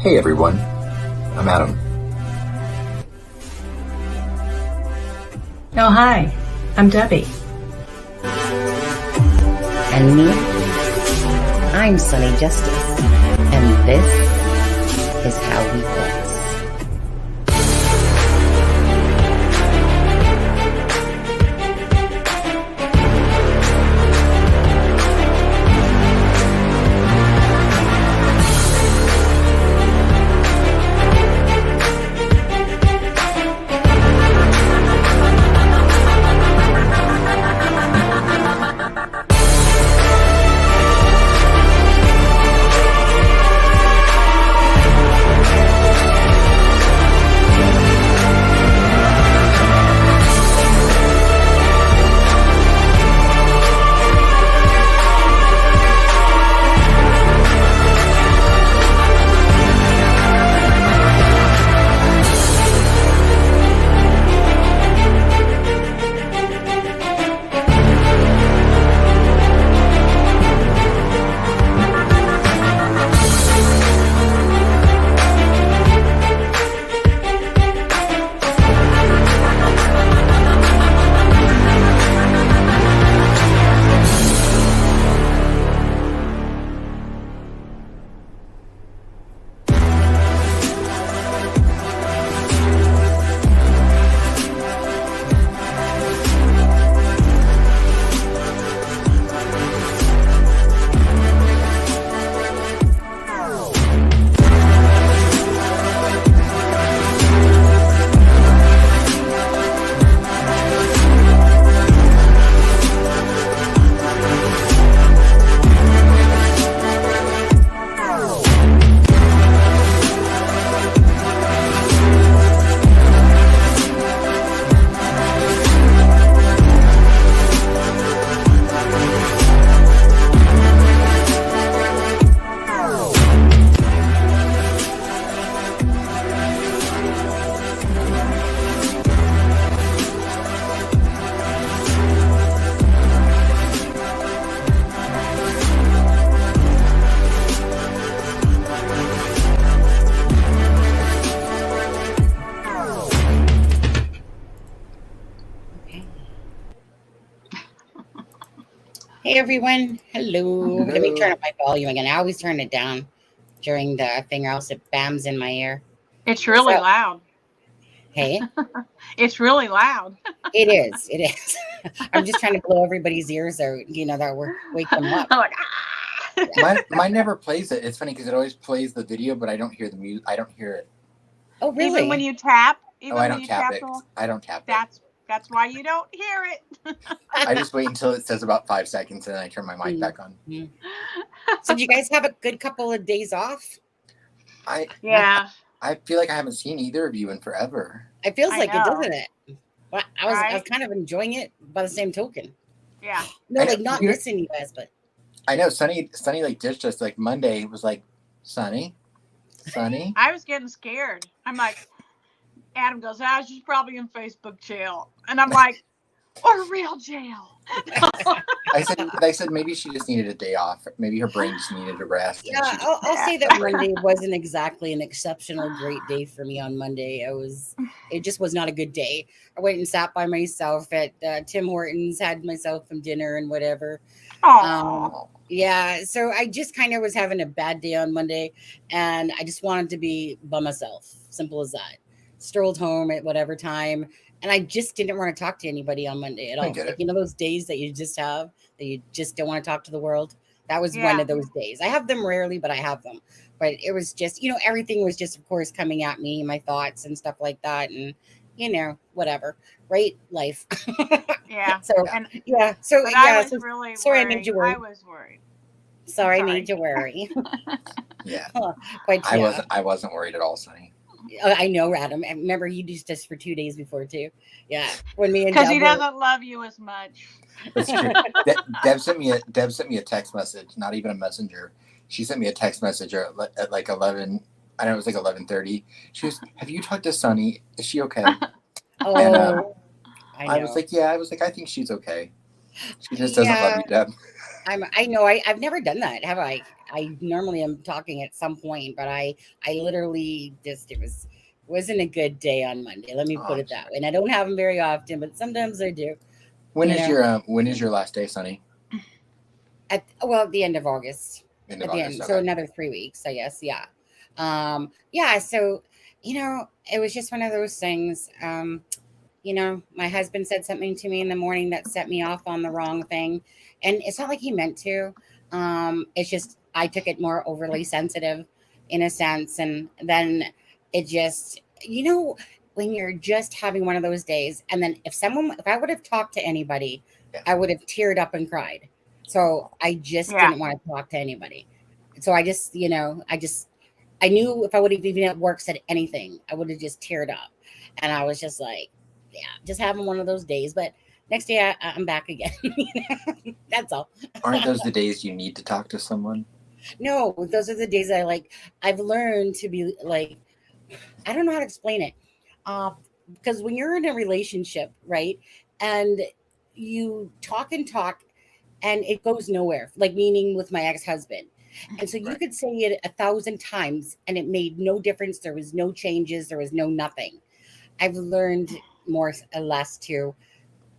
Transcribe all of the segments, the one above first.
Hey everyone, I'm Adam. Oh, hi, I'm Debbie. And me, I'm Sunny Justice, and this is how we flex. Hey everyone, hello. Let me turn up my volume again. I always turn it down during the thing or else it bams in my ear. It's really loud. Hey? It's really loud. It is. I'm just trying to blow everybody's ears out, that we're wake them up. I'm like, Mine never plays it. It's funny because it always plays the video, but I don't hear the music. I don't hear it. Oh, really? Even when you tap? I don't tap it. I don't tap it. That's why you don't hear it. I just wait until it says about 5 seconds and then I turn my mic back on. So did you guys have a good couple of days off? Yeah. I feel like I haven't seen either of you in forever. It feels like it, doesn't it? Well, I was kind of enjoying it by the same token. Yeah. No, like not missing you guys, but I know Sunny like ditched us. Like Monday was like Sunny. I was getting scared. I'm like, Adam goes, she's probably in Facebook jail. And I'm like, or real jail. I said maybe she just needed a day off. Maybe her brain just needed a rest. Yeah, I'll say that Monday wasn't exactly an exceptional great day for me on Monday. It just was not a good day. I went and sat by myself at Tim Hortons, had myself some dinner and whatever. Yeah, so I just kind of was having a bad day on Monday and I just wanted to be by myself. Simple as that. Strolled home at whatever time. And I just didn't want to talk to anybody on Monday at all. Like, those days that you just have that you just don't want to talk to the world. That was one of those days. I have them rarely, but I have them. But it was just, everything was just, of course, coming at me, my thoughts and stuff like that. And, whatever. Right? Life. Yeah. So, I was really sorry worried. I made you worry. I was worried. Sorry, I made you worry. Yeah. But I wasn't worried at all, Sunny. I know, Adam. I remember he used us for 2 days before too. Yeah, when me and because he doesn't love you as much. That's true. Deb sent me a text message, not even a messenger. She sent me a text message at like 11. I know it was like 11:30. She was, "Have you talked to Sunny? Is she okay?" And I was like, "Yeah." I was like, "I think she's okay. She just doesn't love you, Deb." I know. I've never done that, have I? I normally am talking at some point, but I literally just wasn't a good day on Monday. Let me put it that way. And I don't have them very often, but sometimes I do. When is your last day, Sonny? At the end of August. End of at the August, end, okay. so another 3 weeks, I guess. Yeah. Yeah. So it was just one of those things. My husband said something to me in the morning that set me off on the wrong thing. And it's not like he meant to. It's just I took it more overly sensitive in a sense. And then it just, when you're just having one of those days, and then if I would have talked to anybody, I would have teared up and cried. So I just didn't want to talk to anybody. So I just, I knew if I would have even at work said anything, I would have just teared up. And I was just like, just having one of those days. But next day I'm back again. That's all. Aren't those the days you need to talk to someone? No, those are the days I've learned to be like, I don't know how to explain it. Because when you're in a relationship, right, and you talk and talk and it goes nowhere, like meaning with my ex-husband. And so you could say it 1,000 times and it made no difference. There was no changes. There was no nothing. I've learned more or less to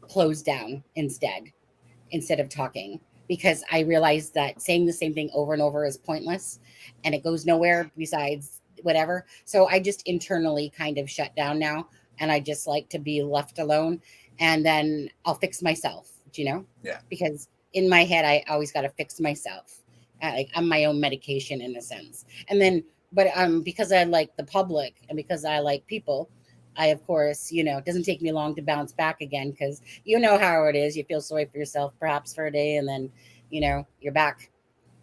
close down instead of talking, because I realized that saying the same thing over and over is pointless and it goes nowhere besides whatever. So I just internally kind of shut down now, and I just like to be left alone, and then I'll fix myself, Yeah. Because in my head, I always got to fix myself. I'm my own medication in a sense. And then, but because I like the public and because I like people, I, of course, it doesn't take me long to bounce back again, because you know how it is. You feel sorry for yourself perhaps for a day, and then, you're back,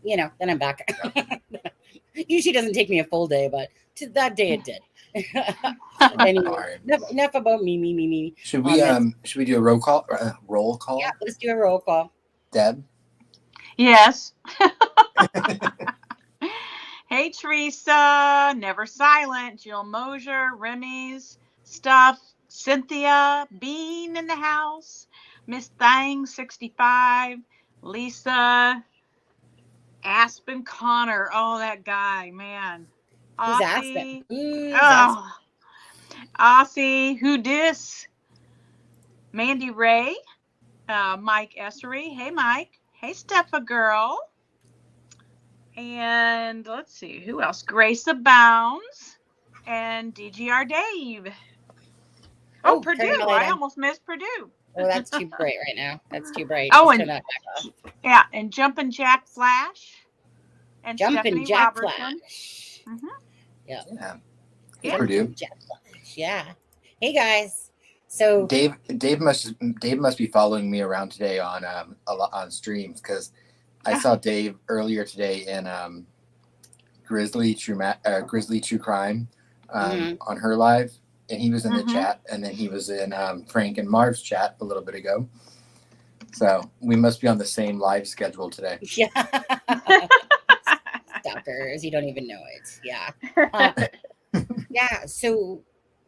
then I'm back. Usually doesn't take me a full day, but to that day it did. Anyway, enough about me. Should we do a roll call? Yeah, let's do a roll call. Deb? Yes. Hey, Teresa, Never Silent, Jill Mosier, Remy's Stuff, Cynthia, Bean in the house, Miss Thang 65, Lisa, Aspen Connor. Oh, that guy, man. Who's Aussie. Aspen? Aussie, who dis? Mandy Ray, Mike Essery. Hey, Mike. Hey, Steffa girl. And let's see, who else? Grace Abounds and DGR Dave. Oh, Purdue. I almost missed Purdue. Oh, that's too bright right now. That's too bright. Oh, and Jumpin' Jack Flash. And Jumpin' Jack Flash. Mm-hmm. Yeah. Hey, Purdue. Jack Flash. Yeah. Hey guys. So Dave must be following me around today on streams, because I saw Dave earlier today in Grizzly True Crime on her live, and he was in the chat, and then he was in Frank and Marv's chat a little bit ago. So we must be on the same live schedule today. Yeah. Stalkers, you don't even know it. Yeah. Yeah. So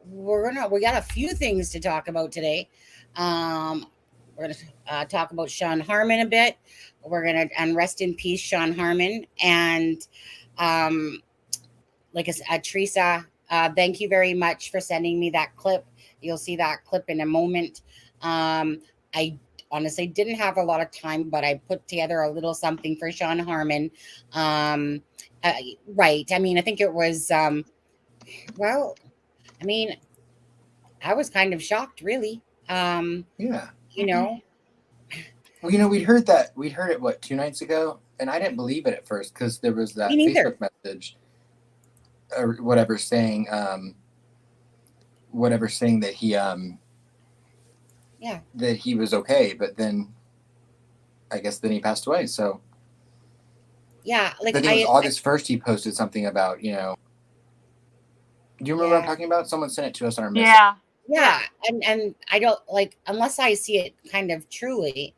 we got a few things to talk about today. We're gonna talk about Sean Harmon a bit. We're gonna rest in peace, Sean Harmon. And like I said, Teresa, thank you very much for sending me that clip. You'll see that clip in a moment. I honestly didn't have a lot of time, but I put together a little something for Sean Harmon. Right. I mean, I think it was, well, I mean, I was kind of shocked, really. Yeah. You know. Well, we'd heard it, what, 2 nights ago? And I didn't believe it at first, because there was that Facebook message or whatever saying that he, that he was okay, but then I guess then he passed away. So yeah, like I think it was August 1st. He posted something about, do you remember what I'm talking about? Someone sent it to us on our message. Yeah, and I don't like, unless I see it kind of truly,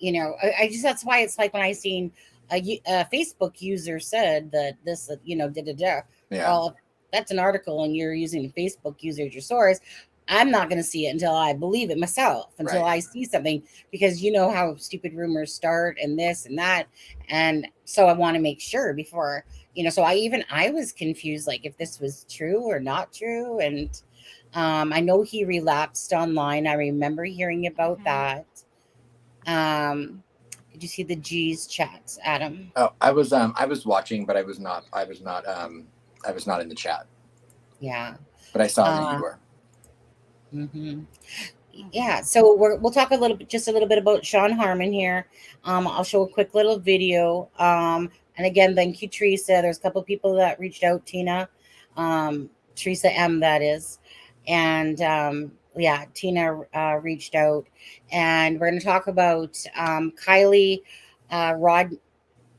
I just, that's why it's like when I seen a Facebook user said that this, Yeah. Well, that's an article and you're using a Facebook user as your source. I'm not going to see it until I believe it myself, until Right. I see something, because you know how stupid rumors start and this and that. And so I want to make sure before, so I was confused, like if this was true or not true. And I know he relapsed online. I remember hearing about that. Did you see the G's chats, Adam? Oh, I was watching, but I was not in the chat. Yeah. But I saw that you were. Mm-hmm. Yeah, so we'll talk just a little bit about Sean Harmon here. I'll show a quick little video. And again, thank you, Teresa. There's a couple of people that reached out, Tina, Teresa M, that is, and yeah, Tina reached out, and we're going to talk about Kylie Rodni.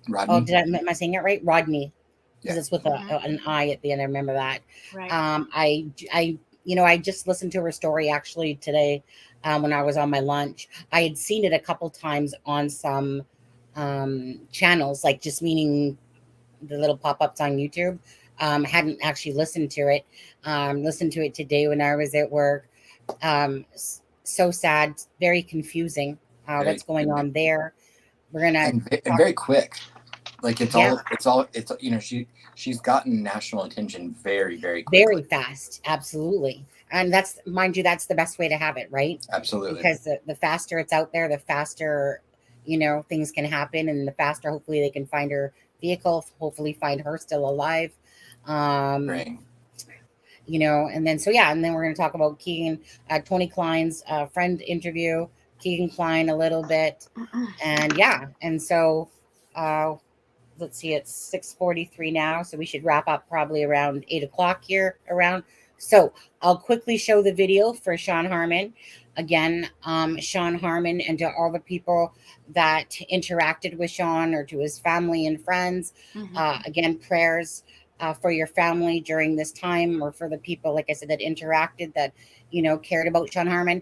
Oh, am I saying it right? Rodni, because it's with an I at the end. I remember that. Right. I just listened to her story actually today when I was on my lunch. I had seen it a couple times on some channels, like just meaning the little pop-ups on YouTube. Hadn't actually listened to it. Listened to it today when I was at work. So sad, very confusing. What's going on there? We're gonna and very quick. Like it's she's gotten national attention very, very quickly. Very fast. Absolutely. And that's, mind you, that's the best way to have it, right? Absolutely. Because the faster it's out there, the faster, things can happen, and the faster, hopefully, they can find her vehicle, hopefully find her still alive. Right. And then, and then we're going to talk about Kegan, Tony Kline's friend interview, Kegan Kline a little bit. And so, let's see, it's 6:43 now, so we should wrap up probably around 8 o'clock here around. So I'll quickly show the video for Sean Harmon. Again, Sean Harmon, and to all the people that interacted with Sean, or to his family and friends, again, prayers for your family during this time, or for the people, like I said, that interacted, that, cared about Sean Harmon.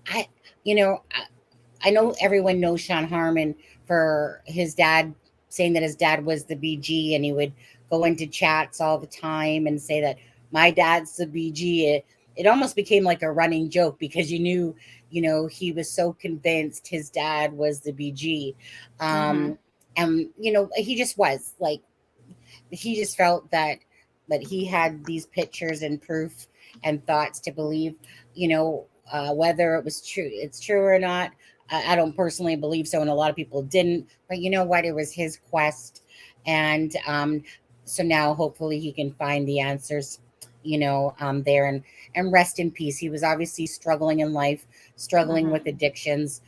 I know everyone knows Sean Harmon for his dad, saying that his dad was the BG, and he would go into chats all the time and say that my dad's the BG. It almost became like a running joke, because you knew, he was so convinced his dad was the BG. And, he just was like, he just felt that he had these pictures and proof and thoughts to believe, whether it was true, it's true or not. I don't personally believe so, and a lot of people didn't. But you know what? It was his quest, and so now hopefully he can find the answers, there, and rest in peace. He was obviously struggling in life, struggling with addictions.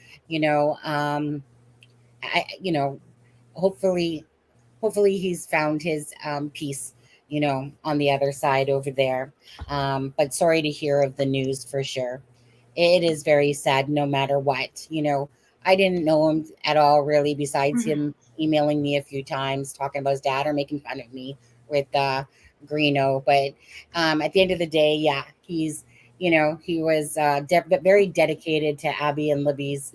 Hopefully he's found his peace, on the other side over there. But sorry to hear of the news, for sure. It is very sad, no matter what. I didn't know him at all, really, besides him emailing me a few times, talking about his dad or making fun of me with Greeno. But at the end of the day, yeah, he's, he was very dedicated to Abby and Libby's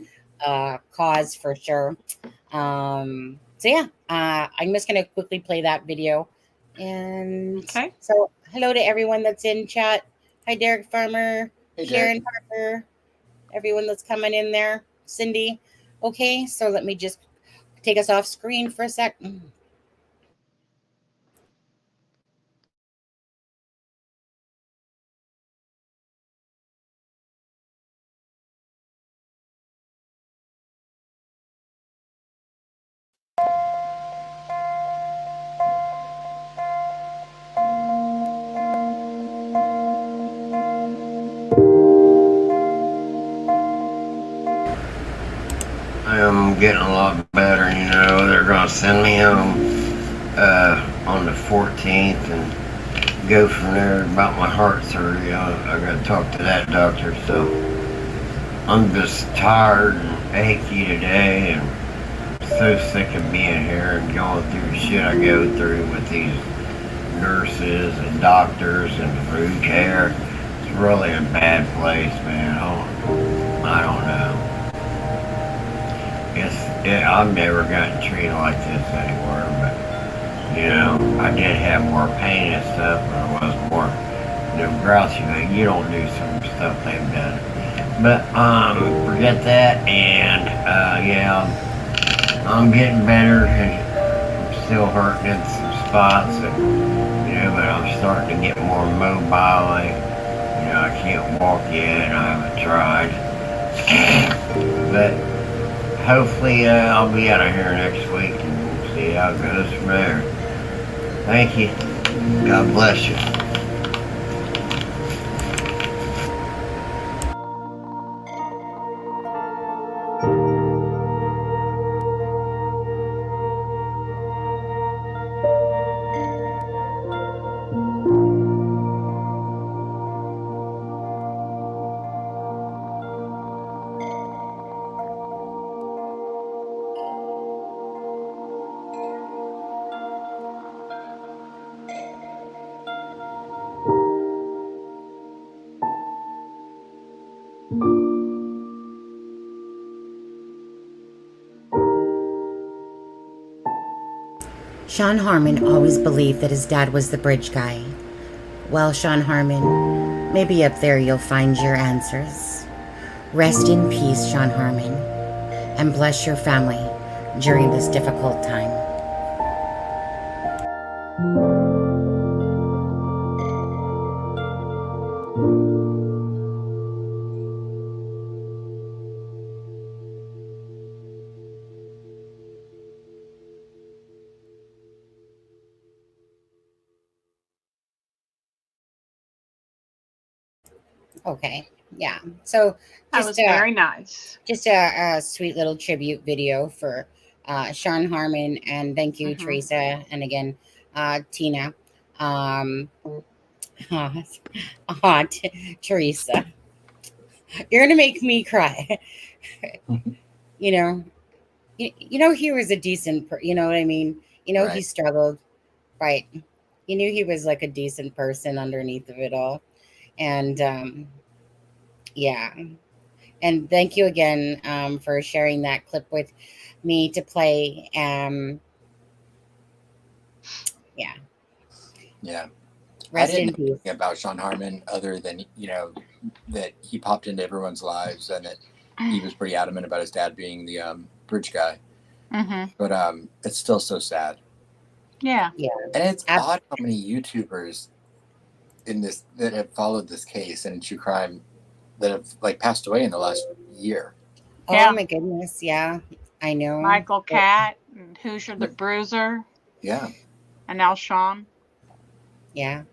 cause, for sure. I'm just going to quickly play that video. And so hello to everyone that's in chat. Hi, Derek Farmer. Hey, Sharon Harper, everyone that's coming in there, Cindy. Okay, so let me just take us off screen for a sec. I'm getting a lot better, they're going to send me home on the 14th and go from there. About my heart surgery, I got to talk to that doctor. So I'm just tired and achy today, and so sick of being here and going through the shit I go through with these nurses and doctors and food care. It's really a bad place, man. I don't know. I've never gotten treated like this anywhere, but I did have more pain and stuff, but it was more grouchy, but you don't do some stuff they've done. But forget that, and yeah, I'm getting better, and I'm still hurting in some spots, and, but I'm starting to get more mobile. I can't walk yet, and I haven't tried, but hopefully I'll be out of here next week, and we'll see how it goes from there. Thank you. God bless you. Sean Harmon always believed that his dad was the bridge guy. Well, Sean Harmon, maybe up there you'll find your answers. Rest in peace, Sean Harmon, and bless your family during this difficult time. Okay. Yeah. So That was very nice. Just a sweet little tribute video for Sean Harmon, and thank you, Teresa, and again, Tina. Teresa, you're gonna make me cry. you know, he was a decent. You know what I mean? Right. He struggled, right? You knew he was like a decent person underneath of it all, and yeah. And thank you again for sharing that clip with me to play. Yeah. Yeah. Rest I in didn't know peace. anything about Sean Harmon other than, that he popped into everyone's lives and that he was pretty adamant about his dad being the bridge guy. But it's still so sad. Yeah. Yeah. And it's odd how many YouTubers that have followed this case and in true crime that have passed away in the last year. Oh my goodness, yeah. I know. Michael Catt and Hoosier the Bruiser. Yeah. And now Sean. Yeah.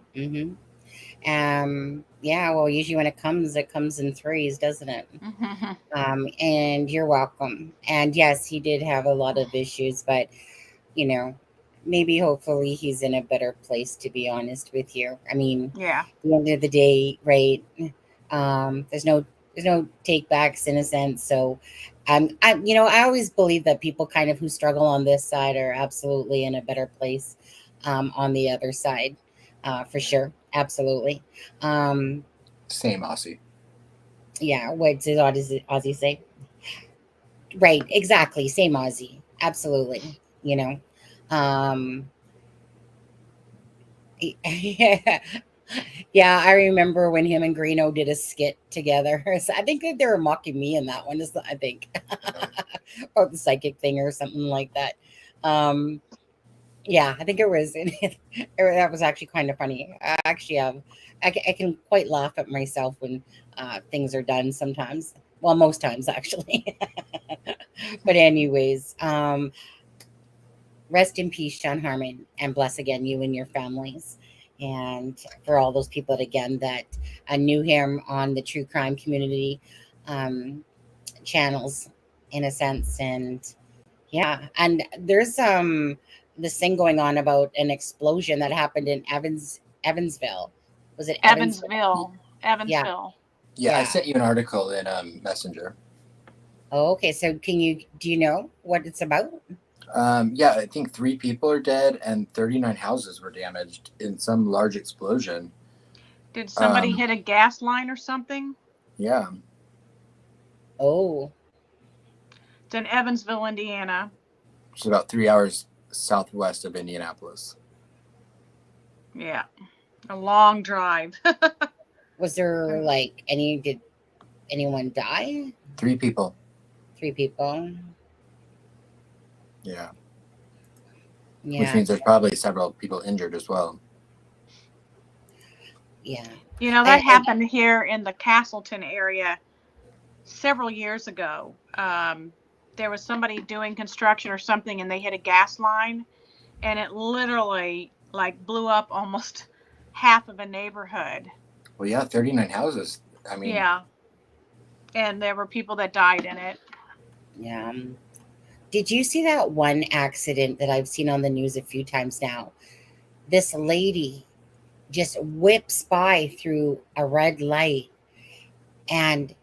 Yeah, well, usually when it comes in threes, doesn't it? And you're welcome. And yes, he did have a lot of issues, but maybe hopefully he's in a better place, to be honest with you. I mean, yeah. At the end of the day, right? There's no take backs in a sense. So I always believe that people kind of who struggle on this side are absolutely in a better place on the other side. For sure. Absolutely. Same Aussie. Yeah, what did Aussie say? Right, exactly. Same Aussie. Absolutely. Yeah, I remember when him and Greeno did a skit together. So I think that they were mocking me in that one, I think. Or the psychic thing or something like that. Yeah, I think it was. That was actually kind of funny. I can quite laugh at myself when things are done sometimes. Well, most times, actually. But anyways, rest in peace, Sean Harmon, and bless again you and your families. And for all those people that knew him on the true crime community channels, in a sense. And yeah, and there's this thing going on about an explosion that happened in Evansville. Was it Evansville? Evansville. Yeah, I sent you an article in Messenger. Oh, okay. So do you know what it's about? Yeah, I think 3 people are dead and 39 houses were damaged in some large explosion. Did somebody hit a gas line or something? Yeah. Oh. It's in Evansville, Indiana. It's about 3 hours southwest of Indianapolis. Yeah. A long drive. Was there like did anyone die? 3 people. 3 people. Yeah. Yeah. Which means there's probably several people injured as well. Yeah. You know, that happened here in the Castleton area several years ago. There was somebody doing construction or something, and they hit a gas line, and it literally like blew up almost half of a neighborhood. Well, yeah, 39 houses. I mean, yeah. And there were people that died in it. Yeah. Did you see that one accident that I've seen on the news a few times now? This lady just whips by through a red light, and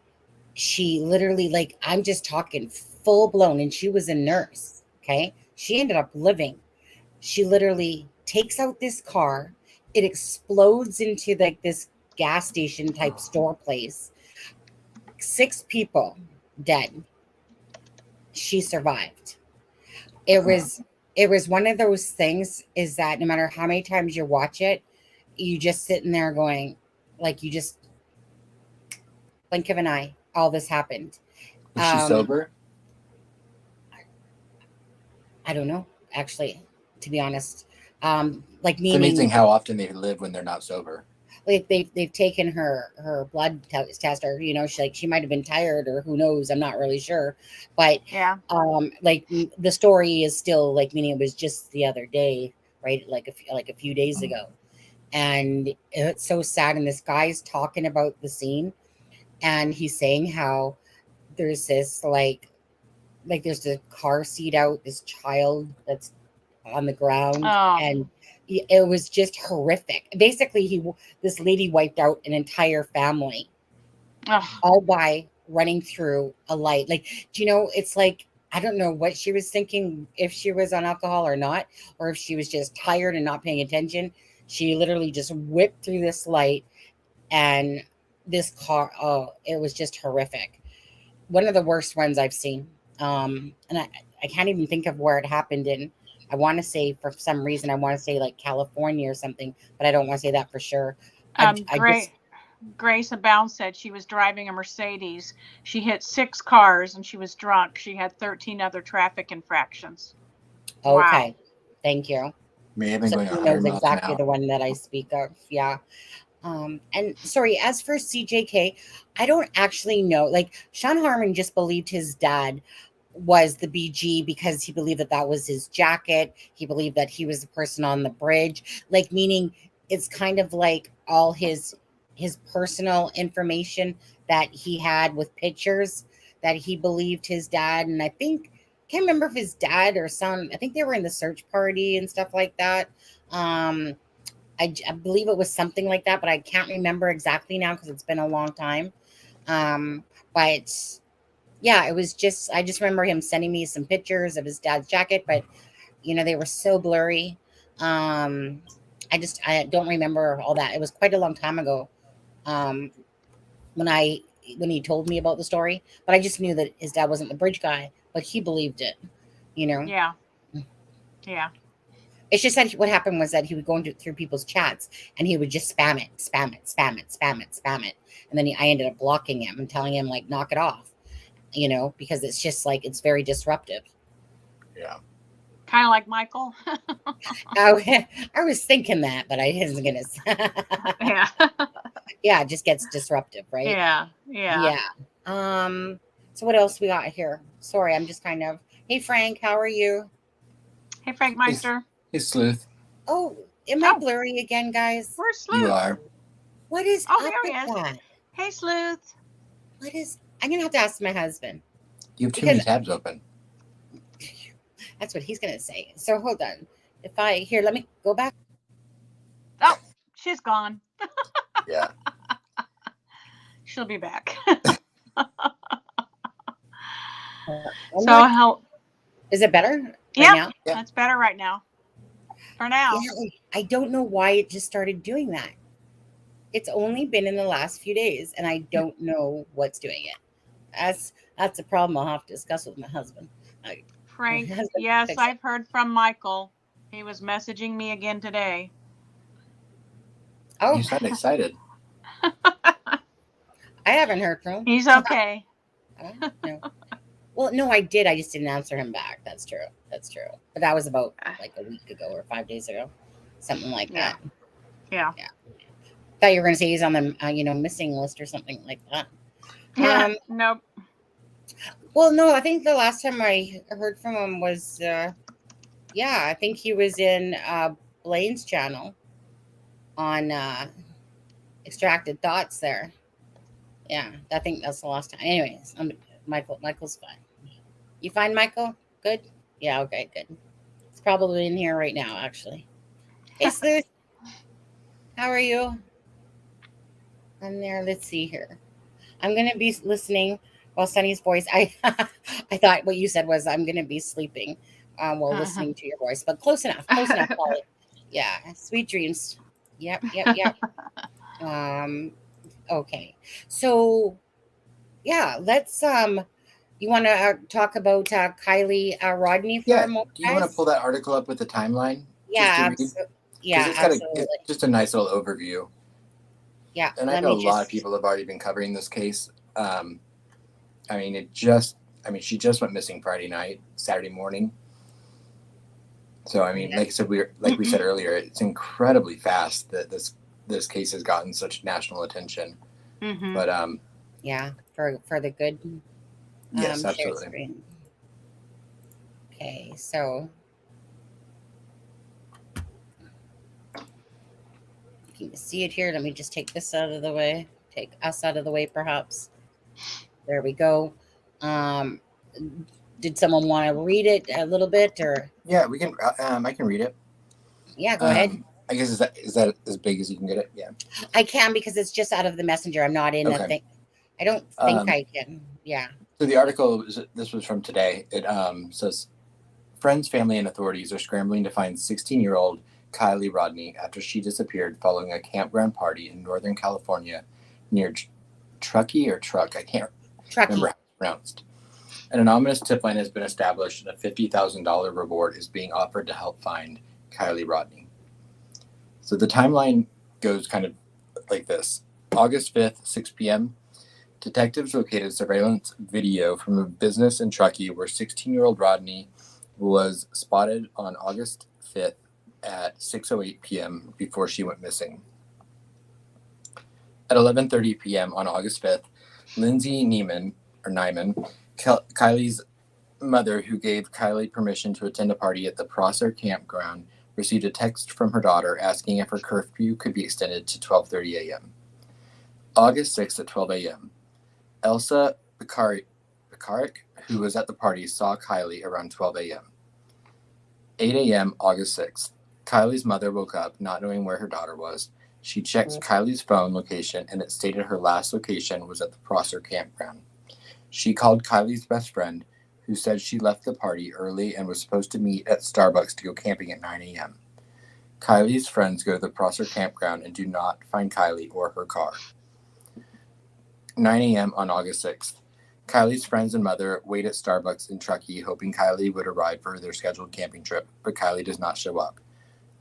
she literally, like, I'm just talking full blown, and she was a nurse. Okay. She ended up living. She literally takes out this car. It explodes into like this gas station type store place. 6 people dead. She survived. It was one of those things, is that no matter how many times you watch it, you just sitting there going, like, you just blink of an eye, all this happened. was she sober? I don't know, actually, to be honest. Like, It's meaning, amazing how often they live when they're not sober. like, they've taken her blood test, or she might have been tired, or who knows, I'm not really sure, but Yeah. like, the story is still, like, meaning it was just the other day, right, like a few days ago, and it's so sad. And this guy's talking about the scene, and he's saying how there's this like there's a car seat out, this child that's on the ground, and it was just horrific. Basically, this lady wiped out an entire family, all by running through a light. Like, do you know, it's like, I don't know what she was thinking, if she was on alcohol or not, or if she was just tired and not paying attention. She literally just whipped through this light, and this car, it was just horrific. One of the worst ones I've seen. And I can't even think of where it happened in. I want to say, for some reason, I want to say like California or something, but I don't want to say that for sure. Grace Abound said she was driving a Mercedes. She hit 6 cars and she was drunk. She had 13 other traffic infractions. Okay. Wow. Thank you. May have been going he knows exactly the one that I speak of. Yeah. And sorry, as for CJK, I don't actually know. Like, Sean Harmon just believed his dad was the BG because he believed that was his jacket. He believed that he was the person on the bridge, like, meaning it's kind of like all his personal information that he had with pictures, that he believed his dad. And I can't remember if his dad or son, I think they were in the search party and stuff like that. I believe it was something like that, but I can't remember exactly now because it's been a long time. But yeah, it was just, I just remember him sending me some pictures of his dad's jacket, but they were so blurry. I don't remember all that. It was quite a long time ago when he told me about the story, but I just knew that his dad wasn't the bridge guy, but he believed it, Yeah. Yeah. It's just that what happened was that he would go through people's chats and he would just spam it. And then I ended up blocking him and telling him, like, knock it off, because it's just like, it's very disruptive. Yeah. Kind of like Michael. I was thinking that, but I wasn't going to. Yeah. Yeah. It just gets disruptive, right? Yeah. Yeah. Yeah. So what else we got here? Sorry, I'm just kind of, hey, Frank, how are you? Hey, Frank Meister. Hey, Sleuth. Oh, am I blurry again, guys? Where's Sleuth? You are. What is up with that? Hey, Sleuth. I'm going to have to ask my husband. You have too many tabs open. That's what he's going to say. So hold on. Let me go back. Oh, she's gone. Yeah. She'll be back. Is it better? Yeah, that's better right now. For now. Yeah, I don't know why it just started doing that. It's only been in the last few days, and I don't know what's doing it. That's a problem I'll have to discuss with my husband. Frank, yes, I've heard from Michael. He was messaging me again today. Oh, You sound excited. I haven't heard from him. He's okay. No. Well, no, I did. I just didn't answer him back. That's true. That's true. But that was about like a week ago or 5 days ago, something like that. Yeah. Thought you were going to say he's on the missing list or something like that. Nope. Well, no, I think the last time I heard from him was, I think he was in Blaine's channel on Extracted Thoughts there. Yeah, I think that's the last time. Anyways, Michael's fine. You fine, Michael? Good? Yeah, okay, good. It's probably in here right now, actually. Hey, Sleuth. How are you? I'm there. Let's see here. I'm going to be listening while Sunny's voice. I thought what you said was I'm going to be sleeping while listening to your voice, but close enough. Close enough, Polly. Yeah, sweet dreams. Yep. Okay. So, yeah, let's you want to talk about Kylie Rodni for a moment? Do you want to pull that article up with the timeline? Yeah, absolutely. It's just a nice little overview. Yeah, and I know a lot of people have already been covering this case. She just went missing Friday night, Saturday morning. So like I said, we said earlier, it's incredibly fast that this case has gotten such national attention. Mm-hmm. But for the good. Yes, absolutely. Screen. Okay, so can you see it here? Let me just take this out of the way. Take us out of the way, perhaps. There we go. Did someone want to read it a little bit, or? Yeah, we can. I can read it. Yeah, go ahead. I guess is that as big as you can get it? Yeah. I can, because it's just out of the messenger. I'm not in a thing. I don't think I can. Yeah. So the article this was from today. It says friends, family, and authorities are scrambling to find 16-year-old Kylie Rodni after she disappeared following a campground party in Northern California near Truckee. I can't remember how it's pronounced. An anonymous tip line has been established, and a $50,000 reward is being offered to help find Kylie Rodni. So the timeline goes kind of like this. August 5th, 6 p.m., detectives located surveillance video from a business in Truckee where 16-year-old Rodni was spotted on August 5th at 6:08 p.m. before she went missing. At 11:30 p.m. on August 5th, Lindsay Nyman, Kylie's mother, who gave Kylie permission to attend a party at the Prosser campground, received a text from her daughter asking if her curfew could be extended to 12:30 a.m. August 6th at 12 a.m., Elsa Picaric, who was at the party, saw Kylie around 12 a.m. 8 a.m. August 6th, Kylie's mother woke up not knowing where her daughter was. She checked Kylie's phone location, and it stated her last location was at the Prosser campground. She called Kylie's best friend, who said she left the party early and was supposed to meet at Starbucks to go camping at 9 a.m. Kylie's friends go to the Prosser campground and do not find Kylie or her car. 9 a.m. on August 6th. Kylie's friends and mother wait at Starbucks in Truckee, hoping Kylie would arrive for their scheduled camping trip, but Kylie does not show up.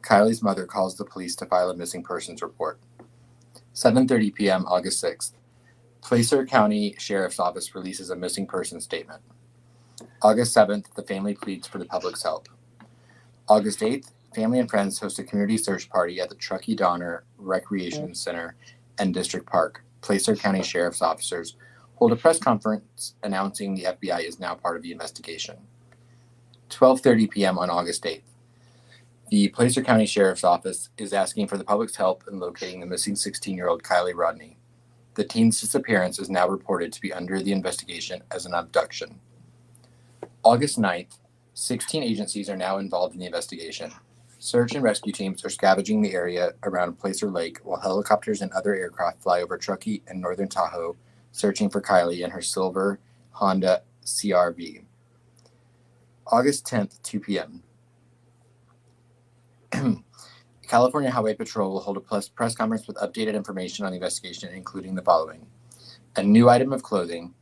Kylie's mother calls the police to file a missing persons report. 7:30 p.m. August 6th. Placer County Sheriff's Office releases a missing persons statement. August 7th, the family pleads for the public's help. August 8th, family and friends host a community search party at the Truckee Donner Recreation Center and District Park. Placer County Sheriff's officers hold a press conference announcing the FBI is now part of the investigation. 12:30 p.m. on August 8th. The Placer County Sheriff's Office is asking for the public's help in locating the missing 16-year-old Kylie Rodni. The teen's disappearance is now reported to be under the investigation as an abduction. August 9th, 16 agencies are now involved in the investigation. Search and rescue teams are scavenging the area around Placer Lake while helicopters and other aircraft fly over Truckee and northern Tahoe, searching for Kylie and her silver Honda CR-V. August 10th, 2 p.m. California Highway Patrol will hold a press conference with updated information on the investigation, including the following. A new item of clothing,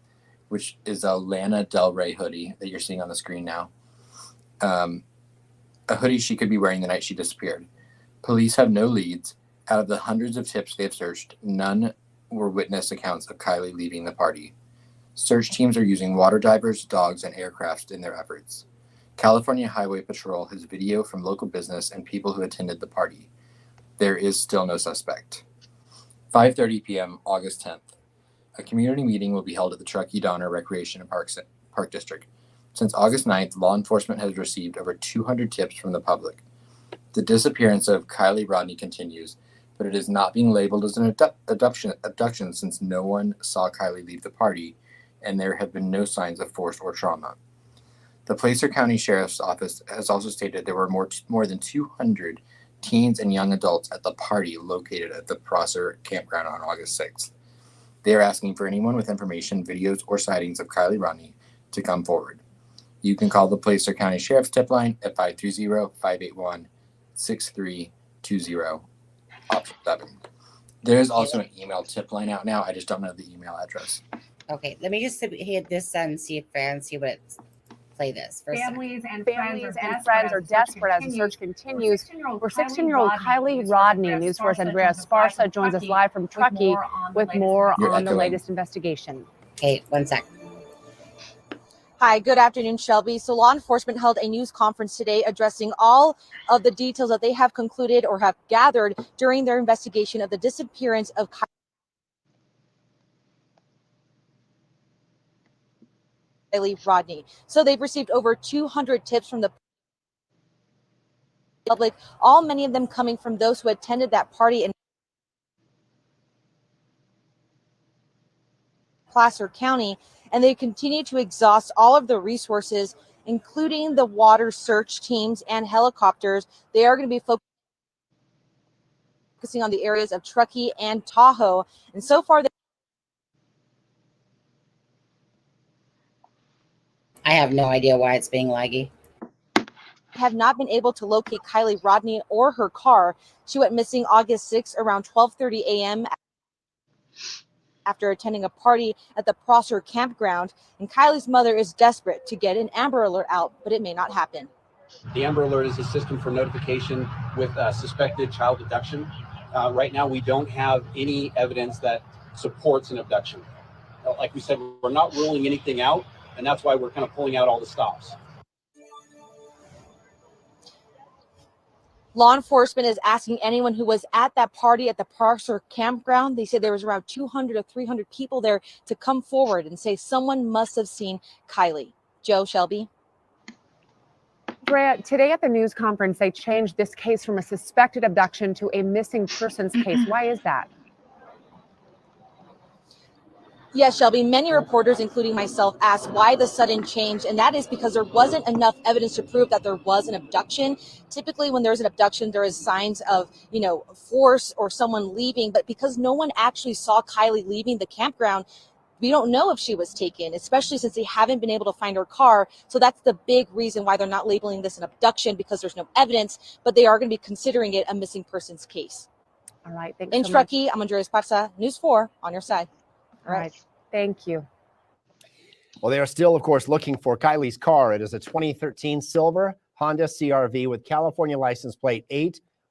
which is a Lana Del Rey hoodie that you're seeing on the screen now. A hoodie she could be wearing the night she disappeared. Police have no leads, Out of the hundreds of tips they've searched, none were witness accounts of Kylie leaving the party. Search teams are using water divers, dogs, and aircraft in their efforts. California Highway Patrol has video from local business and people who attended the party. There is still no suspect. 5:30 p.m., August 10th. A community meeting will be held at the Truckee Donner Recreation and Park District. Since August 9th, law enforcement has received over 200 tips from the public. The disappearance of Kylie Rodni continues, but it is not being labeled as an abduction since no one saw Kylie leave the party, and there have been no signs of force or trauma. The Placer County Sheriff's Office has also stated there were more than 200 teens and young adults at the party located at the Prosser campground on August 6th. They are asking for anyone with information, videos, or sightings of Kylie Rodni to come forward. You can call the Placer County Sheriff's tip line at 530-581-6320, option 7. There is also an email tip line out now. I just don't know the email address. Okay, let me just hit this and see what it's. Play this. Families and friends are desperate as the search continues. Where 16-year-old Kylie Rodni, News 4's Andrea Sparsa, joins us live from Truckee with more on the latest investigation. Okay, 1 sec. Hi, good afternoon, Shelby. So law enforcement held a news conference today addressing all of the details that they have concluded or have gathered during their investigation of the disappearance of Kylie Rodni. So they've received over 200 tips from the public, many of them coming from those who attended that party in Placer County, and they continue to exhaust all of the resources, including the water search teams and helicopters. They are going to be focusing on the areas of Truckee and Tahoe, and so far I have no idea why it's being laggy. Have not been able to locate Kylie Rodni or her car. She went missing August 6th around 12:30 a.m. after attending a party at the Prosser campground, and Kylie's mother is desperate to get an Amber Alert out, but it may not happen. The Amber Alert is a system for notification with suspected child abduction. Right now, we don't have any evidence that supports an abduction. Like we said, we're not ruling anything out, and that's why we're kind of pulling out all the stops. Law enforcement is asking anyone who was at that party at the Prosser campground, they said there was around 200 to 300 people there, to come forward and say someone must have seen Kylie. Joe, Shelby. Andrea, today at the news conference, they changed this case from a suspected abduction to a missing persons case. Why is that? Yes, Shelby, many reporters, including myself, asked why the sudden change, and that is because there wasn't enough evidence to prove that there was an abduction. Typically, when there's an abduction, there is signs of, force or someone leaving, but because no one actually saw Kylie leaving the campground, we don't know if she was taken, especially since they haven't been able to find her car. So that's the big reason why they're not labeling this an abduction, because there's no evidence, but they are going to be considering it a missing persons case. All right, thanks In so Truckee, much. I'm Andrea Sparsa, News 4, on your side. All right, thank you. Well, they are still, of course, looking for Kylie's car. It is a 2013 silver Honda CRV with California license plate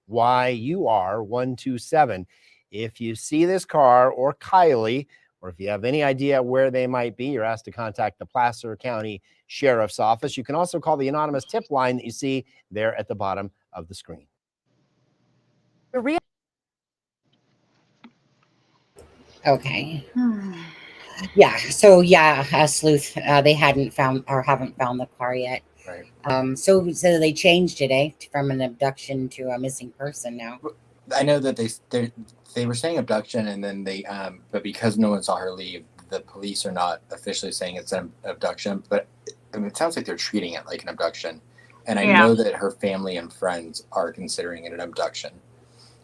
8YUR127. If you see this car or Kylie, or if you have any idea where they might be, you're asked to contact the Placer County Sheriff's Office. You can also call the anonymous tip line that you see there at the bottom of the screen. Okay. Yeah. So Sleuth, they haven't found the car yet. Right. So they changed it, from an abduction to a missing person now. I know that they were saying abduction, and then but because no one saw her leave, the police are not officially saying it's an abduction. But it sounds like they're treating it like an abduction, and I know that her family and friends are considering it an abduction.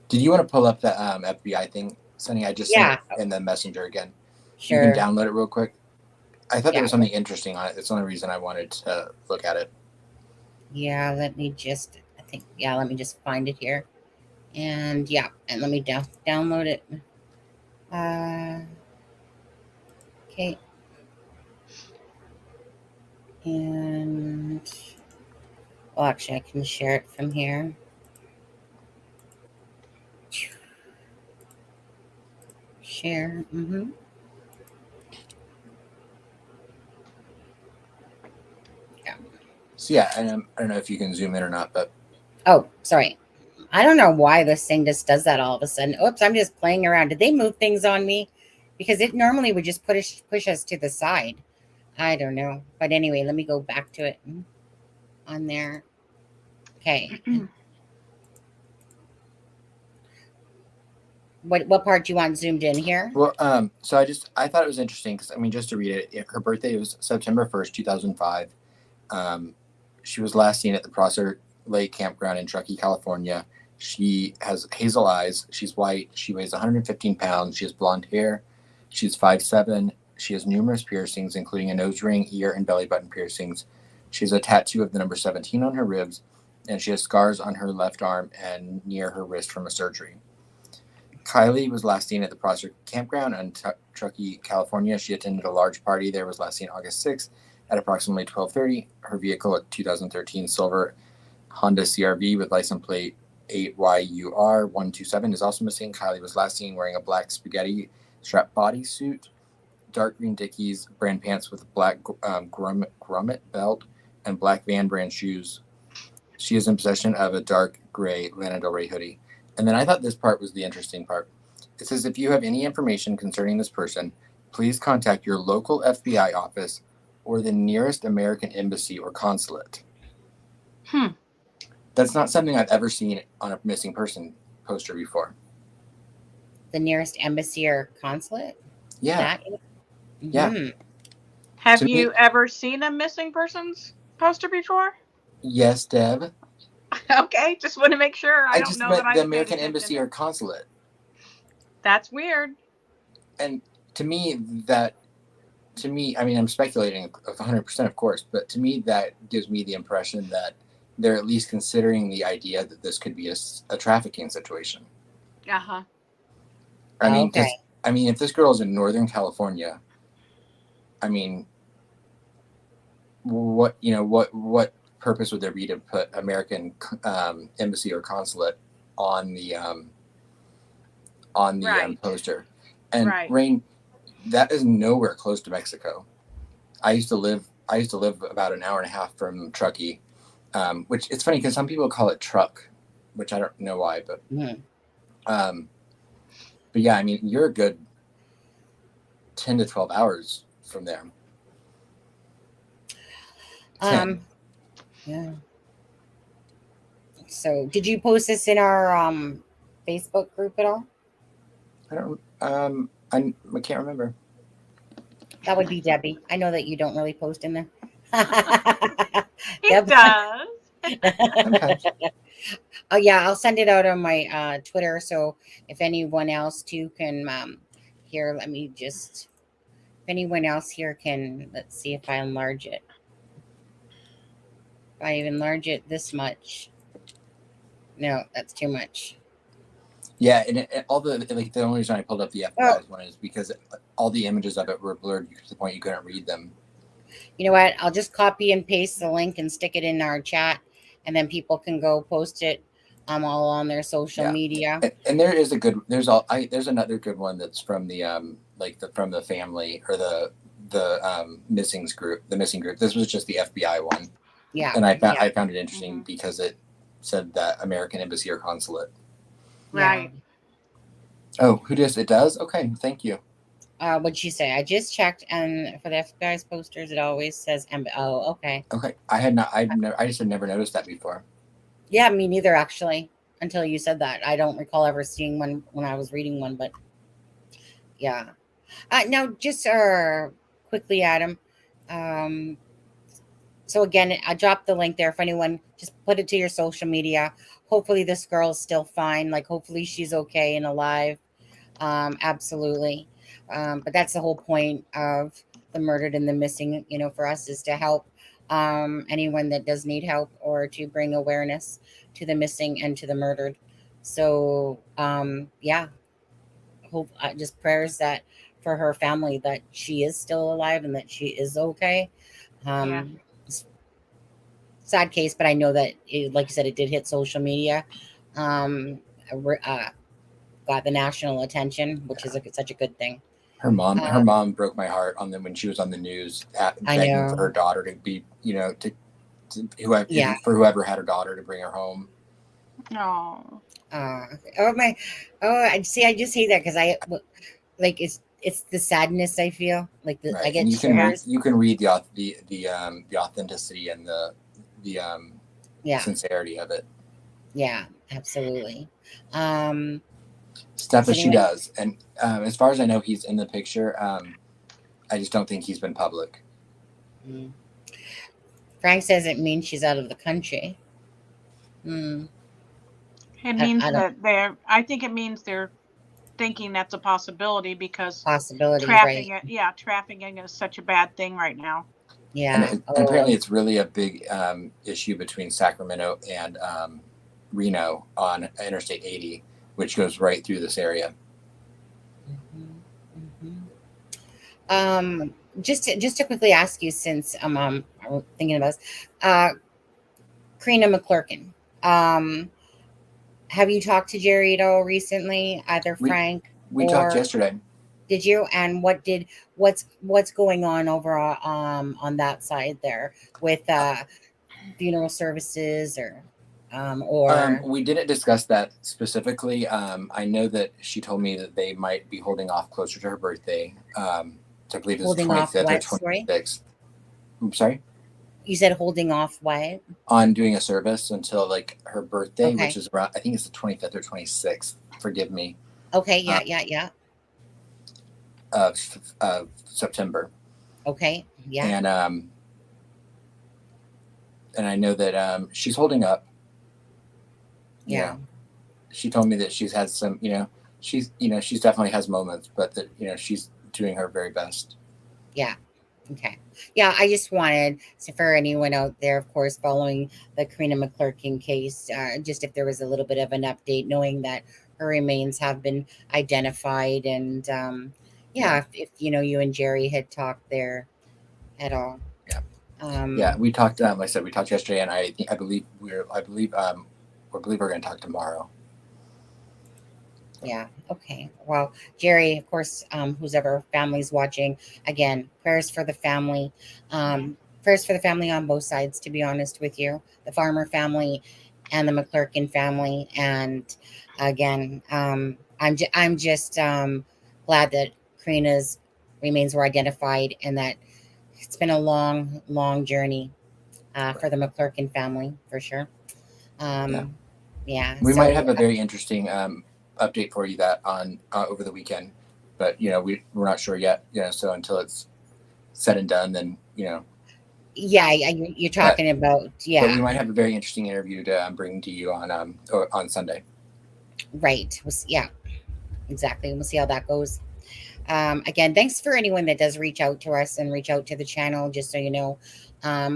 Did you want to pull up the FBI thing, Sunny? I just sent it in the messenger again. Sure. You can download it real quick. I thought there was something interesting on it. It's the only reason I wanted to look at it. Yeah, let me just find it here. And let me download it. Okay. And actually I can share it from here. share. Mm-hmm. Yeah. So yeah, and I don't know if you can zoom in or not, but Oh, sorry. I don't know why this thing just does that all of a sudden. Oops, I'm just playing around. Did they move things on me? Because it normally would just push us to the side. I don't know. But anyway, let me go back to it on there. Okay. What part do you want zoomed in here? well, so I thought it was interesting because I mean, just to read it, her birthday was September 1st, 2005. She was last seen at the Prosser Lake Campground in Truckee, California. She has hazel eyes. She's white. She weighs 115 pounds. She has blonde hair. She's 5'7". She has numerous piercings, including a nose ring, ear, and belly button piercings. She has a tattoo of the number 17 on her ribs, and she has scars on her left arm and near her wrist from a surgery. Kylie was last seen at the Prosser Campground in Truckee, California. She attended a large party there, was last seen August 6th at approximately 12:30. Her vehicle, a 2013 silver Honda CRV with license plate 8YUR127, is also missing. Kylie was last seen wearing a black spaghetti strap bodysuit, dark green Dickies brand pants with a black grommet belt, and black Van brand shoes. She is in possession of a dark gray Lana Del Rey hoodie. And then I thought this part was the interesting part. It says, if you have any information concerning this person, please contact your local FBI office or the nearest American embassy or consulate. That's not something I've ever seen on a missing person poster before. The nearest embassy or consulate? Yeah. Yeah. Have you ever seen a missing persons poster before? Yes, Deb. Okay, just want to make sure. I don't just know meant that the I American embassy or consulate. That's weird. And to me, I mean, I'm speculating 100%, of course, but to me, that gives me the impression that they're at least considering the idea that this could be a trafficking situation. Uh-huh. I mean, Okay. I mean, if this girl is in Northern California, I mean, what purpose would there be to put American embassy or consulate on the poster? And Rain, that is nowhere close to Mexico. I used to live about an hour and a half from Truckee, which it's funny because some people call it truck, which I don't know why, but but yeah, I mean, you're a good 10 to 12 hours from there. 10. Yeah. So, did you post this in our Facebook group at all? I don't. I can't remember. That would be Debbie. I know that you don't really post in there. It does. Sometimes. Oh yeah, I'll send it out on my Twitter. So if anyone else too can here, let me just. If anyone else here can, let's see if I enlarge it. If I enlarge it this much. No, that's too much. Yeah, and all the only reason I pulled up the FBI's one is because all the images of it were blurred to the point you couldn't read them. You know what? I'll just copy and paste the link and stick it in our chat, and then people can go post it all on their social media. And there is there's another good one that's from the from the family or the missing group. This was just the FBI one. Yeah. And I found it interesting because it said that American embassy or consulate. Right. Oh, who does it? Does? Okay, thank you. What'd you say? I just checked, and for the FBI's posters, it always says oh, okay. Okay, I just had never noticed that before. Yeah, me neither, actually, until you said that. I don't recall ever seeing one when I was reading one, but yeah. Now, just quickly, Adam. So again, I dropped the link there. If anyone, just put it to your social media. Hopefully this girl is still fine. Like, hopefully she's okay and alive. Absolutely. But that's the whole point of the murdered and the missing, for us, is to help anyone that does need help, or to bring awareness to the missing and to the murdered. So, hope just prayers that for her family, that she is still alive and that she is okay. Sad case, but I know that, like you said, it did hit social media. got the national attention, which is such a good thing. Her mom broke my heart on them when she was on the news, begging for her daughter to be, to whoever, for whoever had her daughter to bring her home. No. I see. I just hate that because it's the sadness I feel like. I get shivers. You can read the authenticity and the sincerity of it. Yeah, absolutely. Stuff that she does, and as far as I know, he's in the picture. I just don't think he's been public. Frank says it means she's out of the country. It means I think it means they're thinking that's a possibility because trafficking is such a bad thing right now. Yeah. And apparently it's really a big issue between Sacramento and Reno on Interstate 80, which goes right through this area. Just to quickly ask you, since I'm thinking about this, Karina McClurkin, have you talked to Jerry at all recently? Either Frank we talked yesterday. Did you? And what's going on over on that side there with funeral services or we didn't discuss that specifically. I know that she told me that they might be holding off closer to her birthday. I believe it's the 25th or 26th. I'm sorry? You said holding off what? On doing a service until like her birthday, which is around, I think it's the 25th or 26th. Forgive me. Okay, yeah. Of September. Okay, yeah. And I know that she's holding up. Yeah. She told me that she's had some, she's definitely has moments, but that, she's doing her very best. Yeah. Okay. Yeah, I just wanted for anyone out there, of course, following the Karina McClurkin case, just if there was a little bit of an update, knowing that her remains have been identified, and if you and Jerry had talked there at all. Yeah. We talked. Like I said, we talked yesterday, and I believe we're going to talk tomorrow. Yeah. Okay. Well, Jerry, of course, who's ever family's watching, again, prayers for the family. Prayers for the family on both sides, to be honest with you, the Farmer family and the McClurkin family. And again, I'm just glad that Karina's remains were identified, and that it's been a long journey for the McClurkin family, for sure. We might have a very interesting update for you that on over the weekend, but we're not sure yet. So until it's said and done, then you're talking about But we might have a very interesting interview to bring to you on Sunday. Right. Yeah. Exactly. We'll see how that goes. Again, thanks for anyone that does reach out to us and reach out to the channel. Just so you know,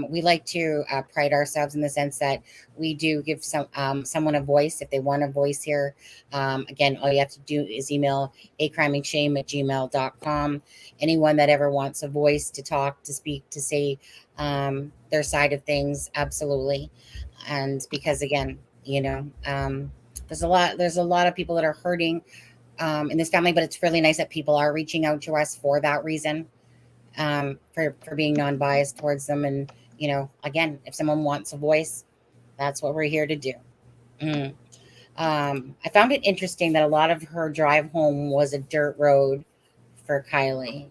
we like to pride ourselves in the sense that we do give someone a voice if they want a voice here. Again, all you have to do is email acrimingshame@gmail.com. Anyone that ever wants a voice to talk, to speak, to say their side of things, absolutely. And because again, there's a lot of people that are hurting in this family, but it's really nice that people are reaching out to us for that reason, for being non-biased towards them. And, again, if someone wants a voice, that's what we're here to do. I found it interesting that a lot of her drive home was a dirt road for Kylie.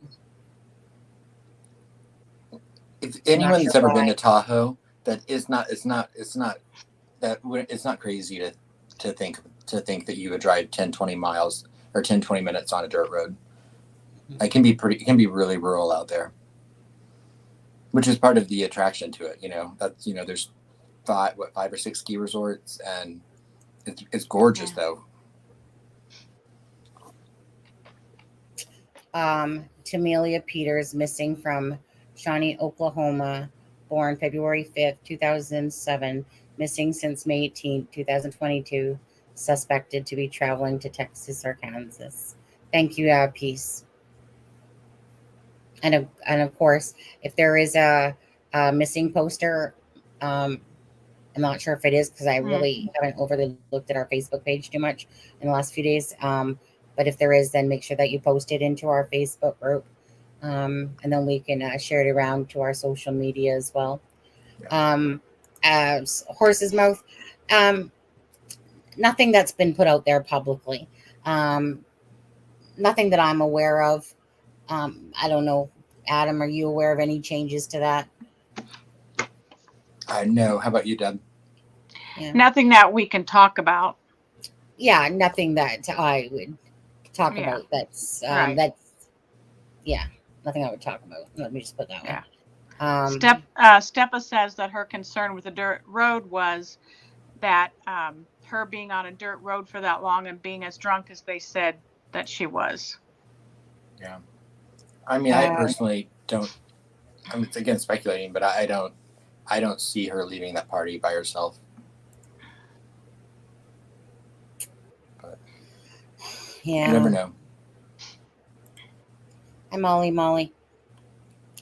If anyone's ever been to Tahoe, it's not crazy to think that you would drive 10-20 miles or 10-20 minutes on a dirt road. It can be really rural out there, which is part of the attraction to it. That's there's 5 or 6 ski resorts, and it's gorgeous though. Tamelia Peters, missing from Shawnee, Oklahoma, born February 5th, 2007, missing since May 18th, 2022, suspected to be traveling to Texas or Kansas. Thank you, Peace. And of course, if there is a missing poster, I'm not sure if it is because I really haven't overly looked at our Facebook page too much in the last few days. But if there is, then make sure that you post it into our Facebook group. And then we can share it around to our social media as well. As horse's mouth, nothing that's been put out there publicly. Nothing that I'm aware of. I don't know, Adam, are you aware of any changes to that? No. How about you, Deb? Yeah. Nothing that we can talk about. Yeah, nothing that I would talk about. That's Right. nothing I would talk about. Let me just put that Yeah. one. Steppa says that her concern with the dirt road was that her being on a dirt road for that long and being as drunk as they said that she was. Yeah. I mean, I personally don't. I mean, it's again speculating, but I don't see her leaving that party by herself. But Yeah. you never know. Hi, Molly.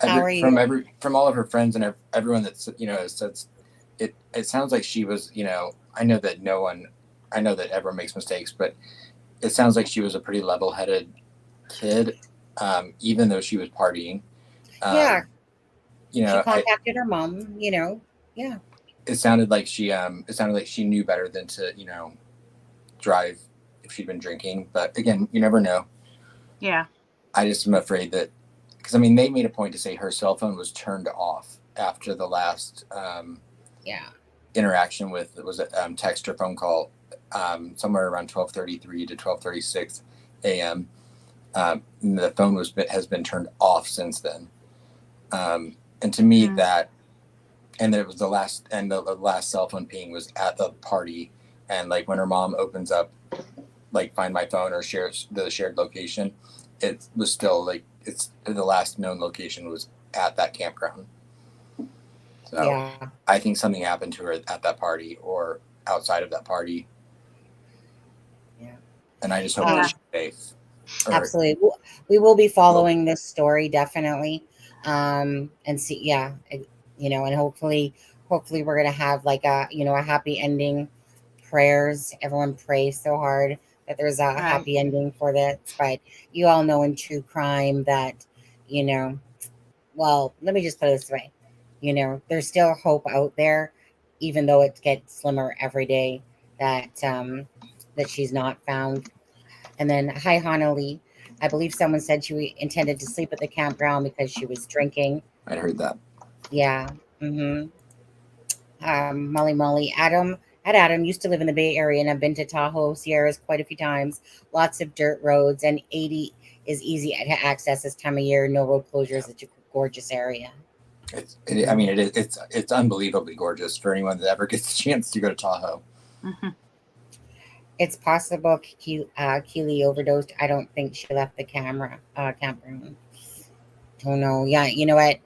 How are you? From all of her friends and everyone that's says it sounds like she was, I know that everyone makes mistakes, but it sounds like she was a pretty level-headed kid, even though she was partying. She contacted her mom, yeah. It sounded like she knew better than to, drive if she'd been drinking. But again, you never know. Yeah. I just am afraid that, because I mean, they made a point to say her cell phone was turned off after the last interaction with, was it text or phone call, somewhere around 12:33 to 12:36 a.m. The phone has been turned off since then. And to me that, and it was the last cell phone ping was at the party, and like when her mom opens up, like Find My Phone or shares the shared location, it was still like it's the last known location was at that campground. So I think something happened to her at that party or outside of that party. Yeah. And I just hope that she's safe. Absolutely. We will be following this story definitely. And see, and hopefully we're going to have like a happy ending. Prayers. Everyone prays so hard that there's a happy ending for this. But you all know in true crime that, well, let me just put it this way. There's still hope out there, even though it gets slimmer every day that she's not found. And then, hi, Hanali. I believe someone said she intended to sleep at the campground because she was drinking. I heard that. Yeah. Mm-hmm. Molly. Adam used to live in the Bay Area, and I've been to Tahoe Sierras quite a few times. Lots of dirt roads, and 80 is easy to access this time of year. No road closures. It's a gorgeous area. It's unbelievably gorgeous for anyone that ever gets a chance to go to Tahoe. Mm-hmm. It's possible Kiely overdosed. I don't think she left the campground. Don't know. Yeah, you know what?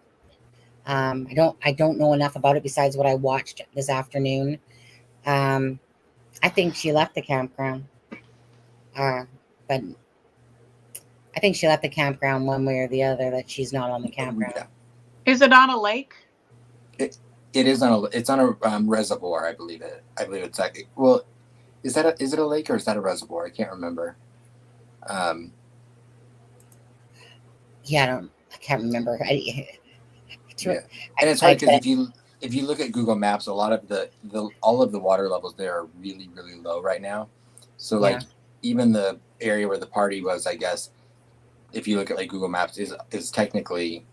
I don't know enough about it besides what I watched this afternoon. I think she left the campground. But I think she left the campground one way or the other, that she's not on the campground. Yeah. Is it on a lake? It is on a reservoir, I believe it. I believe it's like, well, is it a lake or is that a reservoir? I can't remember. Yeah, I can't remember. And it's hard because if you look at Google Maps, a lot of all of the water levels there are really, really low right now. So like even the area where the party was, I guess, if you look at like Google Maps, is technically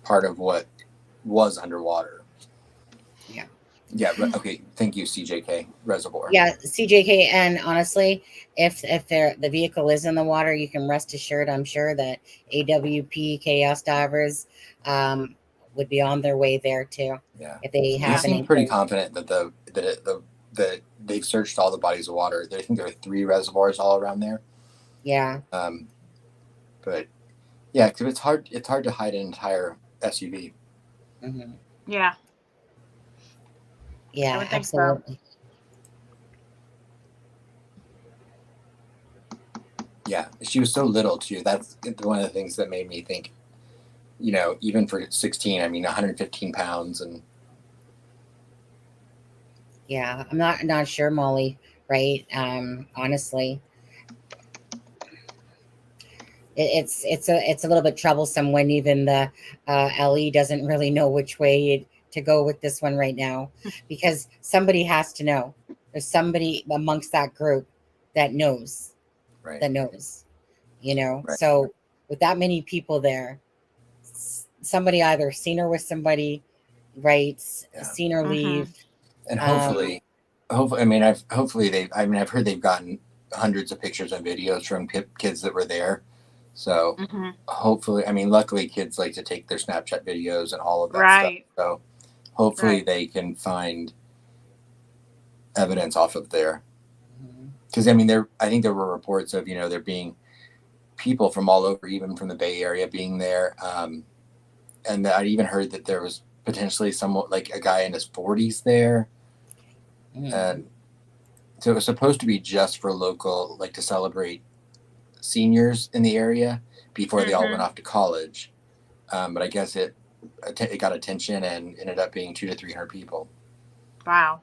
part of what was underwater. Yeah. Okay. Thank you, CJK Reservoir. Yeah, CJK. And honestly, if the vehicle is in the water, you can rest assured, I'm sure that AWP Chaos Divers would be on their way there too. Yeah. If they have. They seem pretty confident that they've searched all the bodies of water. I think there are 3 reservoirs all around there. Yeah. But yeah, because it's hard to hide an entire SUV. Mm-hmm. Yeah. Yeah, absolutely. Yeah, she was so little too. That's one of the things that made me think, even for 16, I mean, 115 pounds. And Yeah, I'm not sure, Molly. Right? Honestly, it's a little bit troublesome when even the LE doesn't really know which way to go with this one right now, because somebody has to know. There's somebody amongst that group that knows. Right. That knows. Right. So with that many people there, somebody either seen her with somebody, right? Yeah. Seen her leave. And hopefully, I mean, I've heard they've gotten hundreds of pictures and videos from kids that were there. So hopefully, I mean, luckily kids like to take their Snapchat videos and all of that stuff. So hopefully they can find evidence off of there. Because I mean, I think there were reports of, there being people from all over, even from the Bay Area being there. And I even heard that there was potentially someone, like a guy in his 40s there. And so it was supposed to be just for local, like to celebrate seniors in the area before they all went off to college. But I guess it got attention and ended up being 200 to 300 people. Wow.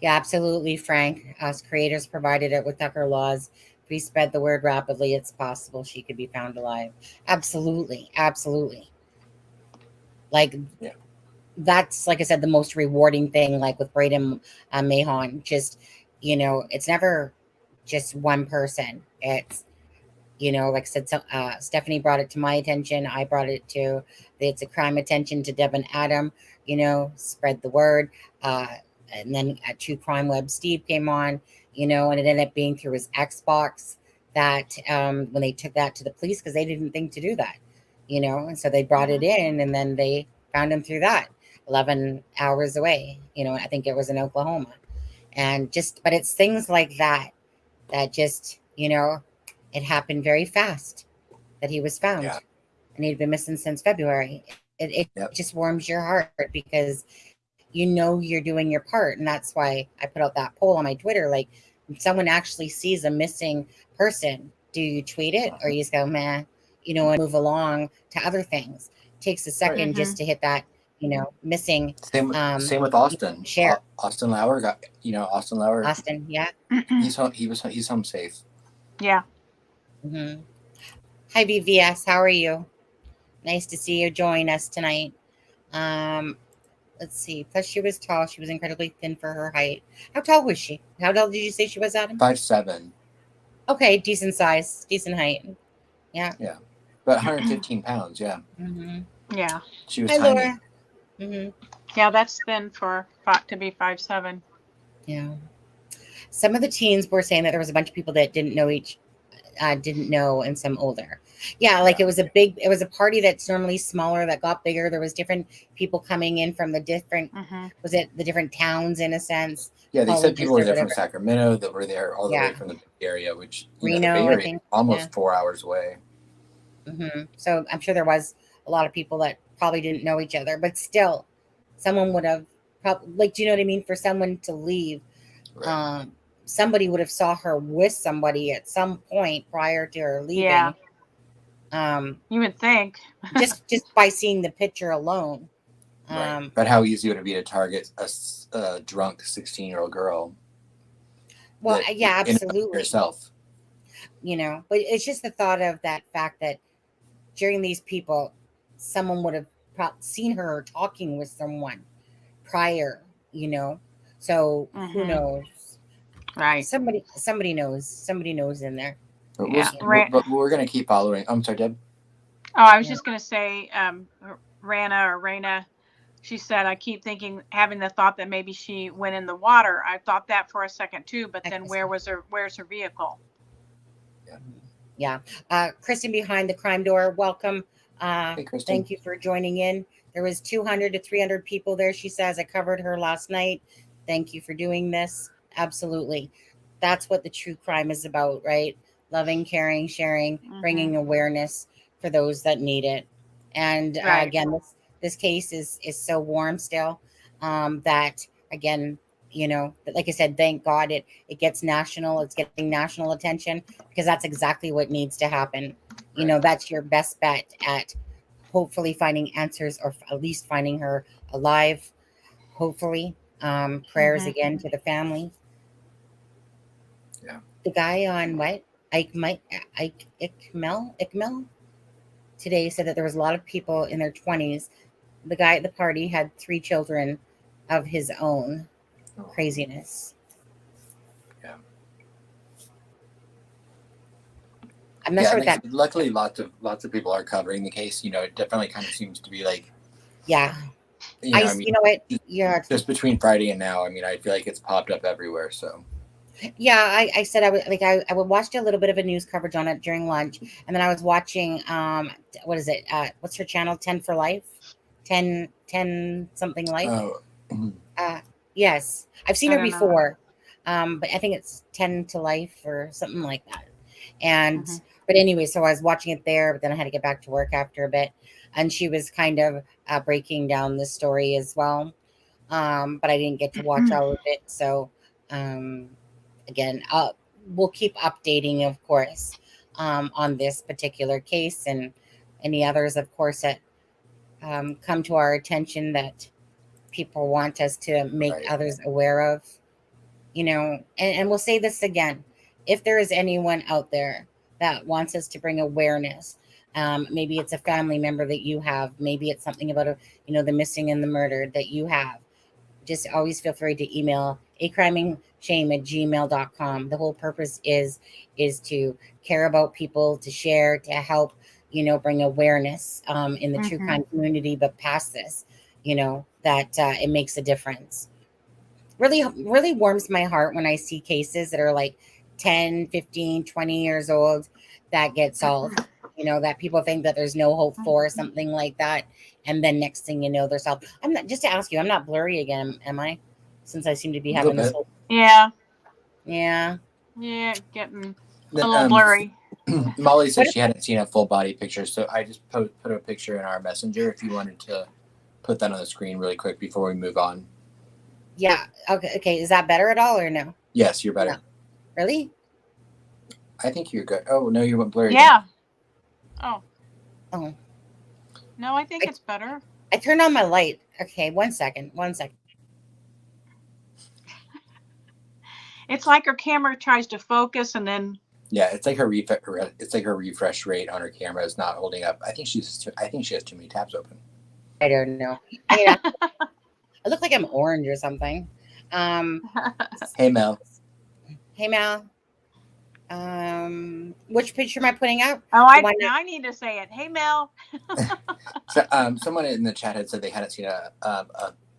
Yeah, absolutely, Frank. Us creators provided it with Tucker laws. If we spread the word rapidly, it's possible she could be found alive. Absolutely. Absolutely. Like, that's, like I said, the most rewarding thing, like with Braden Mahon. Just, it's never just one person. It's, like I said, Stephanie brought it to my attention. I brought it to It's a Crime attention to Deb and Adam, spread the word. And then at True Crime Web, Steve came on, and it ended up being through his Xbox that when they took that to the police, because they didn't think to do that, and so they brought it in, and then they found him through that 11 hours away. I think it was in Oklahoma. And but it's things like that just, it happened very fast that he was found. Yeah. And he'd been missing since February. It just warms your heart, because you're doing your part. And that's why I put out that poll on my Twitter. Like, if someone actually sees a missing person, do you tweet it, or you just go, man, and move along to other things? It takes a second just to hit that, missing. Same with Austin. Share. Austin Lauer got, Austin Lauer. Austin, yeah. He's home safe. Yeah. Hi, VVS. How are you? Nice to see you join us tonight. Let's see. Plus, she was tall. She was incredibly thin for her height. How tall was she? How tall did you say she was, Adam? 5'7". Okay, decent size, decent height. Yeah. Yeah, but 115 pounds. Yeah. Yeah. She was Hi, tiny. Laura. Yeah, that's thin to be 5'7". Yeah. Some of the teens were saying that there was a bunch of people that didn't know, and some older. Yeah, like it was a party that's normally smaller that got bigger. There was different people coming in from the different, was it the different towns in a sense? Yeah, they said people were there from Sacramento, that were there all the way from the Bay Area, which Reno, the Bay Area, I think, almost 4 hours away. So I'm sure there was a lot of people that probably didn't know each other, but still, someone would have probably, do you know what I mean? For someone to leave, Right. Somebody would have saw her with somebody at some point prior to her leaving. Yeah. You would think. just by seeing the picture alone. Right. But how easy would it be to target a drunk 16-year-old girl? Well, yeah, absolutely. Yourself. But it's just the thought of that fact that during these people, someone would have seen her talking with someone prior, So who knows? Right. Somebody knows in there. But Yeah. but we're going to keep following. I'm sorry, Deb. Oh, I was just going to say, Raina, she said, I keep having the thought that maybe she went in the water. I thought that for a second too, but then where's her vehicle? Yeah. Kristen behind the crime door, welcome. Hey, Kristen. Thank you for joining in. There was 200 to 300 people there. She says, I covered her last night. Thank you for doing this. Absolutely. That's what the true crime is about, right? Loving, caring, sharing, bringing awareness for those that need it. And again, this case is so warm still that, again, like I said, thank God it gets national. It's getting national attention, because that's exactly what needs to happen. That's your best bet at hopefully finding answers, or at least finding her alive, hopefully. Prayers again to the family. Yeah. The guy on what? Ikmel today said that there was a lot of people in their 20s. The guy at the party had 3 children of his own. Craziness. Yeah. I'm not sure what that. Luckily, lots of people are covering the case. You know, it definitely kind of seems to be like. Yeah. You know, you know what? Yeah. Just between Friday and now, I mean, I feel like it's popped up everywhere. So. Yeah, I said I would watch a little bit of a news coverage on it during lunch, and then I was watching what is it? What's her channel? 10 for Life, 10 something life. Oh. Yes, I've seen her before, but I think it's 10 to Life or something like that. And but anyway, so I was watching it there, but then I had to get back to work after a bit, and she was kind of breaking down the story as well, but I didn't get to watch all of it, so. Again, we'll keep updating, of course, on this particular case and any others, of course, that come to our attention that people want us to make others aware of, you know, and we'll say this again. If there is anyone out there that wants us to bring awareness, maybe it's a family member that you have, maybe it's something about, the missing and the murder that you have, just always feel free to email acrimingshame@gmail.com. The whole purpose is to care about people, to share, to help, bring awareness in the true crime community, but past this, that it makes a difference. Really, really warms my heart when I see cases that are like 10, 15, 20 years old that get solved, that people think that there's no hope for, something like that. And then next thing you know, they're solved. I'm not, just to ask you, I'm not blurry again, am I? Since I seem to be having this whole... Yeah, getting a little blurry. Molly said she hadn't seen a full body picture, so I just put a picture in our messenger if you wanted to put that on the screen really quick before we move on. Yeah. Okay. Is that better at all or no? Yes, you're better. No. Really? I think you're good. Oh no, you went blurry. Yeah. Oh. No, I think it's better. I turned on my light. Okay, one second. It's like her camera tries to focus and then. Yeah, it's like her refresh rate on her camera is not holding up. I think she has too many tabs open. I don't know. I look like I'm orange or something. Hey Mel. Which picture am I putting up? Oh, I need to say it. Hey Mel. So, someone in the chat had said they hadn't seen a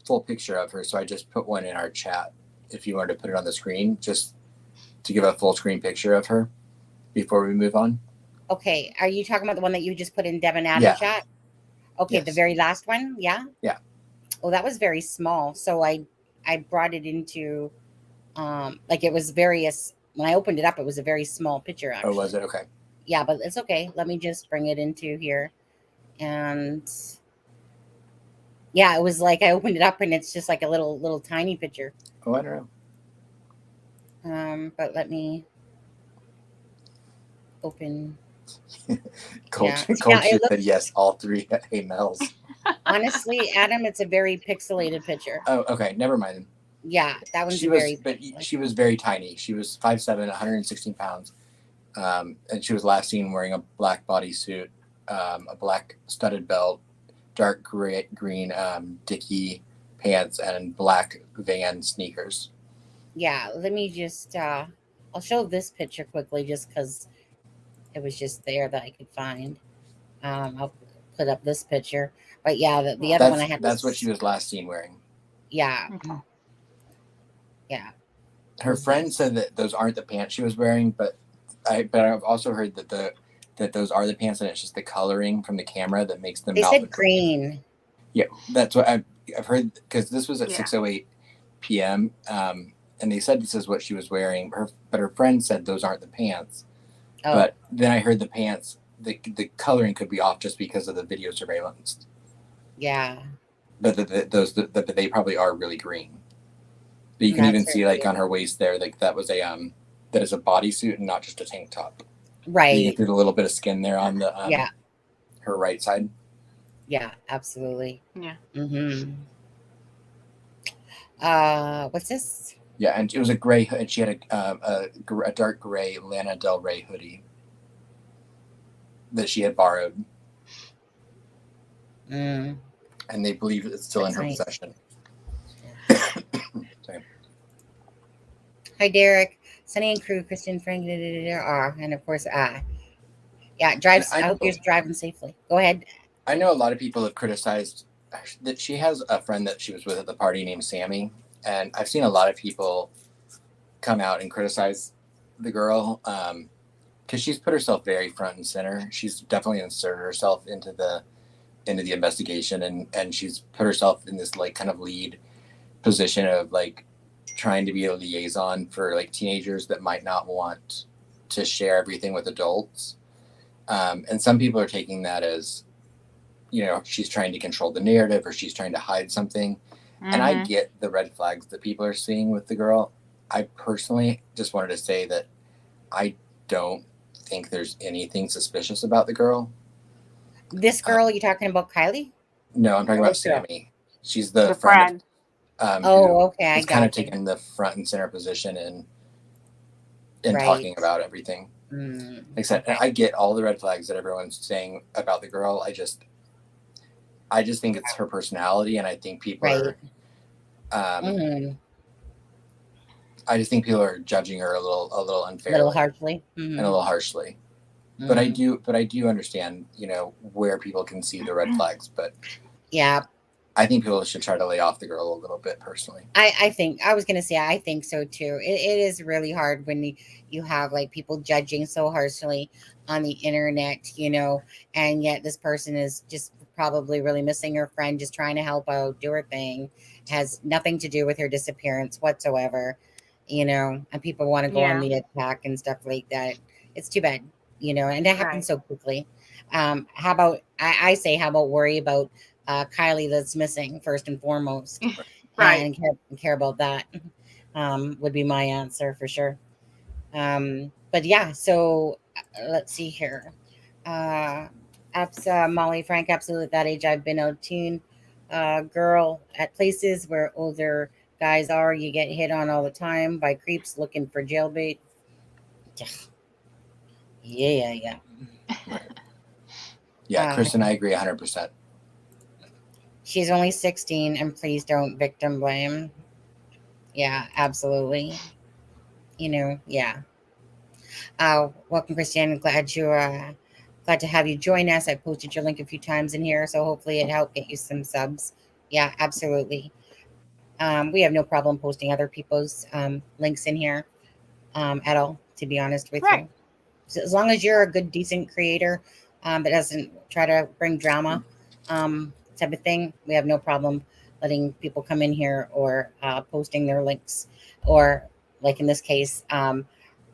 full picture of her, so I just put one in our chat. If you wanted to put it on the screen, just to give a full screen picture of her before we move on. Okay, are you talking about the one that you just put in Deb and Adam chat? Okay, yes. The very last one, yeah. Yeah. Oh, that was very small. So I brought it into, like it was various. When I opened it up, it was a very small picture. Actually. Oh, was it? Okay. Yeah, but it's okay. Let me just bring it into here, and yeah, it was like I opened it up and it's just like a little tiny picture. Oh, I don't know. But let me open. Coach said yes, all 3 emails. Honestly, Adam, it's a very pixelated picture. Oh, okay. Never mind. Yeah, that one's she was very tiny. She was 5'7", 116 pounds. And she was last seen wearing a black bodysuit, a black studded belt, dark green Dickie pants, and black Van sneakers. Yeah, let me just, I'll show this picture quickly just because it was just there that I could find. I'll put up this picture. But yeah, the other one I had. That's what she was last seen wearing. Yeah. Okay. Yeah. Her friend said that those aren't the pants she was wearing, but I've also heard that those are the pants, and it's just the coloring from the camera that makes them. They said green. Yeah, that's what I've heard, because this was at 6:08 p.m. And they said this is what she was wearing. But her friend said those aren't the pants. Oh. But then I heard the pants, the coloring could be off just because of the video surveillance. Yeah. But they probably are really green. But you can even see like on her waist there, like that was that is a bodysuit and not just a tank top. Right. You can see a little bit of skin there on the her right side. Yeah, absolutely. Yeah. Mm-hmm. What's this? Yeah, and it was a gray hood. And she had a dark gray Lana Del Rey hoodie that she had borrowed. Mm. And they believe it's still That's in her nice. possession. Sorry. Hi, Derek, Sunny and crew, Christian, Frank, and of course, yeah, drives. I hope you're driving safely. Go ahead. I know a lot of people have criticized that she has a friend that she was with at the party named Sammy, and I've seen a lot of people come out and criticize the girl because she's put herself very front and center. She's definitely inserted herself into the investigation, and she's put herself in this like kind of lead position of like trying to be a liaison for like teenagers that might not want to share everything with adults. And some people are taking that as, you know, she's trying to control the narrative or she's trying to hide something. Mm-hmm. And I get the red flags that people are seeing with the girl. I personally just wanted to say that I don't think there's anything suspicious about the girl. This girl, you talking about Kylie? No, I'm talking about Sammy. She's the friend. Okay. I kind of taking the front and center position in talking about everything. Except I get all the red flags that everyone's saying about the girl. I just think it's her personality, and I think people are. I just think people are judging her a little unfairly, a little harshly, and a little harshly. But I do understand, you know, where people can see the red flags. But yeah, I think people should try to lay off the girl a little bit personally. I think I was going to say, I think so too. It is really hard when you have like people judging so harshly on the internet, you know, and yet this person is just probably really missing her friend, just trying to help out, do her thing, has nothing to do with her disappearance whatsoever, you know, and people want to go on the attack and stuff like that. It's too bad, you know, and that happens so quickly. How about, I say, how about worry about Kylie that's missing first and foremost, and care about that would be my answer for sure. But yeah, so let's see here. Molly Frank, absolutely at that age I've been a teen girl at places where older guys are. You get hit on all the time by creeps looking for jailbait. Yeah. Yeah, Chris and I agree 100%. She's only 16, and please don't victim blame. Yeah, absolutely. You know, yeah. Welcome, Christiane. Glad to have you join us. I posted your link a few times in here, so hopefully it helped get you some subs. Yeah, absolutely. We have no problem posting other people's links in here at all, to be honest with you. So as long as you're a good, decent creator that doesn't try to bring drama type of thing, we have no problem letting people come in here or posting their links, or like in this case,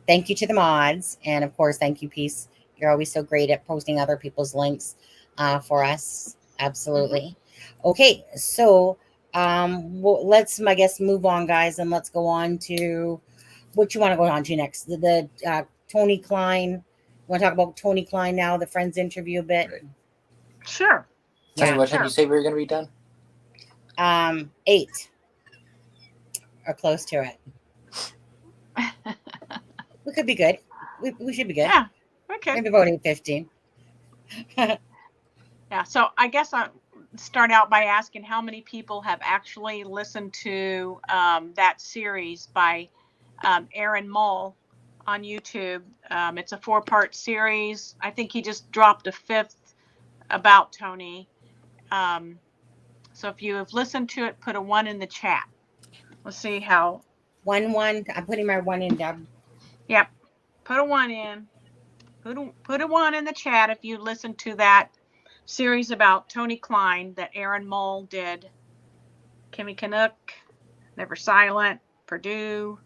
thank you to the mods, and of course, thank you, Peace. You're always so great at posting other people's links for us. Absolutely. Okay, so let's, I guess, move on, guys, and let's go on to what you want to go on to next. The Tony Kline. Want to talk about Tony Kline now? The Friends interview a bit. Right. Sure. Tony, what time did you say we were going to be done? 8 or close to it. We could be good. We should be good. Yeah. Okay. Maybe about 8:15. Yeah. So I guess I'll start out by asking how many people have actually listened to that series by Aaron Mull on YouTube. It's a 4-part series. I think he just dropped a 5th about Tony. So if you have listened to it, put a 1 in the chat. Let's see how. 1. I'm putting my 1 in, Deb. Yep. Put a 1 in. Put a 1 in the chat if you listened to that series about Tony Kline that Aaron Mull did. Kimmy Canuck, Never Silent, Purdue,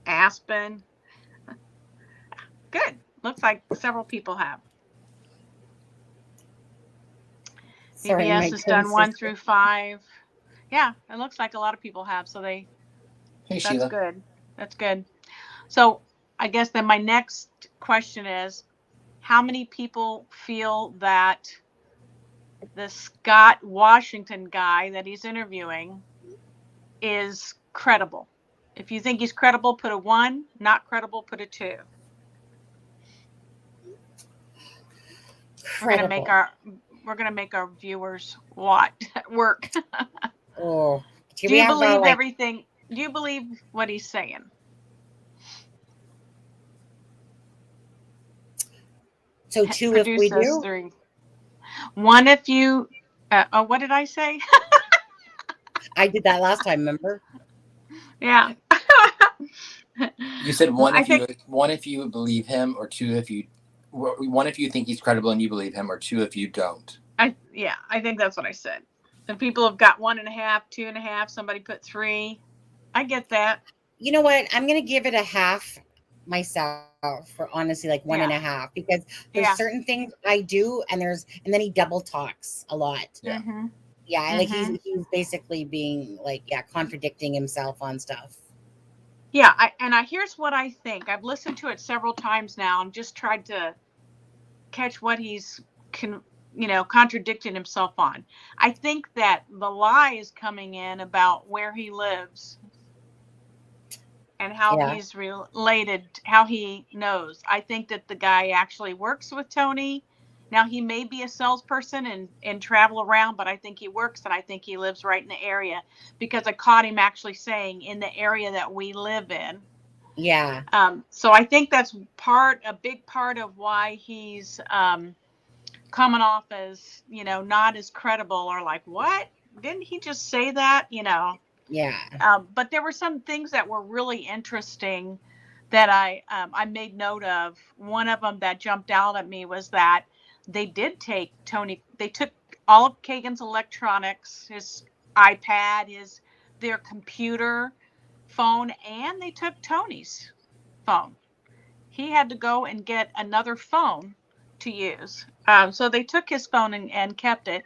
Aspen. Good. Looks like several people have. CBS has done 1 through 5. Yeah, it looks like a lot of people have. So Hey, that's Sheila. good. That's good. So I guess then my next question is, how many people feel that the Scott Washington guy that he's interviewing is credible. If you think he's credible, put a 1. Not credible, put a 2. Credible. We're gonna make our viewers work. Oh, Do you believe everything? Do you believe what he's saying? So 2 if we do. 3. 1 if you. What did I say? I did that last time. Remember? Yeah. You said one if you believe him, or 2 if you 1 if you think he's credible and you believe him, or 2 if you don't. I think that's what I said. And people have got 1.5, 2.5. Somebody put 3. I get that. You know what? I'm gonna give it a half myself, for honestly, like 1.5, because there's certain things I do, and then he double talks a lot. Yeah. Mm-hmm. Yeah, like he's basically being like, contradicting himself on stuff. Yeah, here's what I think. I've listened to it several times now and just tried to catch what he's contradicting himself on. I think that the lie is coming in about where he lives and how he's related, how he knows. I think that the guy actually works with Tony. Now, he may be a salesperson and travel around, but I think he works, and I think he lives right in the area, because I caught him actually saying in the area that we live in. Yeah. So I think that's a big part of why he's coming off as, not as credible, or like, what? Didn't he just say that? Yeah. But there were some things that were really interesting that I made note of. One of them that jumped out at me was that they did take they took all of Kegan's electronics, his iPad, their computer, phone, and they took Tony's phone. He had to go and get another phone to use. So they took his phone and kept it.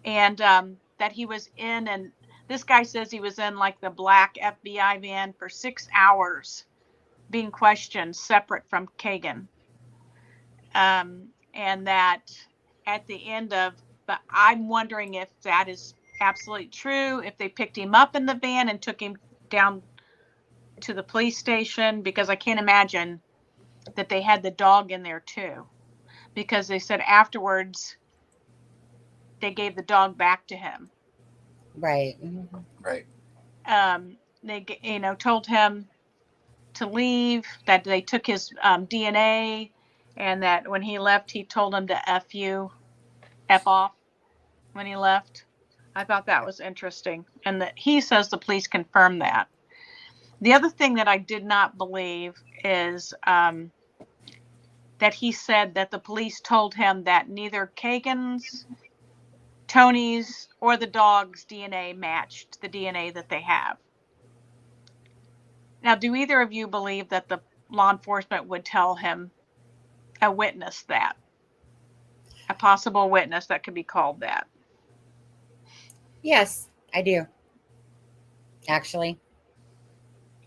And that he was in, and this guy says he was in like the black FBI van for 6 hours being questioned separate from Kegan. And that at the end but I'm wondering if that is absolutely true, if they picked him up in the van and took him down to the police station, because I can't imagine that they had the dog in there too, because they said afterwards they gave the dog back to him. Right. Right. They, told him to leave, that they took his DNA, and that when he left, he told him to F off when he left. I thought that was interesting. And that he says the police confirmed that. The other thing that I did not believe is that he said that the police told him that neither Kegan's, Tony's, or the dog's DNA matched the DNA that they have. Now, do either of you believe that the law enforcement would tell him, a witness, that? A possible witness that could be called that? Yes, I do. Actually.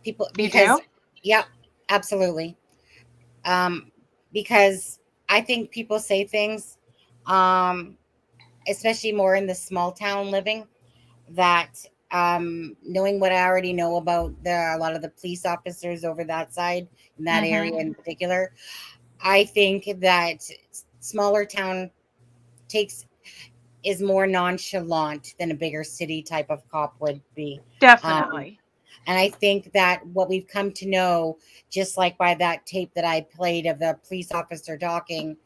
Because you do? Yeah, absolutely. Because I think people say things, especially more in the small town living, that knowing what I already know about a lot of the police officers over that side, in that area in particular, I think that smaller town is more nonchalant than a bigger city type of cop would be. Definitely. And I think that what we've come to know, just like by that tape that I played of the police officer talking,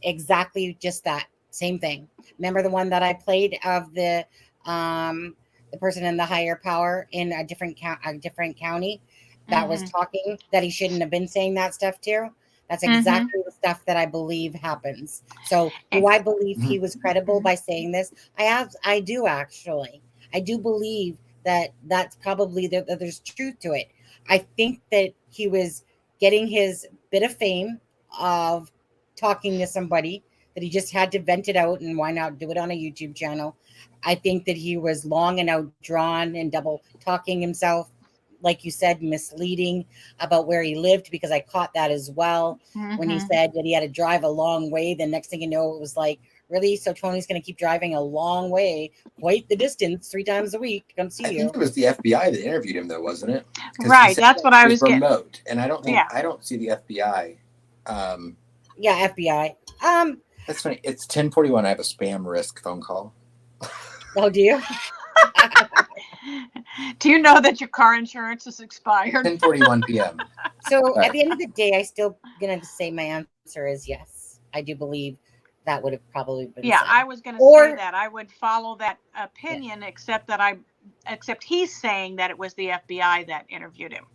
exactly just that same thing. Remember the one that I played of the person in the higher power in a different county that was talking, that he shouldn't have been saying that stuff to? That's exactly the stuff that I believe happens. So do I believe he was credible by saying this? I do actually. I do believe that's probably there's truth to it. I think that he was getting his bit of fame of talking to somebody, that he just had to vent it out, and why not do it on a YouTube channel? I think that he was long and outdrawn and double talking himself, like you said, misleading about where he lived, because I caught that as well. When he said that he had to drive a long way, the next thing you know, it was like Really? So Tony's going to keep driving a long way, quite the distance, 3 times a week to come see I you. think it was the FBI that interviewed him, though, wasn't it? 'Cause he Right. said That's what I it was getting. remote, and I don't think Yeah. I don't see the FBI. Yeah, FBI. That's funny. It's 10:41. I have a spam risk phone call. Oh, do you? Do you know that your car insurance is expired? 10:41 p.m. So at the end of the day, I still going to say my answer is yes. I do believe that would have probably been. Yeah, said. I was going to Or- say that I would follow that opinion, except he's saying that it was the FBI that interviewed him.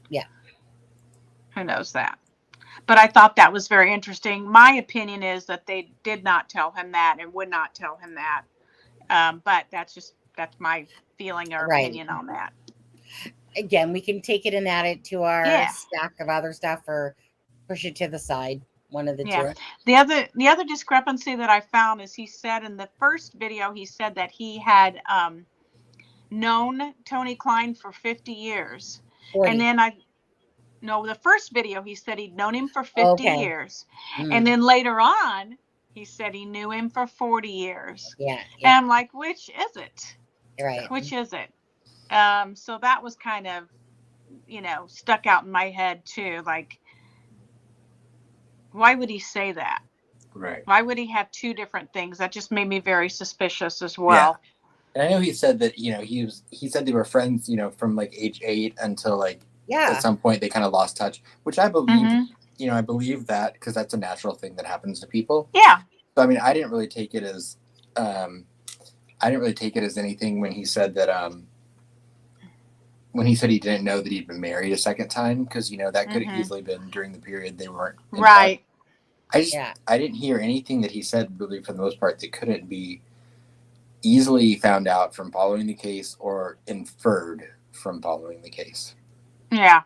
Yeah. Who knows that? But I thought that was very interesting. My opinion is that they did not tell him that and would not tell him that. But that's my feeling or Right. opinion on that. Again, we can take it and add it to our Yeah. stack of other stuff, or push it to the side. One of the Yeah. two. The other discrepancy that I found is he said in the first video, he said that he had known Tony Kline for 50 years. 40. And then the first video, he said he'd known him for 50 Okay. years. And then later on, he said he knew him for 40 years. Yeah. And I'm like, which is it? Right. Which is it? So that was kind of, stuck out in my head too. Like, why would he say that? Right. Why would he have two different things? That just made me very suspicious as well. Yeah. And I know he said that, he said they were friends, from like age 8 until like at some point they kind of lost touch, which I believe, I believe that because that's a natural thing that happens to people. Yeah. So, I mean, I didn't really take it as anything when he said that, when he said he didn't know that he'd been married a second time, because, that could have easily been during the period they weren't in Right. touch. I didn't hear anything that he said, really, for the most part, that couldn't be easily found out from following the case or inferred from following the case. Yeah.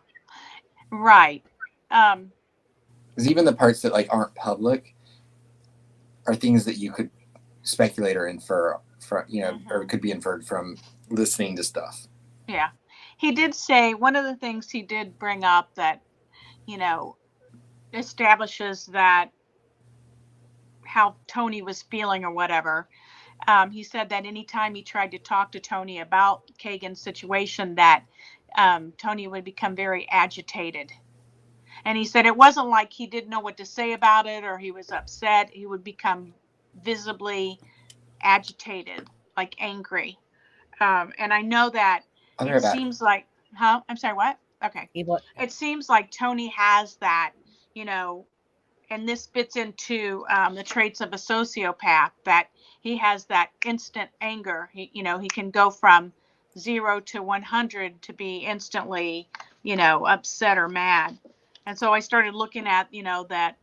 Right. Because even the parts that like aren't public are things that you could speculate or infer from, or could be inferred from listening to stuff. Yeah. He did say one of the things he did bring up that, establishes that how Tony was feeling or whatever. He said that anytime he tried to talk to Tony about Kegan's situation, that Tony would become very agitated. And he said it wasn't like he didn't know what to say about it or he was upset. He would become visibly agitated, like angry. And I know that it seems like, I'm sorry, what? Okay. It seems like Tony has that, and this fits into the traits of a sociopath, that he has that instant anger. He can go from 0 to 100 to be instantly, upset or mad. And so I started looking at, that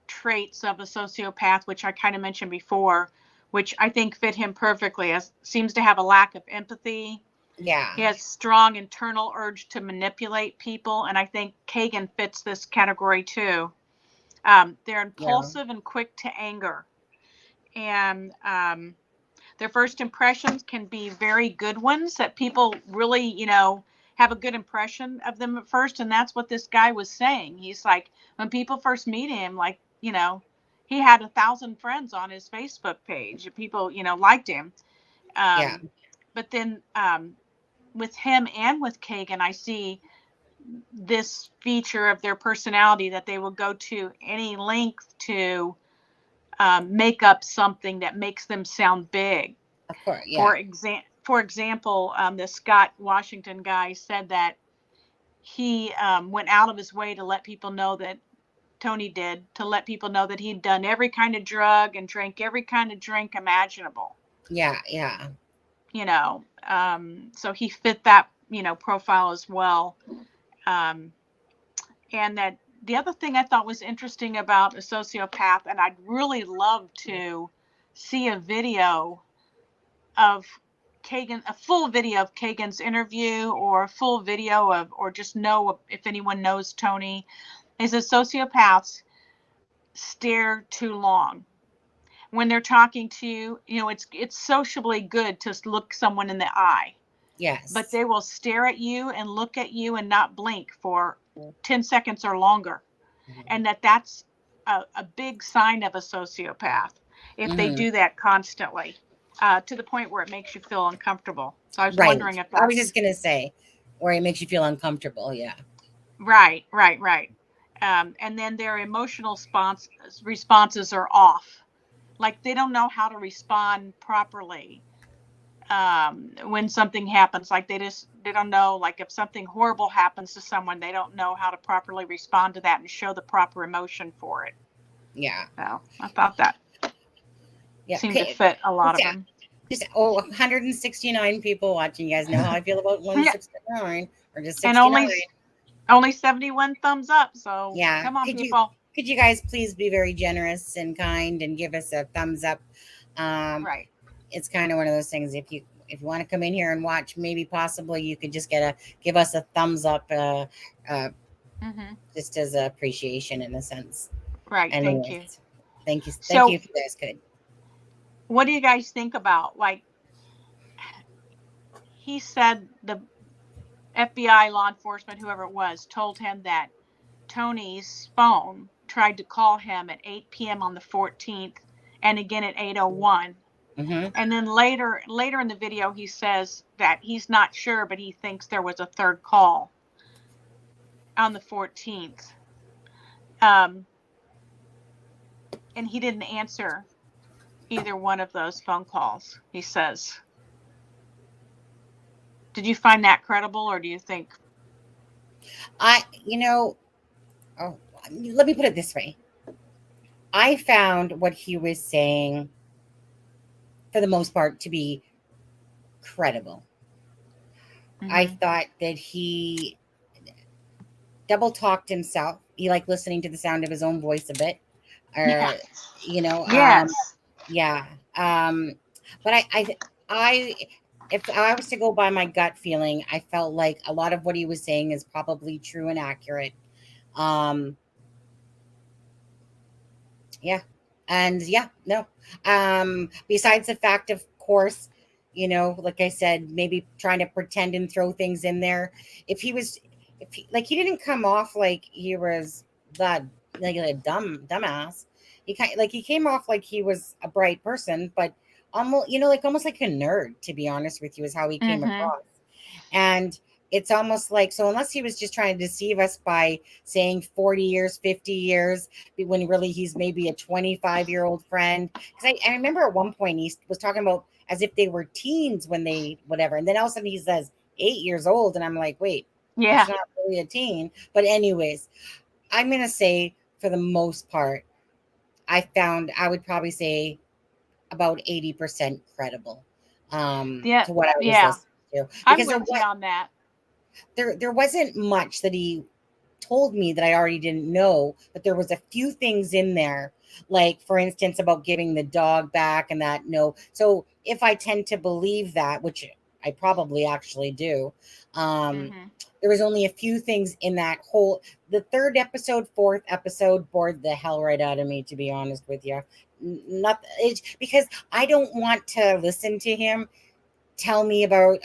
traits of a sociopath, which I kind of mentioned before, which I think fit him perfectly, as seems to have a lack of empathy. Yeah. He has strong internal urge to manipulate people. And I think Kegan fits this category too. They're impulsive and quick to anger. And their first impressions can be very good ones that people really, have a good impression of them at first. And that's what this guy was saying. He's like, when people first meet him, like, he had 1,000 friends on his Facebook page. People, liked him. But then with him and with Kegan, I see this feature of their personality that they will go to any length to make up something that makes them sound big. Of course, yeah. For example, the Scott Washington guy said that he went out of his way to let people know that Tony did, to let people know that he'd done every kind of drug and drank every kind of drink imaginable. Yeah. So he fit that, profile as well. And that the other thing I thought was interesting about a sociopath, and I'd really love to see a video of Kegan, a full video of Kegan's interview, or a full video of, or just know if anyone knows Tony, is that sociopaths stare too long. When they're talking to you, it's sociably good to look someone in the eye. Yes. But they will stare at you and look at you and not blink for 10 seconds or longer. And that's a big sign of a sociopath. if they do that constantly, to the point where it makes you feel uncomfortable. So I was Right. wondering if that's... I was just gonna say, where it makes you feel uncomfortable. Yeah. Right. And then their emotional responses are off. Like they don't know how to respond properly when something happens. Like they don't know, like if something horrible happens to someone, they don't know how to properly respond to that and show the proper emotion for it. Yeah. So I thought that seemed to fit a lot of them. Just 169 people watching. You guys know how I feel about 169 or just 69. And only 71 thumbs up. So yeah, come on, people. Could you guys please be very generous and kind and give us a thumbs up? Right. It's kind of one of those things. If you want to come in here and watch, maybe possibly you could just give us a thumbs up, just as an appreciation in a sense. Right. Anyways, thank you. So, Thank you if you guys could. What do you guys think about, like, he said the FBI, law enforcement, whoever it was, told him that Tony's phone tried to call him at 8 p.m. on the 14th and again at 8:01. And then later in the video, he says that he's not sure, but he thinks there was a third call on the 14th. And he didn't answer either one of those phone calls, he says. Did you find that credible, or do you think? Let me put it this way. I found what he was saying, for the most part, to be credible. I thought that he double talked himself. He liked listening to the sound of his own voice a bit. Yes. Yeah. But if I was to go by my gut feeling, I felt like a lot of what he was saying is probably true and accurate. Besides the fact, of course, like I said, maybe trying to pretend and throw things in there. He didn't come off like he was that like a dumbass. He came off like he was a bright person, but almost like a nerd, to be honest with you, is how he came across. And it's almost like, so unless he was just trying to deceive us by saying 40 years, 50 years, when really he's maybe a 25-year-old friend. Because I remember at one point he was talking about as if they were teens when they whatever. And then all of a sudden he says 8 years old. And I'm like, wait, that's not really a teen. But anyways, I'm going to say for the most part, I would probably say about 80% credible to what I was listening to. I'm with you on that. There wasn't much that he told me that I already didn't know, but there was a few things in there, like, for instance, about giving the dog back and that. No. So if I tend to believe that, which I probably actually do, there was only a few things in that the third episode, fourth episode bored the hell right out of me, to be honest with you. Because I don't want to listen to him tell me about,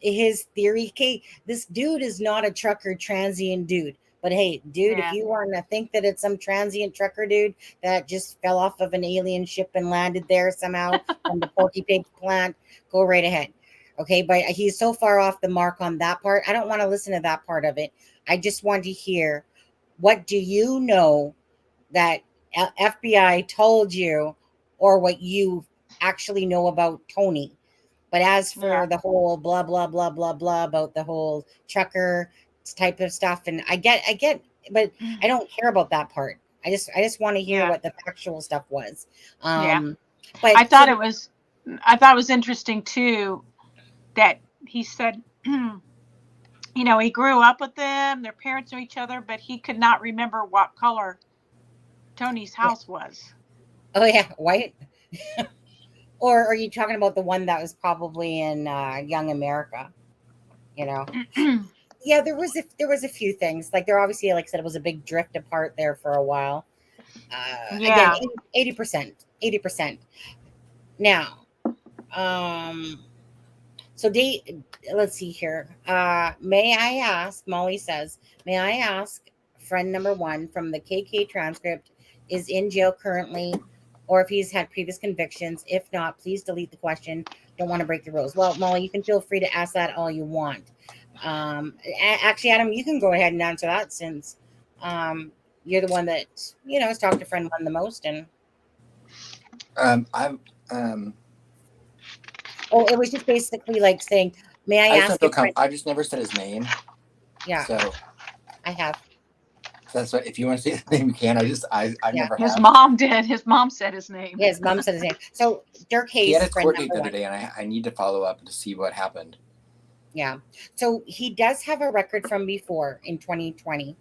his theory. Okay, this dude is not a trucker transient dude. But hey, dude, if you want to think that it's some transient trucker dude that just fell off of an alien ship and landed there somehow from the Porky Pig plant, go right ahead. Okay, but he's so far off the mark on that part. I don't want to listen to that part of it. I just want to hear, what do you know that FBI told you, or what you actually know about Tony? But as for the whole blah, blah, blah, blah, blah about the whole trucker type of stuff, and I get, but I don't care about that part. I just want to hear what the factual stuff was. But I thought it was interesting too that he said, he grew up with them, their parents knew each other, but he could not remember what color Tony's house was. Oh yeah, white. Or are you talking about the one that was probably in Young America? Yeah, there was a few things. Like, there obviously, like I said, it was a big drift apart there for a while. Again, 80%. Now, let's see here. May I ask, Molly says, may I ask friend number one from the KK transcript is in jail currently, or if he's had previous convictions. If not, please delete the question. Don't want to break the rules. Well, Molly, you can feel free to ask that all you want. Actually, Adam, you can go ahead and answer that since you're the one that, has talked to friend one the most. And it was just basically like saying, may I ask you? I just never said his name. Yeah. So I have. That's what, if you want to say his name, you can. I've never His have. mom did. His mom said his name. Yeah, his mom said his name. So Dirk Hayes. He had a court date the other day, and I need to follow up to see what happened. Yeah. So he does have a record from before in 2020.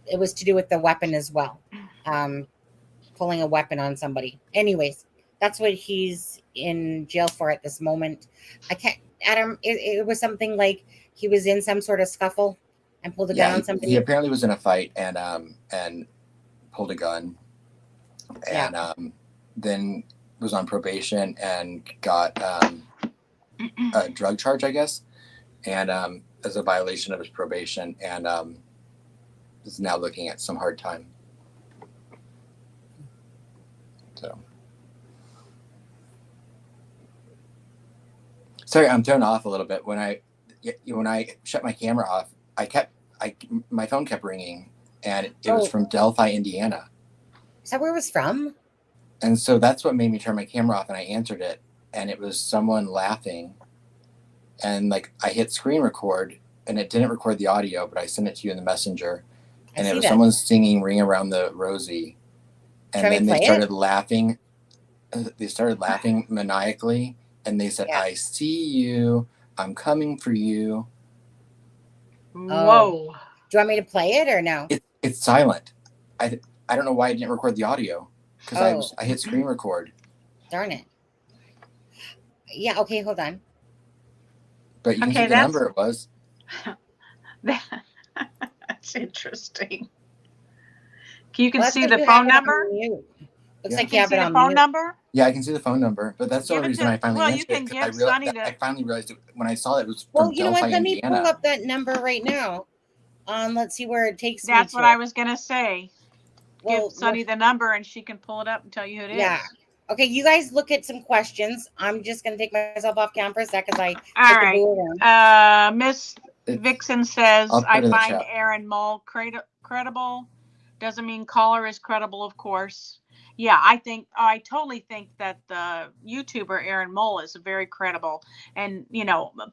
It was to do with the weapon as well. Pulling a weapon on somebody. Anyways, that's what he's in jail for at this moment. I can't, Adam, it was something like he was in some sort of scuffle and pulled a gun on somebody. He apparently was in a fight and pulled a gun, and then was on probation and got a drug charge, I guess, and as a violation of his probation, and is now looking at some hard time. So, sorry, I'm thrown off a little bit. When I shut my camera off, my phone kept ringing, and it was from Delphi, Indiana. Is that where it was from? And so that's what made me turn my camera off, and I answered it, and it was someone laughing, and I hit screen record, and it didn't record the audio, but I sent it to you in the messenger, and it was someone singing "Ring Around the Rosie," and then they started laughing. They started laughing maniacally, and they said, "I see you. I'm coming for you." Whoa! Do you want me to play it or no? It's silent. I don't know why I didn't record the audio because I hit screen record. Darn it. Yeah. Okay. Hold on. But you can see the number it was. That's interesting. You can see the phone number. Looks like you have it on the phone number. Yeah, I can see the phone number, but that's the only reason I finally answered it. I finally realized when I saw it was from Delphi, Let me Indiana. pull up that number right now. Let's see where it takes me. That's what I was gonna say. Give Sunny the number, and she can pull it up and tell you who it is. Yeah. Okay, you guys look at some questions. I'm just gonna take myself off camera for a sec because All right. Miss Vixen says, I find Aaron Mull credible. Doesn't mean caller is credible, of course. Yeah, I totally think that the YouTuber Aaron Mull is very credible. And,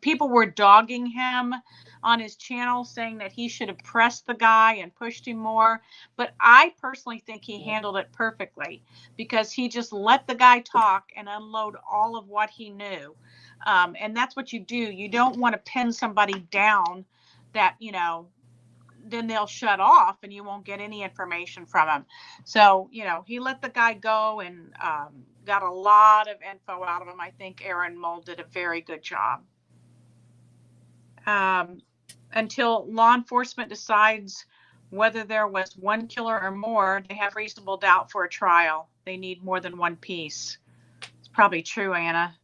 people were dogging him on his channel saying that he should have pressed the guy and pushed him more. But I personally think he handled it perfectly because he just let the guy talk and unload all of what he knew. And that's what you do. You don't want to pin somebody down that, then they'll shut off and you won't get any information from him. So, he let the guy go and got a lot of info out of him. I think Aaron Mull did a very good job. Until law enforcement decides whether there was one killer or more, they have reasonable doubt for a trial. They need more than one piece. It's probably true, Anna.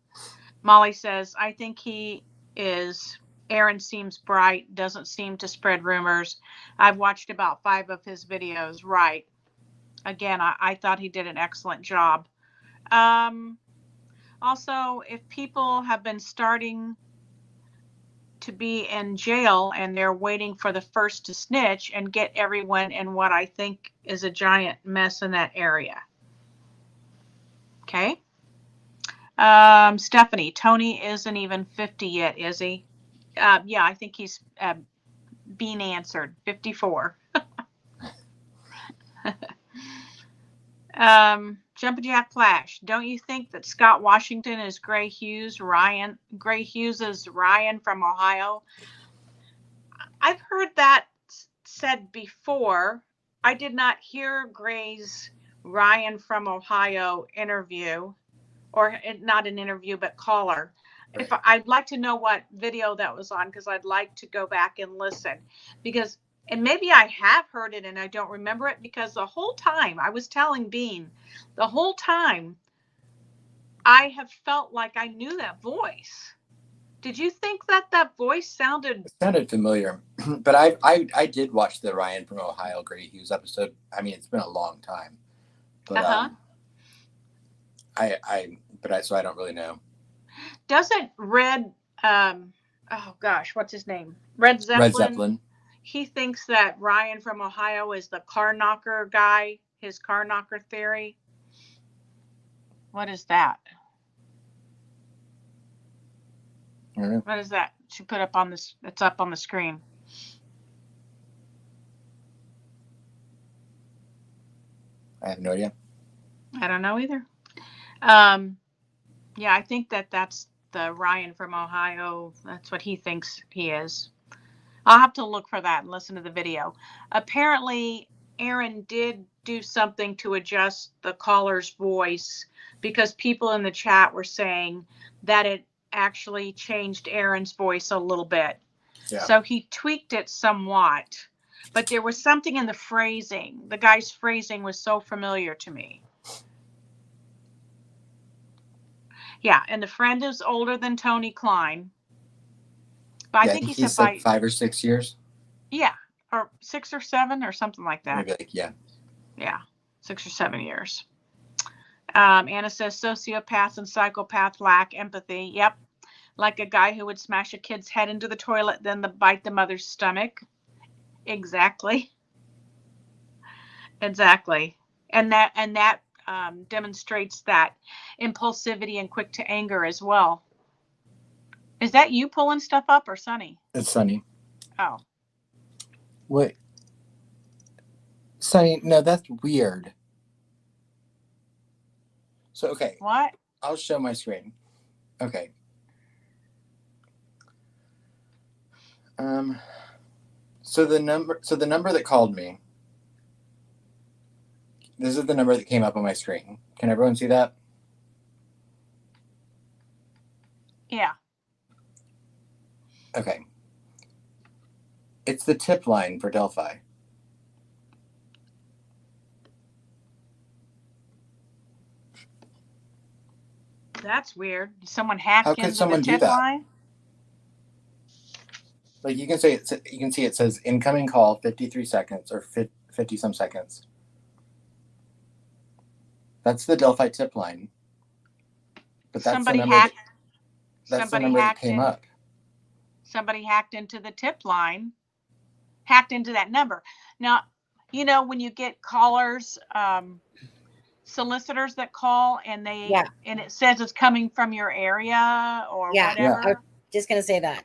Molly says, I think he is. Aaron seems bright, doesn't seem to spread rumors. I've watched about 5 of his videos. Right. Again, I thought he did an excellent job. Also, if people have been starting to be in jail and they're waiting for the first to snitch and get everyone in what I think is a giant mess in that area. Okay. Stephanie, Tony isn't even 50 yet, is he? Yeah, I think he's being answered. 54. Jumpin' Jack Flash. Don't you think that Scott Washington is Gray Hughes' Ryan from Ohio? I've heard that said before. I did not hear Gray's Ryan from Ohio interview, or not an interview, but caller. If I'd like to know what video that was on, because I'd like to go back and listen, and maybe I have heard it and I don't remember it, because the whole time I was telling Bean, the whole time I have felt like I knew that voice. Did you think that voice sounded? It sounded familiar, but I did watch the Ryan from Ohio Grady Hughes episode. I mean, it's been a long time, but so I don't really know. Doesn't Red? Oh gosh, what's his name? Red Zeppelin. Red Zeppelin. He thinks that Ryan from Ohio is the car knocker guy. His car knocker theory. What is that? What is that? She put up on this. It's up on the screen. I have no idea. I don't know either. Yeah, I think that's the Ryan from Ohio. That's what he thinks he is. I'll have to look for that and listen to the video. Apparently, Aaron did do something to adjust the caller's voice because people in the chat were saying that it actually changed Aaron's voice a little bit. Yeah. So he tweaked it somewhat, but there was something in the phrasing. The guy's phrasing was so familiar to me. Yeah, and the friend is older than Tony Kline. But I think he said 5 or 6 years. Yeah, or 6 or 7 or something like that. Maybe Yeah, 6 or 7 years. Anna says sociopaths and psychopaths lack empathy. Yep, like a guy who would smash a kid's head into the toilet, then bite the mother's stomach. Exactly. And that demonstrates that impulsivity and quick to anger as well. Is that you pulling stuff up or Sonny? It's Sonny. Oh. Wait. Sonny, no, that's weird. So, okay. What? I'll show my screen. Okay. So the number that called me, this is the number that came up on my screen. Can everyone see that? Yeah. Okay. It's the tip line for Delphi. That's weird. Someone hacked into someone the tip line? Like you can see it says incoming call 53 seconds or 50 some seconds. That's the Delphi tip line. But that's the number that came up. Somebody hacked into the tip line, hacked into that number. Now, when you get callers, solicitors that call and and it says it's coming from your area or whatever. Yeah, I was just gonna say that.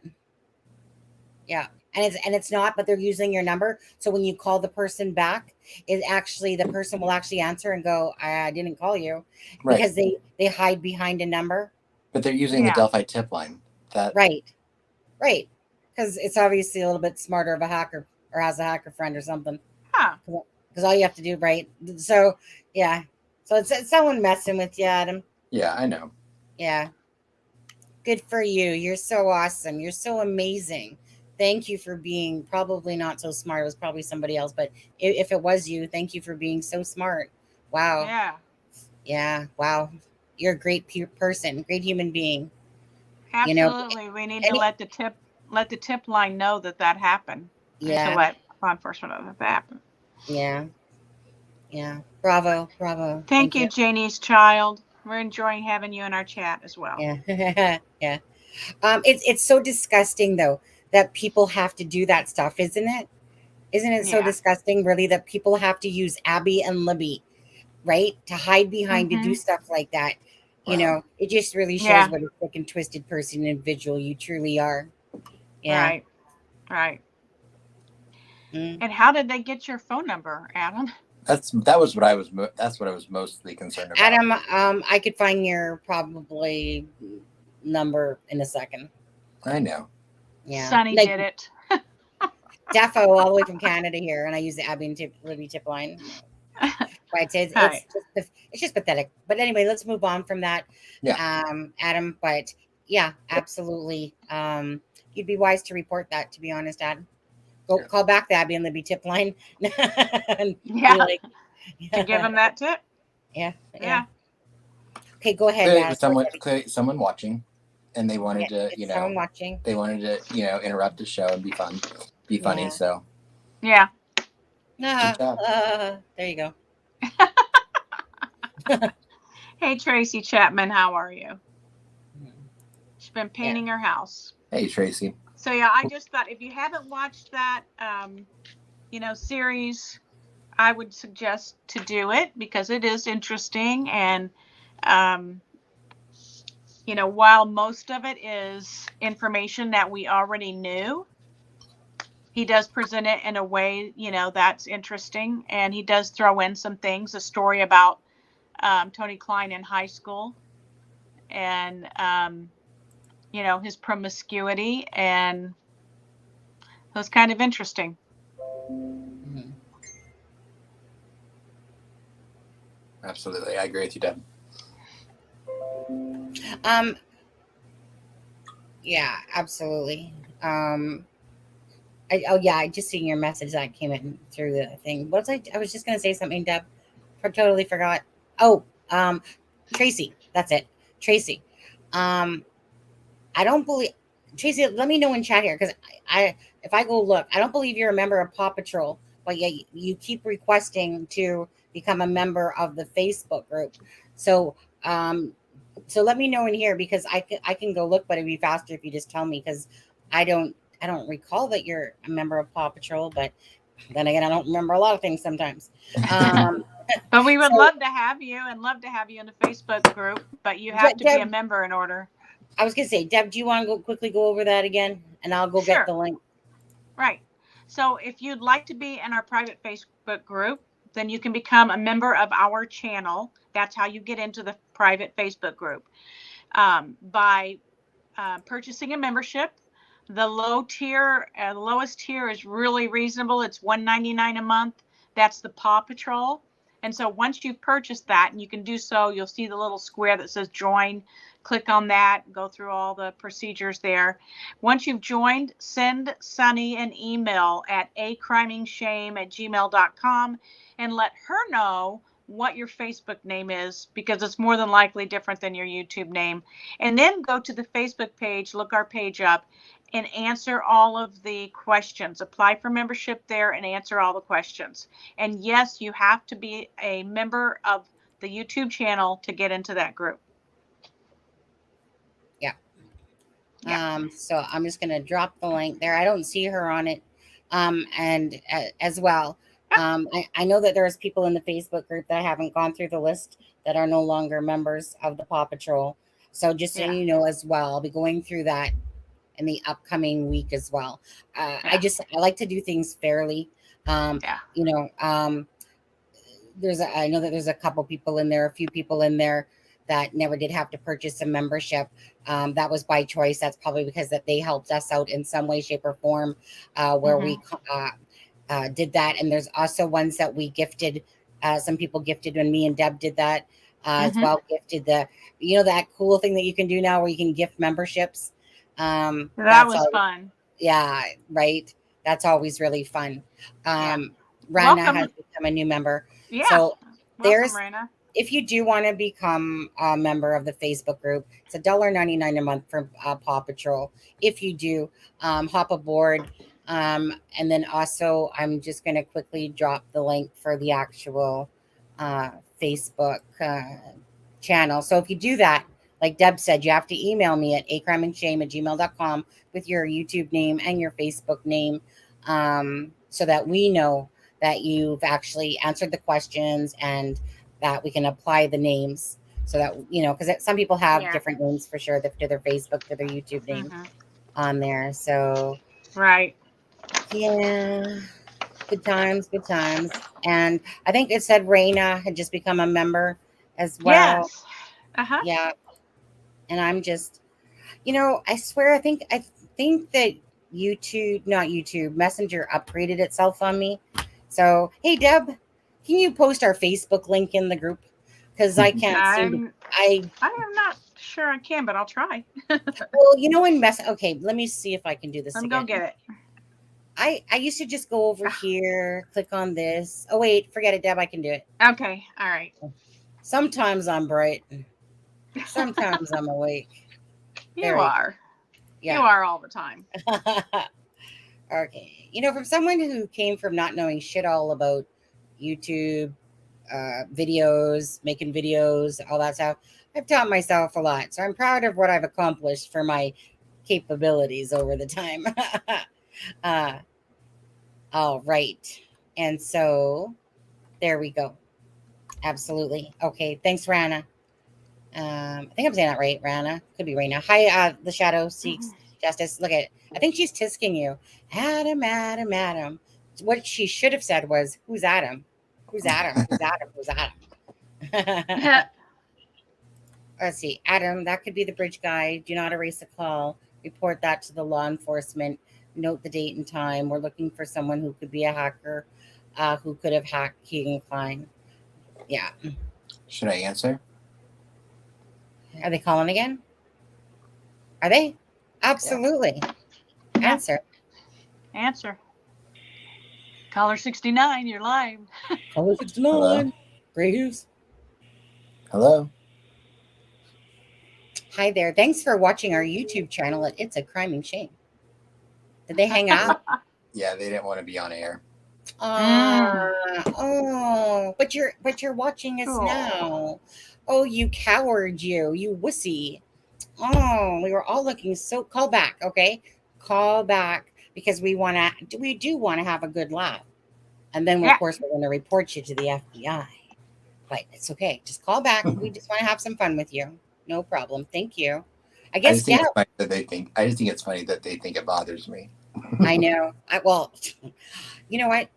Yeah, and it's not, but they're using your number. So when you call the person back, the person will actually answer and go, "I didn't call you," because they hide behind a number. But they're using the Delphi tip line. Right, because it's obviously a little bit smarter of a hacker or has a hacker friend or something. Huh? Because all you have to do, So yeah. So it's someone messing with you, Adam. Yeah, I know. Yeah. Good for you. You're so awesome. You're so amazing. Thank you for being probably not so smart. It was probably somebody else. But if it was you, thank you for being so smart. Wow. Yeah. Yeah. Wow. You're a great person, great human being. Absolutely. We need to let the tip line know that happened. Yeah. To let law enforcement know that happened. Yeah. Yeah. Bravo. Thank you, Janie's child. We're enjoying having you in our chat as well. Yeah. Yeah. It's so disgusting though that people have to do that stuff, isn't it? Isn't it so disgusting, really, that people have to use Abby and Libby, right, to hide behind to do stuff like that? Wow. It just really shows what a sick and twisted person, individual you truly are. Yeah. Right. And how did they get your phone number, Adam? That's what I was mostly concerned about. Adam, I could find your probably number in a second. I know. Yeah. Sonny did it. Defo all the way from Canada here, and I use the Abby and Libby tip line. Right. It's just pathetic. But anyway, let's move on from that. Yeah. Adam, but yeah, absolutely. You'd be wise to report that, to be honest, Adam. Call back the Abby and Libby tip line. To give them that tip. Yeah. Okay, go ahead. Someone watching. and they wanted to, someone watching. they wanted to, interrupt the show and be funny. Yeah. So Yeah. good job. There you go. Hey, Tracy Chapman, how are you? She's been painting her house. Hey, Tracy. So yeah, I just thought if you haven't watched that, series, I would suggest to do it because it is interesting. And, while most of it is information that we already knew, he does present it in a way, that's interesting. And he does throw in some things, a story about Tony Kline in high school and, his promiscuity, and it was kind of interesting. Absolutely. I agree with you, Deb. Yeah, absolutely. I just seen your message that came in through the thing. I was just going to say something, Deb. I totally forgot. Oh, Tracy. That's it. Tracy. I don't believe, Tracy, let me know in chat here, because if I go look, I don't believe you're a member of Paw Patrol, but yeah, you keep requesting to become a member of the Facebook group. So let me know in here, because I can go look, but it'd be faster if you just tell me, because I don't recall that you're a member of Paw Patrol, but then again, I don't remember a lot of things sometimes. But we would love to have you, and love to have you in the Facebook group, but you have to be a member in order. I was going to say, Deb, do you want to quickly go over that again? And I'll go get the link. Right. So if you'd like to be in our private Facebook group, then you can become a member of our channel. That's how you get into the private Facebook group. By purchasing a membership. The lowest tier is really reasonable. It's $1.99 a month. That's the Paw Patrol. And so once you've purchased that, and you can do so, you'll see the little square that says join. Click on that, go through all the procedures there. Once you've joined, send Sunny an email at acrimingshame@gmail.com and let her know what your Facebook name is, because it's more than likely different than your YouTube name. And then go to the Facebook page, look our page up, and answer all of the questions. Apply for membership there and answer all the questions. And yes, you have to be a member of the YouTube channel to get into that group. Yeah. So I'm just going to drop the link there. I don't see her on it. And as well, I know that there's people in the Facebook group that haven't gone through the list that are no longer members of the Paw Patrol. So just so you know as well, I'll be going through that in the upcoming week as well. I like to do things fairly. I know that there's a couple people in there, a few people in there that never did have to purchase a membership. That was by choice. That's probably because that they helped us out in some way, shape, or form, where we did that. And there's also ones that we gifted. Some people gifted when me and Deb did that as well. Gifted that cool thing that you can do now where you can gift memberships. That was fun. Yeah, right. That's always really fun. Rana has become a new member. Yeah. So Welcome, Rana. If you do want to become a member of the Facebook group, it's $1.99 a month for Paw Patrol. If you do, hop aboard. And then also, I'm just going to quickly drop the link for the actual Facebook channel. So if you do that, like Deb said, you have to email me at acrimingshame@gmail.com with your YouTube name and your Facebook name, so that we know that you've actually answered the questions and that we can apply the names, so that, because some people have different names for sure, to their Facebook, to their YouTube name on there. So, right. Yeah. Good times. And I think it said Raina had just become a member as well. Yes. Uh-huh. Yeah. And I'm just, I swear, I think that Messenger upgraded itself on me. So, hey, Deb, can you post our Facebook link in the group? Because I can't seem to. I am not sure I can, but I'll try. Well, okay, let me see if I can do this again. Go get it. I used to just go over here, click on this. Oh, wait, forget it, Deb. I can do it. Okay. All right. Sometimes I'm bright. Sometimes I'm awake. You are. Yeah. You are all the time. Okay. You know, from someone who came from not knowing shit all about YouTube, videos, making videos, all that stuff, I've taught myself a lot. So I'm proud of what I've accomplished for my capabilities over the time. All right. And so there we go. Absolutely. Okay. Thanks, Rana. I think I'm saying that right, Rana. Could be right now. Hi, the shadow seeks justice. Look at it. I think she's tisking you. Adam, Adam, Adam. What she should have said was, who's Adam? Who's Adam? Who's Adam? Who's Adam? Let's see. Adam, that could be the bridge guy. Do not erase a call. Report that to the law enforcement. Note the date and time. We're looking for someone who could be a hacker, who could have hacked Kegan Kline. Yeah. Should I answer? Are they calling again? Are they? Absolutely. Yeah. Answer. Caller 69, you're live. Caller 69. Graves. Hello. Hi there. Thanks for watching our YouTube channel at It's a Crime and Shame. Did they hang out? Yeah, they didn't want to be on air. Oh, but you're watching us now. Oh, you coward, you wussy. Oh, we were all looking so. Call back, okay? Call back because we do want to have a good laugh, and then of course we're going to report you to the FBI. But it's okay. Just call back. We just want to have some fun with you. No problem. Thank you. I just think it's funny that they think it bothers me. I know. Well, you know what?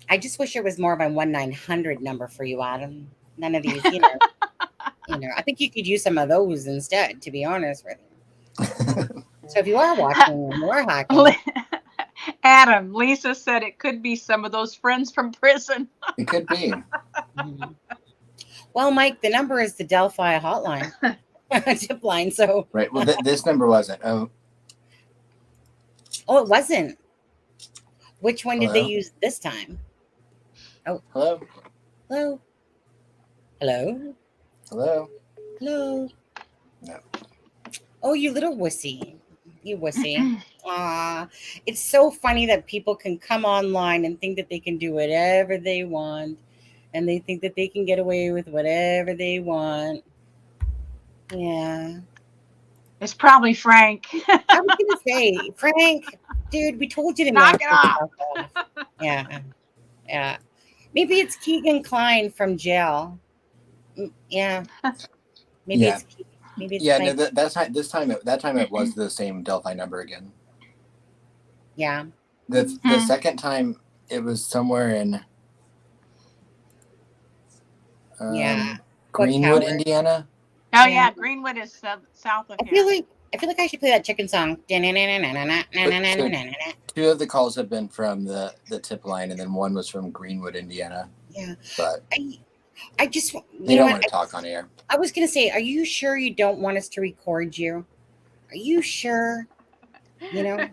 I just wish it was more of a 1-900 number for you, Adam. None of these, you know. I think you could use some of those instead, to be honest with you. So if you are watching and you're hacking. Adam, Lisa said it could be some of those friends from prison. It could be. Well, Mike, the number is the Delphi hotline. Tip line. So right. Well, this number wasn't. Oh, it wasn't. Which one did they use this time? Oh, hello. Hello. Hello. Hello. Hello. No. Oh, you little wussy. You wussy. It's so funny that people can come online and think that they can do whatever they want. And they think that they can get away with whatever they want. Yeah. It's probably Frank. I was going to say, Frank, dude, we told you to knock it off. Yeah. Yeah. Maybe it's Kegan Kline from jail. Yeah. Maybe it's no, that time it was the same Delphi number again. Yeah. The second time it was somewhere in Greenwood, Indiana. Oh yeah, Greenwood is south of here. I feel like I should play that chicken song. Two of the calls have been from the tip line, and then one was from Greenwood, Indiana. Yeah, but I just they don't want to talk on air. I was gonna say, are you sure you don't want us to record you? Are you sure? You know, I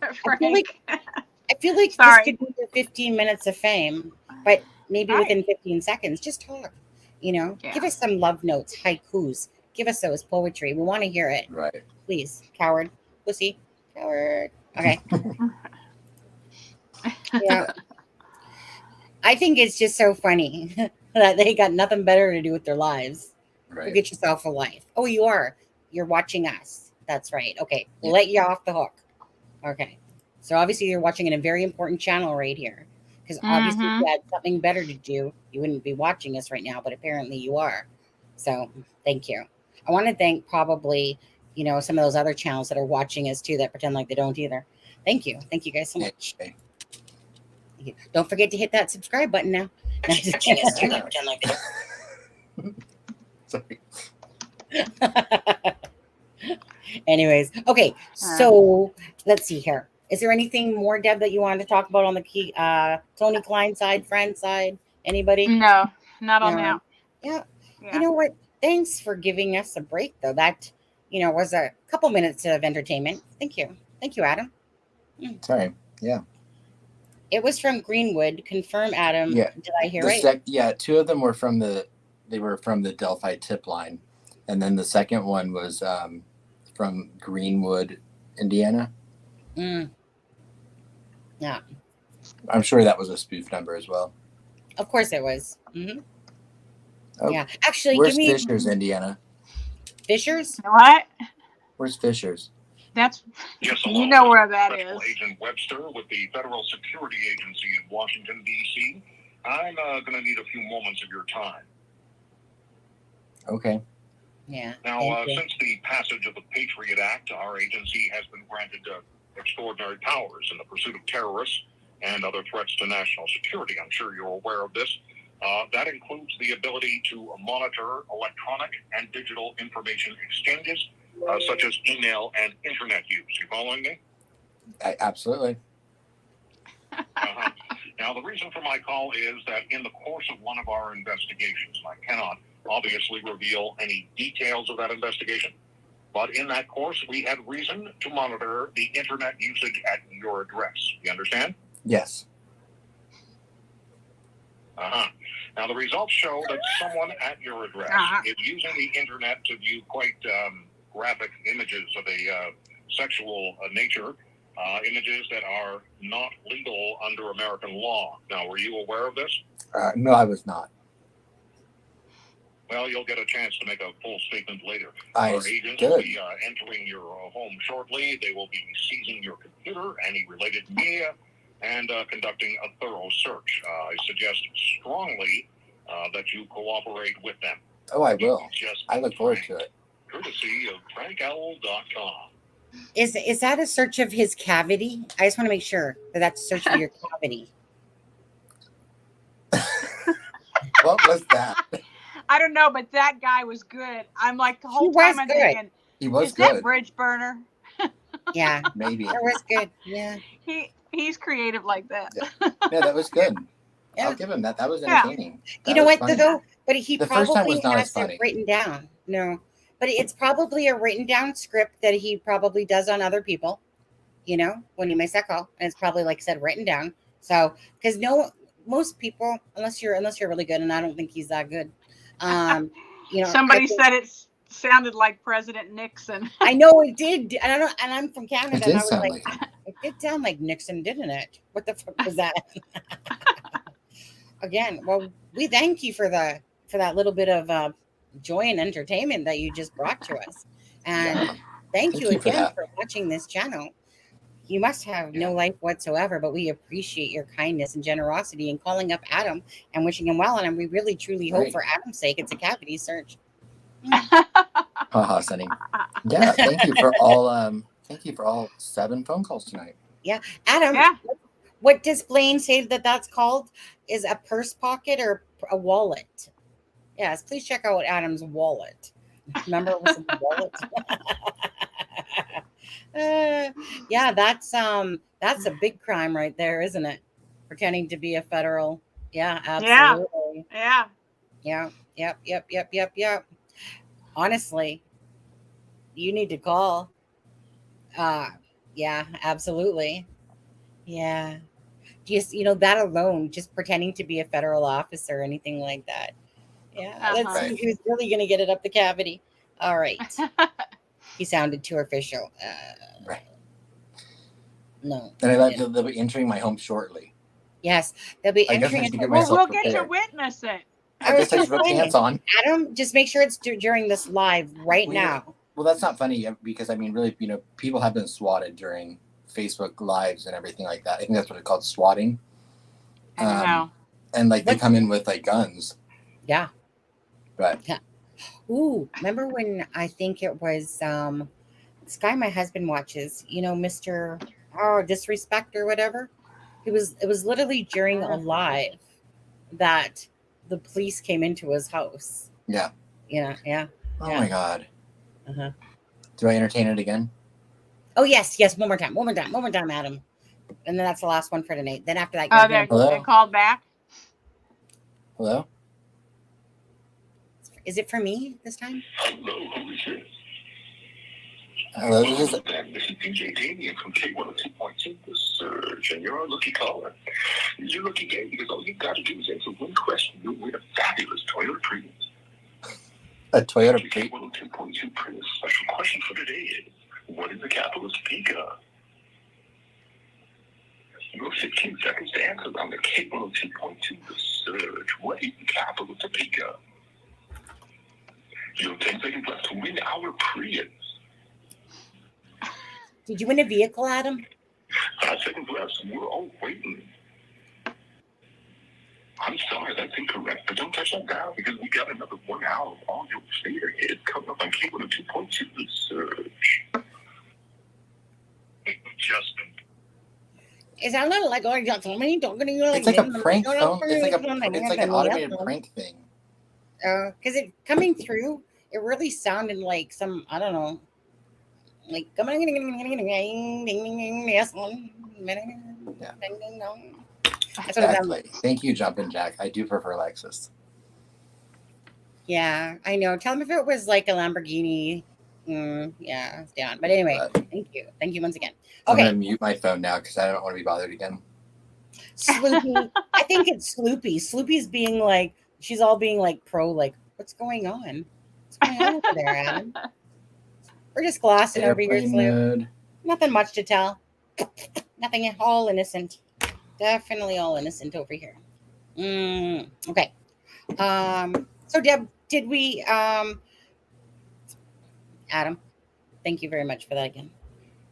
feel like this could be your 15 minutes of fame, but maybe within 15 seconds, just talk. Give us some love notes, haikus. Give us those poetry. We want to hear it. Right. Please, coward, pussy, coward. Okay. Yeah. I think it's just so funny that they got nothing better to do with their lives. Right. Go get yourself a life. Oh, you are. You're watching us. That's right. Okay. We'll let you off the hook. Okay. So obviously you're watching in a very important channel right here. Because obviously if you had something better to do, you wouldn't be watching us right now, but apparently you are. So thank you. I want to thank probably, some of those other channels that are watching us too that pretend like they don't either. Thank you. Thank you guys so much. Thank you. Don't forget to hit that subscribe button now. Pretend like they don't. Sorry. Anyways, okay. So let's see here. Is there anything more, Deb, that you wanted to talk about on the Tony Kline side, friend side? Anybody? No, not on that. Yeah. You know what? Thanks for giving us a break, though. That, was a couple minutes of entertainment. Thank you. Thank you, Adam. Sorry. Yeah. It was from Greenwood. Confirm, Adam. Yeah. Did I hear right? Two of them were from the Delphi tip line. And then the second one was from Greenwood, Indiana. Yeah. I'm sure that was a spoof number as well. Of course it was. Oh, Yeah. Actually, where's give me Fishers, Indiana? Fishers. What? Where's Fishers? That's Yes, you know where that Special is. Agent Webster with the Federal Security Agency in Washington, D.C. I'm going to need a few moments of your time. Okay. Yeah. Now, since the passage of the Patriot Act, our agency has been granted extraordinary powers in the pursuit of terrorists and other threats to national security. I'm sure you're aware of this. That includes the ability to monitor electronic and digital information exchanges, such as email and internet use. You following me? Absolutely. Now, the reason for my call is that in the course of one of our investigations, and I cannot obviously reveal any details of that investigation, but in that course, we had reason to monitor the internet usage at your address. You understand? Yes. Now, the results show that someone at your address is using the internet to view quite graphic images of a sexual nature, images that are not legal under American law. Now, were you aware of this? No, I was not. Well, you'll get a chance to make a full statement later. Our agents will be entering your home shortly. They will be seizing your computer, any related media, and conducting a thorough search. I suggest strongly that you cooperate with them. Oh, I will. I look forward to it. Courtesy of FrankOwl.com. Is that a search of his cavity? I just want to make sure that that's a search of your cavity. What was that? I don't know, but that guy was good. I'm like the whole time I'm thinking, he was is good. that Bridge Burner? Yeah, maybe that was good. Yeah, he's creative like that. Yeah, that was good. Yeah. I'll give him that. That was entertaining. You know what though? But he the first time probably was not has as funny. it written down. No, but it's probably a written down script that he probably does on other people. You know, when he makes that call, and it's probably like I said, written down. So because most people, unless you're really good, and I don't think he's that good. You know, somebody said it sounded like President Nixon. I know it did, and I'm from Canada. It did and I was sound like, like it did sound like Nixon, didn't it? What the fuck was that? Again, well, we thank you for that little bit of joy and entertainment that you just brought to us, and thank you again for watching this channel. You must have no life whatsoever, but we appreciate your kindness and generosity in calling up Adam and wishing him well. And we really, truly hope for Adam's sake, it's a cavity search. Haha, Sonny. Yeah, thank you for all 7 phone calls tonight. Yeah, Adam. Yeah. What does Blaine say that's called? Is a purse pocket or a wallet? Yes, please check out Adam's wallet. Remember, it was a wallet. Yeah, that's a big crime right there, isn't it? Pretending to be a federal. Yeah, absolutely. Yeah. Yep. Honestly, you need to call. Yeah, absolutely. Yeah. Just, that alone, just pretending to be a federal officer or anything like that. Yeah, let's see who's really going to get it up the cavity. All right. He sounded too official. Right. No. And they'll be entering my home shortly. Yes, they'll be entering. We'll get to witness it. I guess I should put pants on. Adam, just make sure it's during this live now. Well, that's not funny because really, people have been swatted during Facebook lives and everything like that. I think that's what it's called, swatting. I don't know. And they come in with guns. Yeah. But. Yeah. Ooh, remember when I think it was this guy my husband watches, Mr. Disrespect or whatever. It was literally during a live that the police came into his house. Yeah. Yeah. Oh my God. Uh-huh. Do I entertain it again? Oh yes. One more time, Adam. And then that's the last one for tonight. Then after that, they called back. Hello? Is it for me this time? Hello, who is this? Hello, this is DJ Damien from K102.2 The Surge, and you're a lucky caller. You're lucky gay because all you got to do is answer one question. You'll win a fabulous Toyota Prius. A Toyota Prius? K102.2 Prius special question for today is, what is the capital of Topeka? You have 15 seconds to answer on the K102.2 research. What is the capital of Topeka? You have 10 seconds left to win our Prius. Did you win a vehicle, Adam? 5 seconds left, so we're all waiting. I'm sorry, that's incorrect, but don't touch that dial because we got another 1 hour of all your favorite hits coming up on K102.2 research. Justin. Is that not like going to tell me? Don't you like It's like a prank phone. It's like an automated prank thing. Because it coming through, it really sounded like some, I don't know, like yes one. Yeah. That's what Exactly. Thank you, Jumpin' Jack. I do prefer Lexus. Yeah, I know. Tell me if it was like a Lamborghini. Yeah, it's down. But anyway, thank you. Thank you once again. I'm Okay. going to mute my phone now because I don't want to be bothered again. Sloopy. I think it's Sloopy. Sloopy's being like, she's all being like pro, like, what's going on? What's going on over there, Adam? We're just glossing over your Sloop. Nothing much to tell. Nothing, all innocent. Definitely all innocent over here. Okay. So Deb, did we Adam, thank you very much for that again.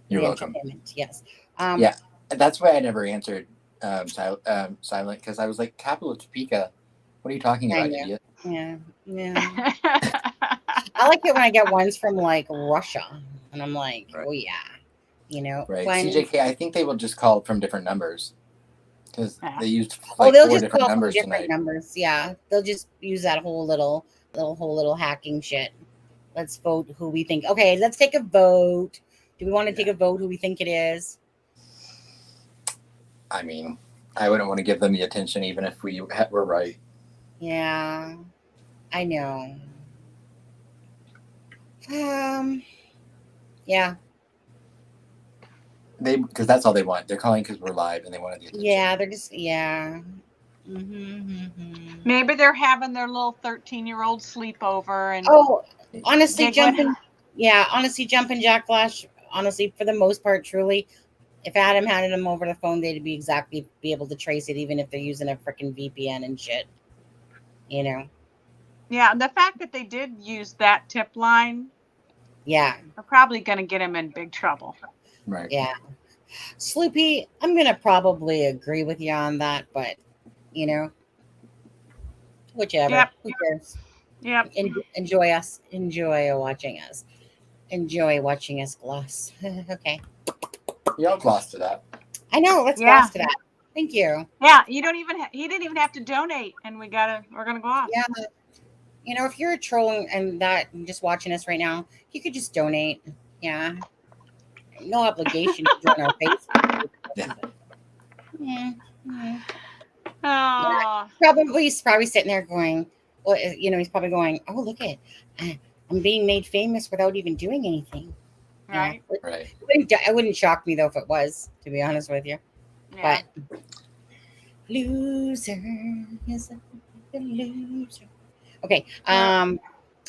You're welcome. Yes. Yeah, that's why I never answered silent, because I was like, capital of Topeka. What are you talking about, idiot? Yeah. I like it when I get ones from like Russia, and I'm like, oh yeah, you know. Right. When, CJK, I think they will just call from different numbers because they used like they'll 4 just different call numbers from different tonight. numbers. Yeah, they'll just use that whole little hacking shit. Let's vote who we think. Okay, let's take a vote. Do we want to take a vote who we think it is? I mean, I wouldn't want to give them the attention even if we were right. Yeah, I know. Yeah. Because that's all they want. They're calling because we're live and they wanted the attention. Yeah, they're just Maybe they're having their little 13-year-old sleepover and honestly, jumping Jack Flash. Honestly, for the most part, truly, if Adam handed them over the phone, they'd be able to trace it, even if they're using a freaking VPN and shit. You know. Yeah, the fact that they did use that tip line. Yeah. They're probably going to get him in big trouble. Right. Yeah. Sloopy, I'm going to probably agree with you on that, but, you know, whichever. Yep. Who cares? Yep. Enjoy us. Enjoy watching us. Enjoy watching us gloss. Okay. We all gloss to that. I know. Let's gloss to that. Thank you. Yeah. He didn't even have to donate, and we're going to go off. Yeah. You know, if you're a troll and just watching us right now, you could just donate. Yeah. No obligation to join our Facebook. Yeah. He's probably sitting there going, well, you know, he's probably going, oh, look at I'm being made famous without even doing anything. Right. Yeah. Right. It wouldn't shock me though if it was, to be honest with you. Yeah. But loser is a loser. Okay. I'm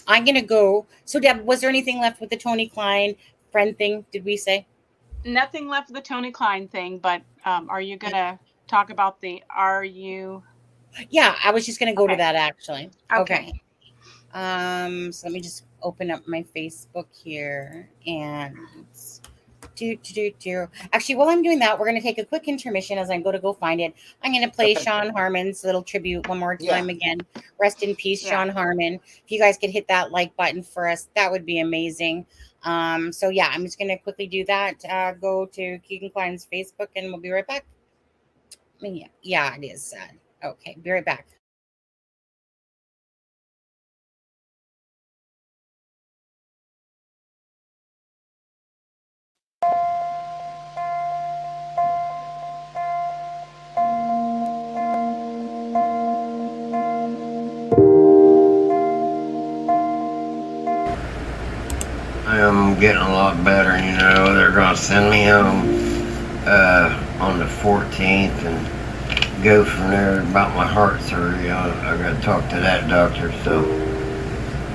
gonna go. So Deb, was there anything left with the Tony Kline friend thing? Did we say? Nothing left with the Tony Kline thing, but are you gonna talk about the Yeah, I was just gonna go to that actually. Okay. So let me just open up my Facebook here and actually, while I'm doing that, we're gonna take a quick intermission as I go find it. I'm gonna play Sean Harmon's little tribute one more time again. Rest in peace, Sean Harmon. If you guys could hit that like button for us, that would be amazing. So yeah, I'm just gonna quickly do that. Go to Kegan Kline's Facebook and we'll be right back. I mean, yeah, it is sad. Okay, be right back. I'm getting a lot better, you know. They're gonna send me home on the 14th and go from there. About my heart surgery, I gotta talk to that doctor. So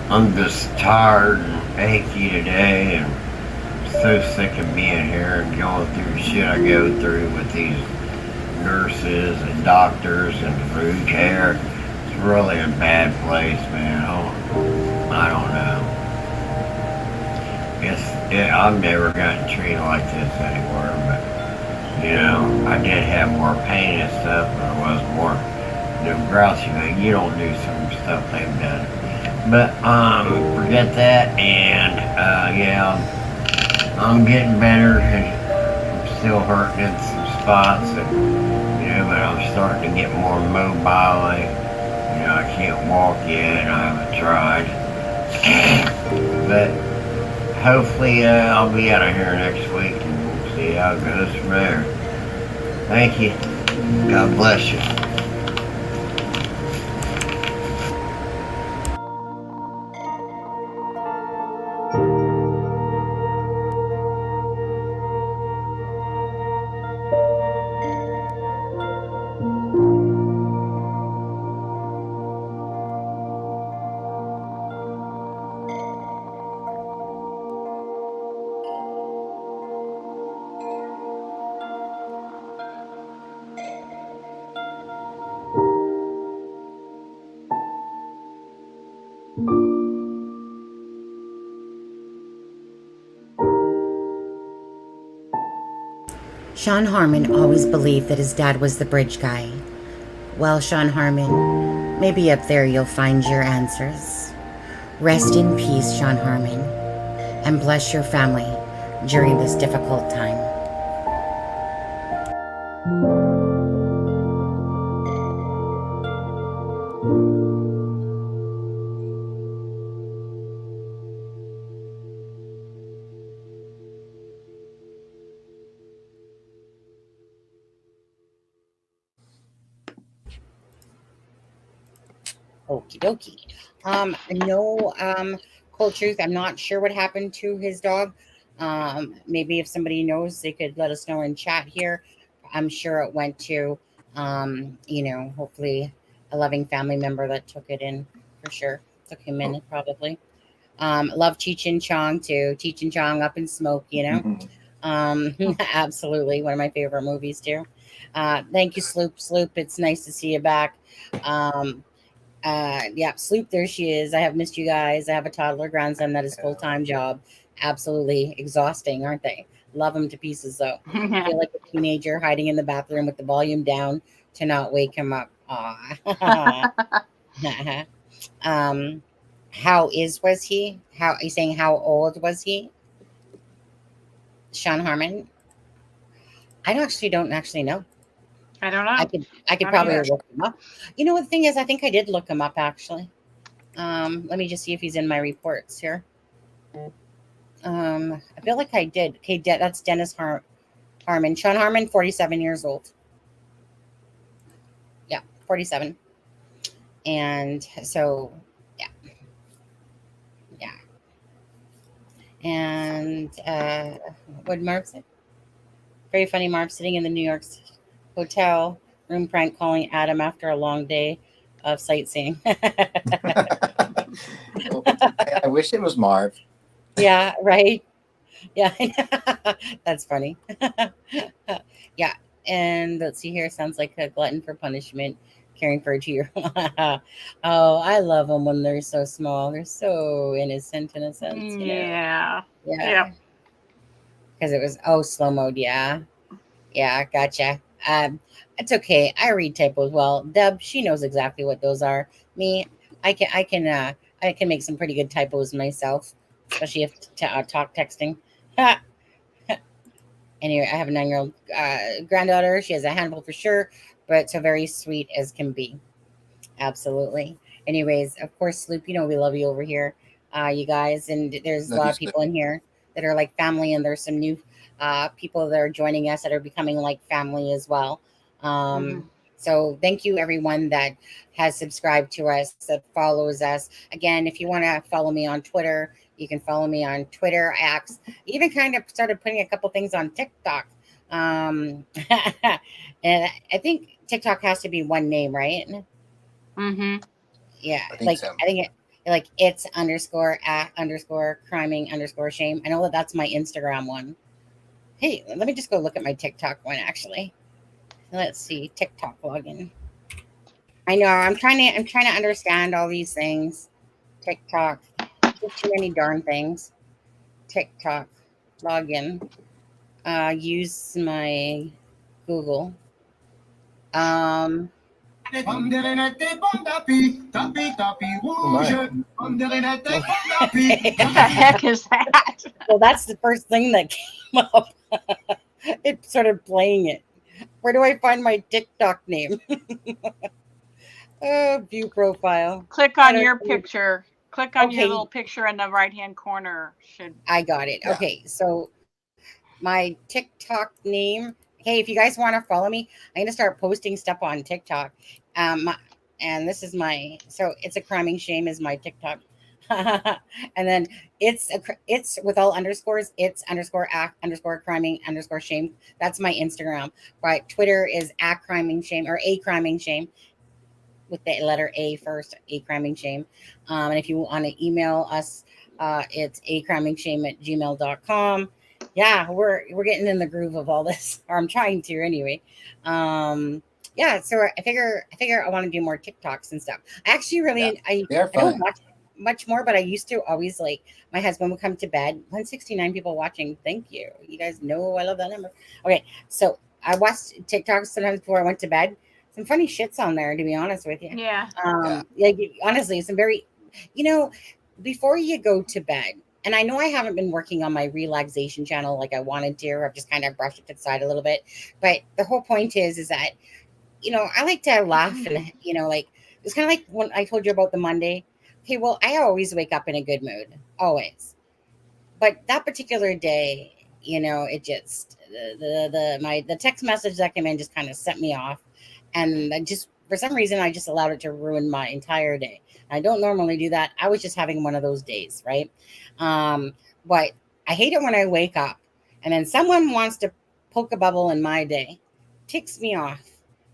I'm just tired and achy today and so sick of being here and going through the shit I go through with these nurses and doctors and food care. It's really a bad place, man. I don't know. I've never gotten treated like this anywhere, but you know, I did have more pain and stuff, but it was more grouchy. You don't do some stuff they've done. But forget that, and yeah, I'm getting better, and I'm still hurting in some spots, and you know, but I'm starting to get more mobile. You know, I can't walk yet, and I haven't tried, but hopefully I'll be out of here next week, and we'll see how it goes from there. Thank you. God bless you. Sean Harmon always believed that his dad was the bridge guy. Well, Sean Harmon, maybe up there you'll find your answers. Rest in peace, Sean Harmon, and bless your family during this difficult time. Okie dokie. No, cold truth. I'm not sure what happened to his dog. Maybe if somebody knows, they could let us know in chat here. I'm sure it went to, you know, hopefully a loving family member that took it in for sure. Took him in probably. Love Cheech and Chong too. Cheech and Chong, Up in Smoke, you know. Absolutely. One of my favorite movies too. Thank you, Sloop. Sloop, it's nice to see you back. Yeah, Sloop, there she is. I have missed you guys. I have a toddler grandson that is full-time job. Absolutely exhausting, aren't they? Love them to pieces though. I feel like a teenager hiding in the bathroom with the volume down to not wake him up. Aw. Was he? How are you saying how old was he? Sean Harmon? I don't actually know. I don't know. I could probably look him up. You know, the thing is, I think I did look him up actually. Let me just see if he's in my reports here. I feel like I did. Okay, that's Dennis Harmon. Sean Harmon, 47 years old. Yeah, 47. And so, yeah. And what Marv said? Very funny, Marv, sitting in the New York hotel room prank calling Adam after a long day of sightseeing. I wish it was Marv. Yeah, right. Yeah, that's funny. Yeah, and let's see here. Sounds like a glutton for punishment, caring for a 2-year. Oh, I love them when they're so small. They're so innocent in a sense. You know? Yeah. Yeah. Because it was slow mode. Yeah, gotcha. It's okay. I read typos well. Deb, she knows exactly what those are. Me, I can make some pretty good typos myself, especially if talk texting. Anyway, I have a 9-year-old granddaughter. She has a handful for sure, but so very sweet as can be. Absolutely. Anyways, of course, Sloop, you know we love you over here, you guys, and there's a lot of people in here that are like family, and there's some new people that are joining us that are becoming like family as well. So thank you everyone that has subscribed to us, that follows us. Again, if you want to follow me on Twitter, you can follow me on Twitter. I even kind of started putting a couple things on TikTok. And I think TikTok has to be one name, right? Mm-hmm. Yeah, I think so. I think like it's underscore at underscore criming underscore shame. I know that that's my Instagram one. Hey, let me just go look at my TikTok one actually. Let's see, TikTok login. I know I'm trying to understand all these things. TikTok, there's too many darn things. TikTok login. Use my Google. What the heck is that? Well, that's the first thing that came up. It started playing it. Where do I find my TikTok name? View profile. Click on your picture. Click on your Okay. little picture in the right-hand corner. I got it. Yeah. Okay, so my TikTok name. Hey, if you guys want to follow me, I'm gonna start posting stuff on TikTok. And this is my, so it's a criming shame is my TikTok. And then it's with all underscores. It's underscore act underscore criming underscore shame. That's my Instagram. Right. Twitter is at criming shame or a criming shame with the letter A first, a criming shame. And if you want to email us, it's acrimingshame@gmail.com. Yeah, we're getting in the groove of all this, or I'm trying to anyway. Yeah, so I figure I want to do more TikToks and stuff. I actually really I don't watch much more, but I used to always, like, my husband would come to bed. 169 people watching. Thank you. You guys know I love that number. Okay, so I watched TikToks sometimes before I went to bed. Some funny shits on there, to be honest with you. Yeah. Like, honestly, some very, before you go to bed. And I know I haven't been working on my relaxation channel like I wanted to. I've just kind of brushed it to the side a little bit. But the whole point is that, I like to laugh and, like, it's kind of like when I told you about the Monday. Okay, well, I always wake up in a good mood, always. But that particular day, it just, the text message that came in just kind of set me off. And I just, for some reason, I just allowed it to ruin my entire day. I don't normally do that. I was just having one of those days, right? But I hate it when I wake up and then someone wants to poke a bubble in my day. Ticks me off,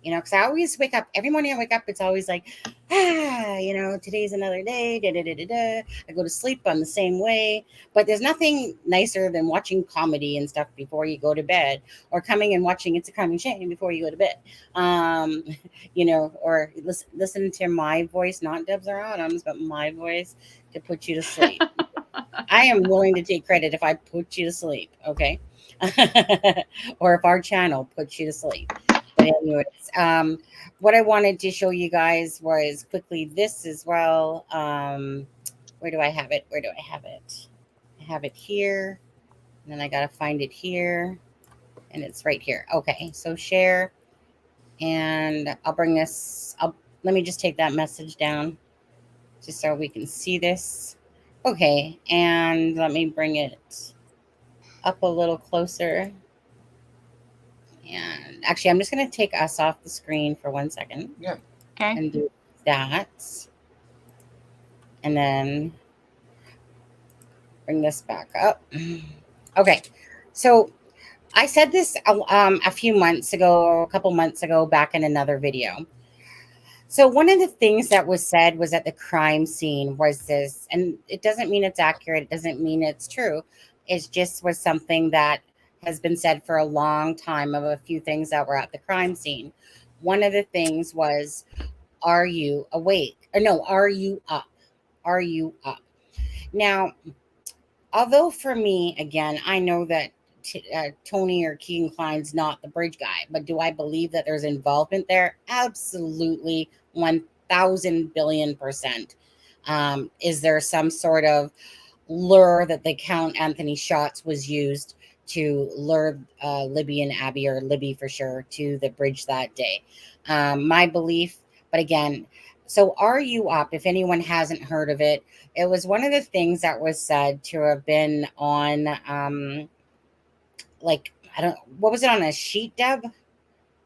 because I always wake up. Every morning I wake up, it's always like, today's another day. Da, da, da, da, da. I go to sleep. I'm the same way. But there's nothing nicer than watching comedy and stuff before you go to bed, or coming and watching It's a Criming Shame before you go to bed. Or listen to my voice, not Debs or Autumn's, but my voice to put you to sleep. I am willing to take credit if I put you to sleep, okay? Or if our channel puts you to sleep. But anyways, what I wanted to show you guys was quickly this as well. Where do I have it? I have it here. And then I got to find it here. And it's right here. Okay, so share. And I'll bring this. Let me just take that message down just so we can see this. Okay, and let me bring it up a little closer. And actually, I'm just going to take us off the screen for 1 second. Yeah. Okay. And do that. And then bring this back up. Okay. So I said this a few months ago, or a couple months ago, back in another video. So one of the things that was said was that the crime scene was this, and it doesn't mean it's accurate. It doesn't mean it's true. It just was something that has been said for a long time of a few things that were at the crime scene. One of the things was, are you awake? Or no, are you up? Are you up? Now, although for me, again, I know that Tony or Kegan Kline's not the bridge guy, but do I believe that there's involvement there? Absolutely, 1,000 billion %. Is there some sort of lure that the Count Anthony shots was used to lure Libby and Abby, or Libby for sure, to the bridge that day? My belief, but again, so are you up? If anyone hasn't heard of it, it was one of the things that was said to have been on, like, I don't, what was it, on a sheet, Deb?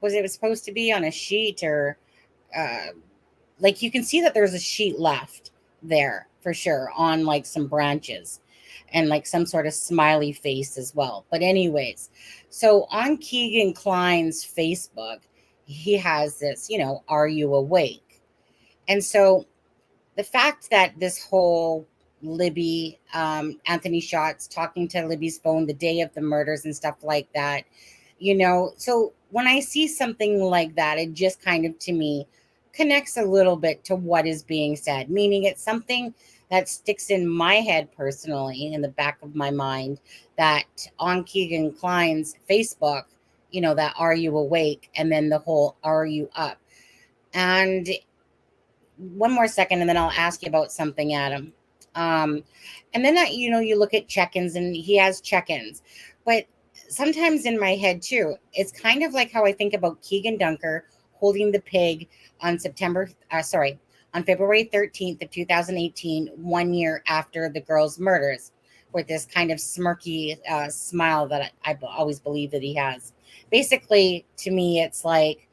Was it supposed to be on a sheet, or like, you can see that there's a sheet left there for sure on like some branches, and like some sort of smiley face as well. But anyways, so on Kegan Kline's Facebook, he has this, are you awake? And so the fact that this whole Libby, Anthony Shots talking to Libby's phone the day of the murders and stuff like that, so when I see something like that, it just kind of, to me, connects a little bit to what is being said, meaning it's something that sticks in my head personally, in the back of my mind, that on Kegan Kline's Facebook, that "Are you awake?" and then the whole "Are you up?" And one more second, and then I'll ask you about something, Adam. And then you look at check-ins, and he has check-ins, but sometimes in my head too, it's kind of like how I think about Kegan Dunker holding the pig on February 13th of 2018, 1 year after the girls' murders, with this kind of smirky smile that I always believe that he has. Basically, to me, it's like,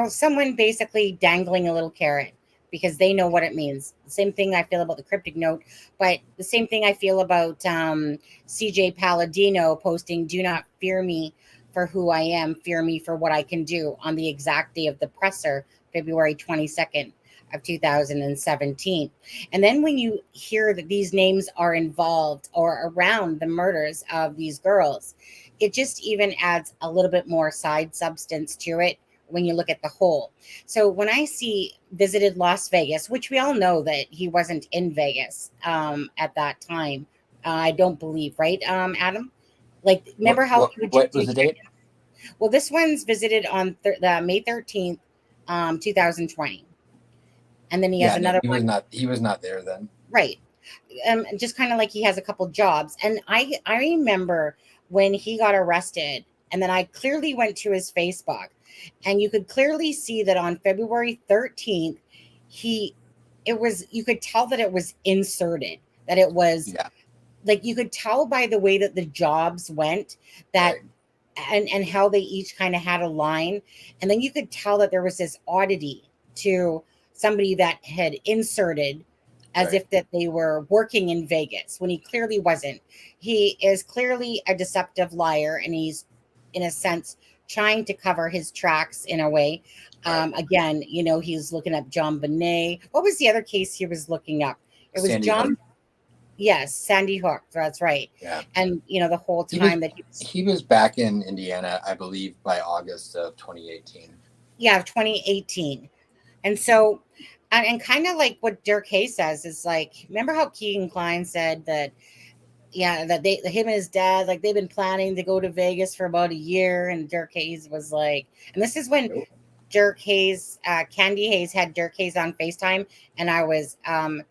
someone basically dangling a little carrot because they know what it means. The same thing I feel about the cryptic note, but the same thing I feel about CJ Palladino posting, "Do not fear me for who I am, fear me for what I can do," on the exact day of the presser, February 22nd of 2017. And then when you hear that these names are involved or around the murders of these girls, it just even adds a little bit more side substance to it when you look at the whole. So when I see visited Las Vegas, which we all know that he wasn't in Vegas at that time, I don't believe, right, Adam? Like, remember how what was the date? Well, this one's visited on May 13th, 2020. And then he has another one. He was not there then. Right. Just kind of like he has a couple jobs. And I remember when he got arrested, and then I clearly went to his Facebook, and you could clearly see that on February 13th, you could tell that it was inserted, that it was like, you could tell by the way that the jobs went, that and how they each kind of had a line. And then you could tell that there was this oddity to somebody that had inserted as if that they were working in Vegas when he clearly wasn't. He is clearly a deceptive liar, and he's, in a sense, trying to cover his tracks in a way. Again, he's looking up John Bonet. What was the other case he was looking up? It was Sandy Hook. Yes, Sandy Hook. That's right. Yeah. And the whole time he was back in Indiana, I believe, by August of 2018. Yeah, 2018. And so, and kind of like what Dirk Hayes says is like, remember how Kegan Kline said that, that him and his dad, like, they've been planning to go to Vegas for about a year, and Dirk Hayes was like, and this is when Dirk Hayes, Candy Hayes had Dirk Hayes on FaceTime, and I was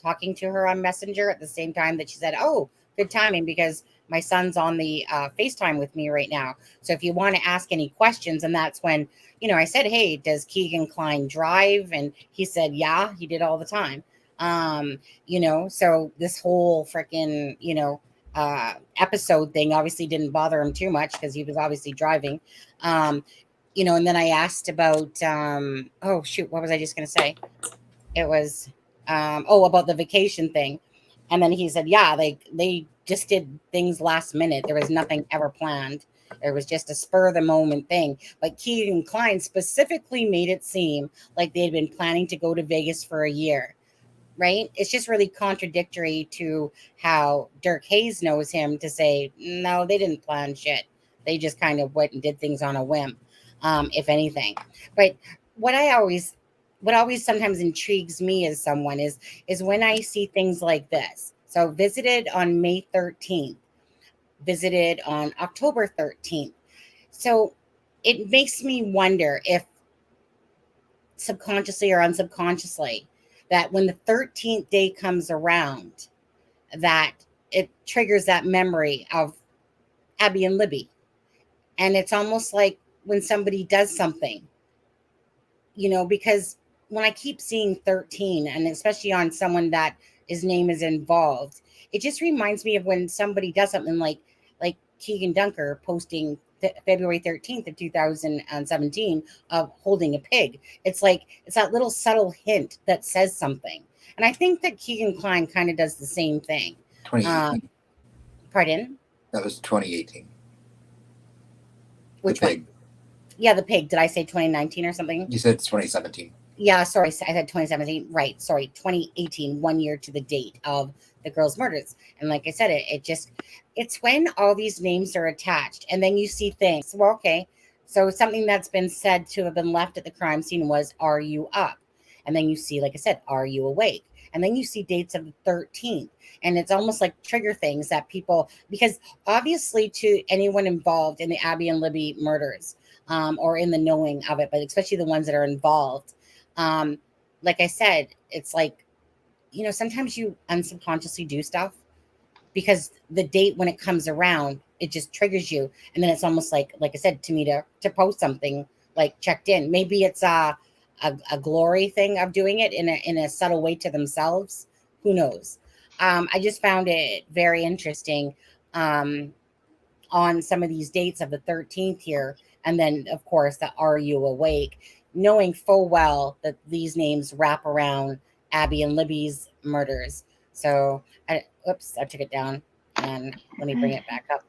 talking to her on Messenger at the same time that she said, "Oh, good timing, because my son's on the FaceTime with me right now. So if you want to ask any questions," and that's when, I said, "Hey, does Kegan Kline drive?" And he said, "Yeah, he did all the time." So this whole freaking, episode thing obviously didn't bother him too much because he was obviously driving. And then I asked about, oh shoot, what was I just going to say? It was, about the vacation thing. And then he said, yeah, they just did things last minute. There was nothing ever planned. It was just a spur of the moment thing. But Kegan Kline specifically made it seem like they had been planning to go to Vegas for a year. Right? It's just really contradictory to how Dirk Hayes knows him to say, no, they didn't plan shit. They just kind of went and did things on a whim, if anything. But what always sometimes intrigues me as someone is when I see things like this. So visited on May 13th, visited on October 13th. So it makes me wonder if subconsciously or unsubconsciously, that when the 13th day comes around, that it triggers that memory of Abby and Libby. And it's almost like when somebody does something, because when I keep seeing 13, and especially on someone that his name is involved, it just reminds me of when somebody does something like Kegan Dunker posting February 13th of 2017 of holding a pig. It's like, it's that little subtle hint that says something. And I think that Kegan Kline kind of does the same thing. 2018. Pardon? That was 2018. Which one? Yeah, the pig. Did I say 2019 or something? You said 2017. Yeah, sorry, I said 2017. Right, sorry, 2018, 1 year to the date of the girls' murders. And like I said, it's when all these names are attached, and then you see things. Well, okay, so something that's been said to have been left at the crime scene was, "Are you up?" And then you see, like I said, "Are you awake?" And then you see dates of the 13th, and it's almost like trigger things that people, because obviously to anyone involved in the Abby and Libby murders, or in the knowing of it, but especially the ones that are involved. Like I said, it's like, sometimes you unsubconsciously do stuff because the date when it comes around, it just triggers you. And then it's almost like I said, to me to post something like checked in. Maybe it's a glory thing of doing it in a subtle way to themselves. Who knows? I just found it very interesting on some of these dates of the 13th here. And then, of course, the "Are You Awake?" Knowing full well that these names wrap around Abby and Libby's murders. So, I took it down, and let me bring it back up.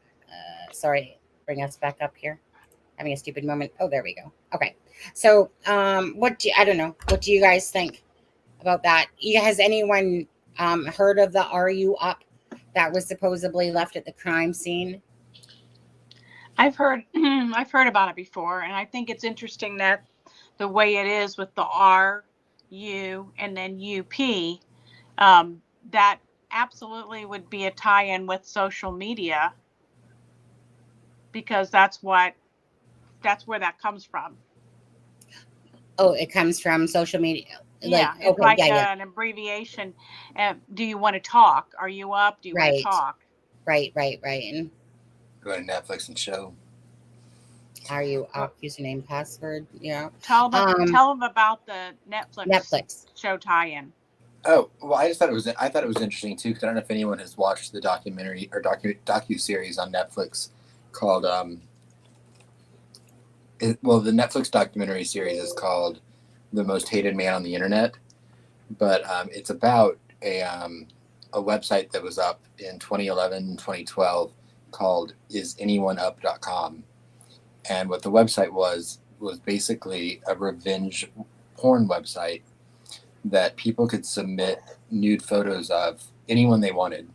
Sorry, bring us back up here. Having a stupid moment. Oh, there we go. Okay. So, I don't know. What do you guys think about that? Has anyone heard of the "Are You Up" that was supposedly left at the crime scene? I've heard about it before, and I think it's interesting that the way it is with the R, U, and then UP, that absolutely would be a tie-in with social media, because that's where that comes from. Oh, it comes from social media. Yeah, it's like an abbreviation. Do you want to talk? Are you up? Do you want to talk? Right. Go to Netflix and show. Are you up? Username, password. Yeah. Tell them about the Netflix show tie-in. Oh, well, I thought it was interesting too, because I don't know if anyone has watched the documentary or docu-series on Netflix called the Netflix documentary series is called "The Most Hated Man on the Internet," but it's about a website that was up in 2011, 2012 called isanyoneUp.com. And what the website was basically a revenge porn website that people could submit nude photos of anyone they wanted.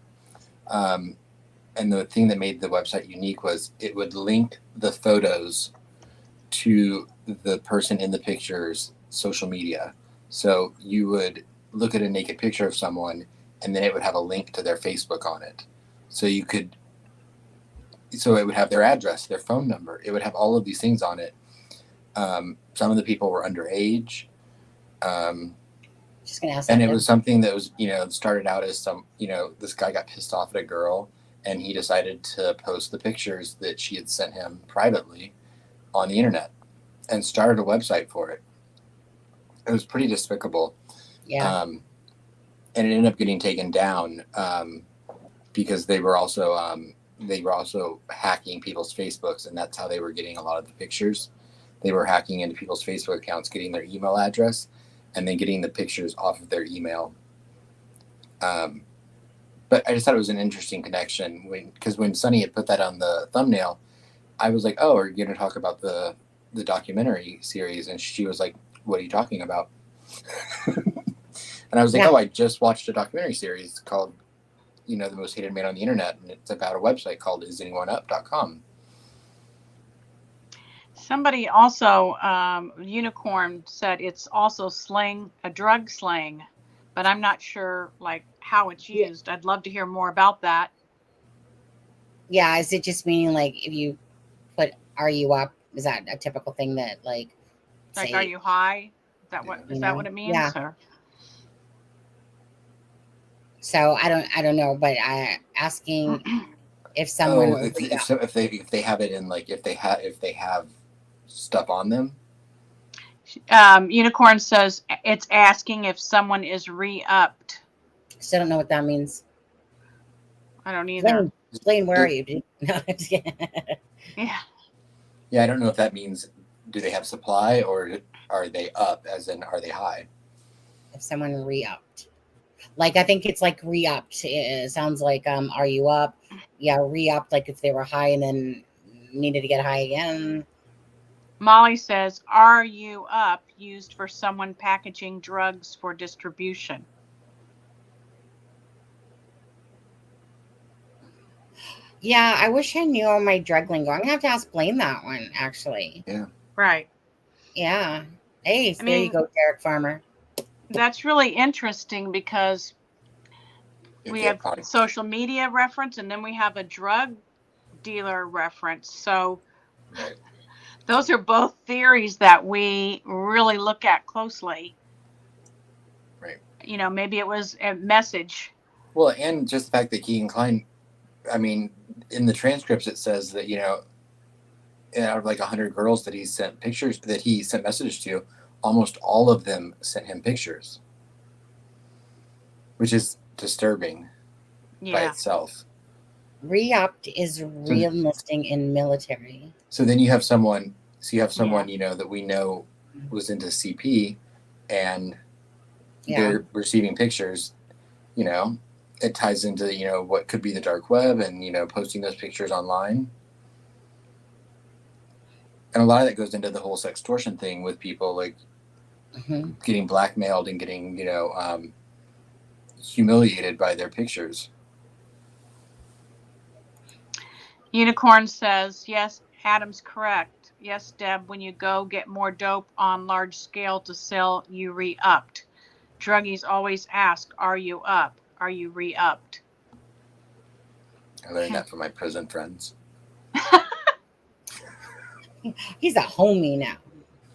And the thing that made the website unique was it would link the photos to the person in the picture's social media. So you would look at a naked picture of someone, and then it would have a link to their Facebook on it. So it would have their address, their phone number. It would have all of these things on it. Some of the people were underage. Just gonna ask. And it was something that was, started out as this guy got pissed off at a girl, and he decided to post the pictures that she had sent him privately on the internet and started a website for it. It was pretty despicable. Yeah. And it ended up getting taken down because they were also hacking people's Facebooks, and that's how they were getting a lot of the pictures. They were hacking into people's Facebook accounts, getting their email address, and then getting the pictures off of their email. But I just thought it was an interesting connection because when Sunny had put that on the thumbnail, I was like, "Oh, are you going to talk about the documentary series?" And she was like, "What are you talking about?" And I was like, "Oh, I just watched a documentary series called, The Most Hated Man on the Internet, and it's about a website called isanyoneUp.com." Somebody also, Unicorn said it's also a drug slang, but I'm not sure how it's used. I'd love to hear more about that. Yeah, is it just meaning if you put "Are you up"? Is that a typical thing that say, are you high? Is that what it means? Yeah. Or? So I don't know, but I asking if someone if they have it in if they have stuff on them. Unicorn says it's asking if someone is re-upped. Still don't know what that means. I don't either. Blaine, where are you? No, yeah. Yeah, I don't know if that means do they have supply or are they up, as in are they high? If someone re-upped. I think it's re-upped. It sounds like are you up? Yeah, re-upped if they were high and then needed to get high again. Molly says, "Are you up?" used for someone packaging drugs for distribution. Yeah, I wish I knew all my drug lingo. I'm gonna have to ask Blaine that one, actually. Yeah. Right. Yeah. Hey, so there you go, Derek Farmer. That's really interesting because we have social media reference and then we have a drug dealer reference. So those are both theories that we really look at closely. Right. You know, maybe it was a message. Well, and just the fact that Kegan Kline, I mean, in the transcripts it says that, you know, out of like 100 girls that he sent pictures, that he sent messages to, almost all of them sent him pictures, which is disturbing by itself. Re-upped is re-enlisting in military. So then you have someone, you know, that we know was into CP and they're receiving pictures, you know, it ties into, you know, what could be the dark web and, you know, posting those pictures online. And a lot of that goes into the whole sextortion thing with people, like getting blackmailed and getting, you know, humiliated by their pictures. Unicorn says, yes, Adam's correct. Yes, Deb, when you go get more dope on large scale to sell, you re-upped. Druggies always ask, are you up? Are you re-upped? I learned that from my prison friends. He's a homie now.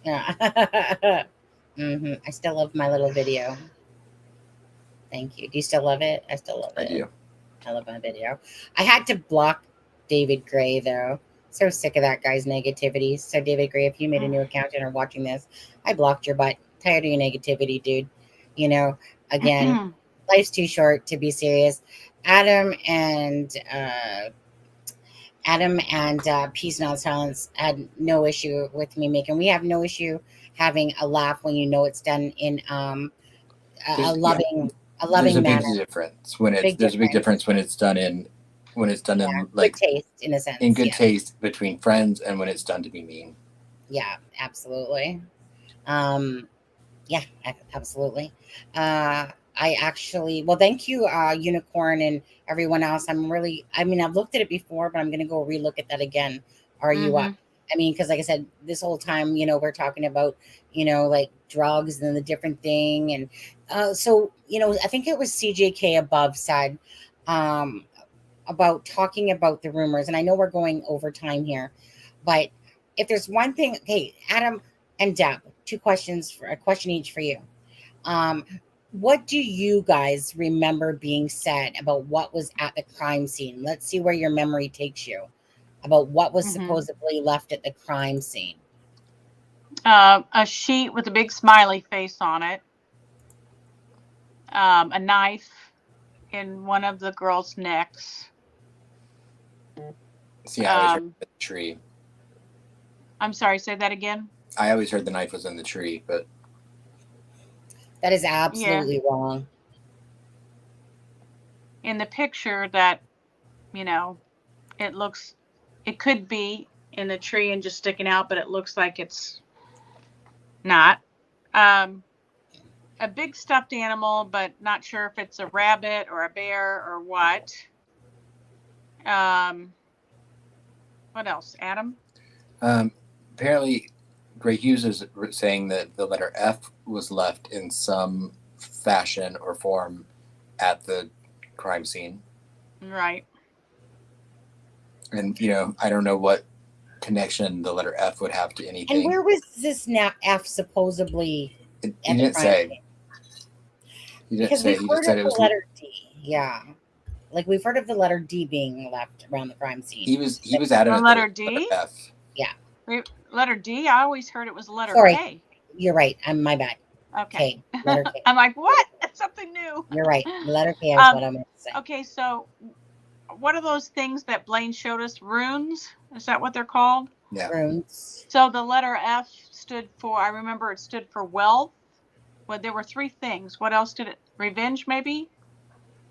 Yeah. I still love my little video. Thank you. Do you still love it? I still love it. I do. I love my video. I had to block David Gray, though. So sick of that guy's negativity. So, David Gray, if you made a new account and are watching this, I blocked your butt. Tired of your negativity, dude. You know, again, life's too short to be serious. Adam and Peace and All Silence had no issue with me making. We have no issue having a laugh when you know it's done in a loving there's a manner. big difference when it's there's a big difference when it's done in like good taste, in a sense. In good taste between friends and when it's done to be mean. Yeah, absolutely. Yeah, absolutely. I actually, well, thank you, Unicorn and everyone else. I've looked at it before, but I'm going to go relook at that again. Are you up? I mean, because like I said, this whole time, you know, we're talking about, you know, like drugs and the different thing. And so, you know, I think it was CJK above said about talking about the rumors. And I know we're going over time here, but if there's one thing, hey, Adam and Deb, a question each for you. What do you guys remember being said about what was at the crime scene? Let's see where your memory takes you about what was supposedly left at the crime scene. A sheet with a big smiley face on it. A knife in one of the girls' necks. See, I always heard the tree. I'm sorry, say that again. I always heard the knife was in the tree, but that is absolutely wrong. In the picture that, you know, it could be in the tree and just sticking out, but it looks like it's not. A big stuffed animal, but not sure if it's a rabbit or a bear or what. What else, Adam? Apparently, Gray Hughes is saying that the letter F was left in some fashion or form at the crime scene. Right. And, you know, I don't know what connection the letter F would have to anything. And where was this now F supposedly? He didn't say. He didn't say. He just said it was the letter D. Yeah. Like we've heard of the letter D being left around the crime scene. He was adamant. The letter D? F. Yeah. Letter D? I always heard it was letter Sorry. K. You're right. My bad. Okay. K. Letter K. I'm like, what? That's something new. You're right. Letter K is what I meant to say. Okay, so what are those things that Blaine showed us? Runes? Is that what they're called? Yeah. Runes. So the letter F stood for, I remember it stood for wealth. Well, there were three things. What else did it? Revenge, maybe?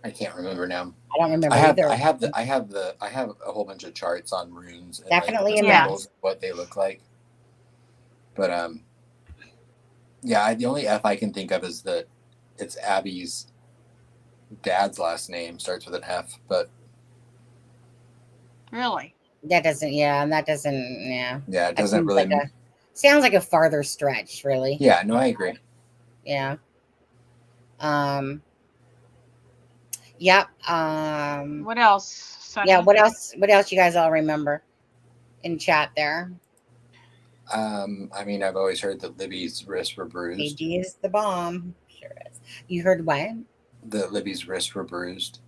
I can't remember now. I don't remember either. I have a whole bunch of charts on runes. And definitely like, a mess. what they look like. But yeah, the only F I can think of is that it's Abby's dad's last name starts with an F, but Really? That doesn't, yeah, and that doesn't, yeah. yeah, it That doesn't seems really. like sounds like a farther stretch, really. Yeah, no, I agree. Yeah. Yep. What else, Sonny? Yeah. What else? What else you guys all remember in chat there? I mean, I've always heard that Libby's wrists were bruised. AD is the bomb. Sure is. You heard what? That Libby's wrists were bruised.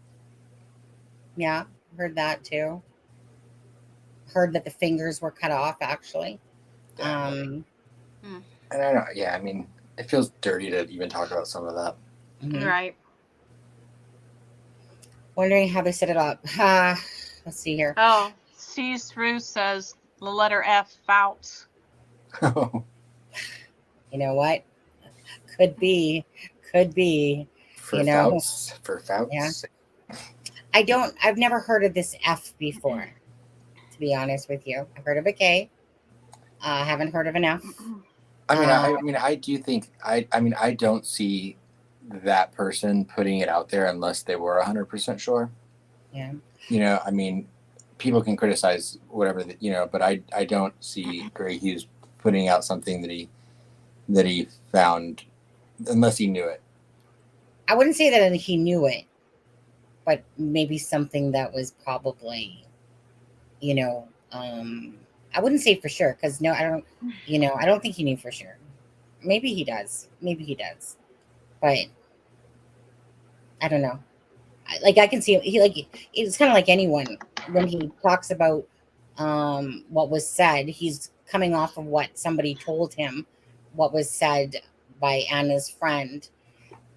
Yeah, heard that too. Heard that the fingers were cut off, actually. Yeah. And I don't. Yeah, I mean, it feels dirty to even talk about some of that. Mhm. Right. Wondering how they set it up. Let's see here. Oh, C's through says the letter F, Fouts. Oh, You know what? Could be. for You know. Fouts. For Fouts. Yeah. I've never heard of this F before, to be honest with you. I've heard of a K. Haven't heard of an F. I mean, I do think I mean, I don't see that person putting it out there unless they were 100% sure. Yeah. You know, I mean, people can criticize whatever, but I don't see Gray Hughes putting out something that he found unless he knew it. I wouldn't say that he knew it, but maybe something that was probably, I wouldn't say for sure, because no, I don't think he knew for sure. Maybe he does. But I don't know. I can see it's kind of like anyone when he talks about what was said. He's coming off of what somebody told him, what was said by Anna's friend.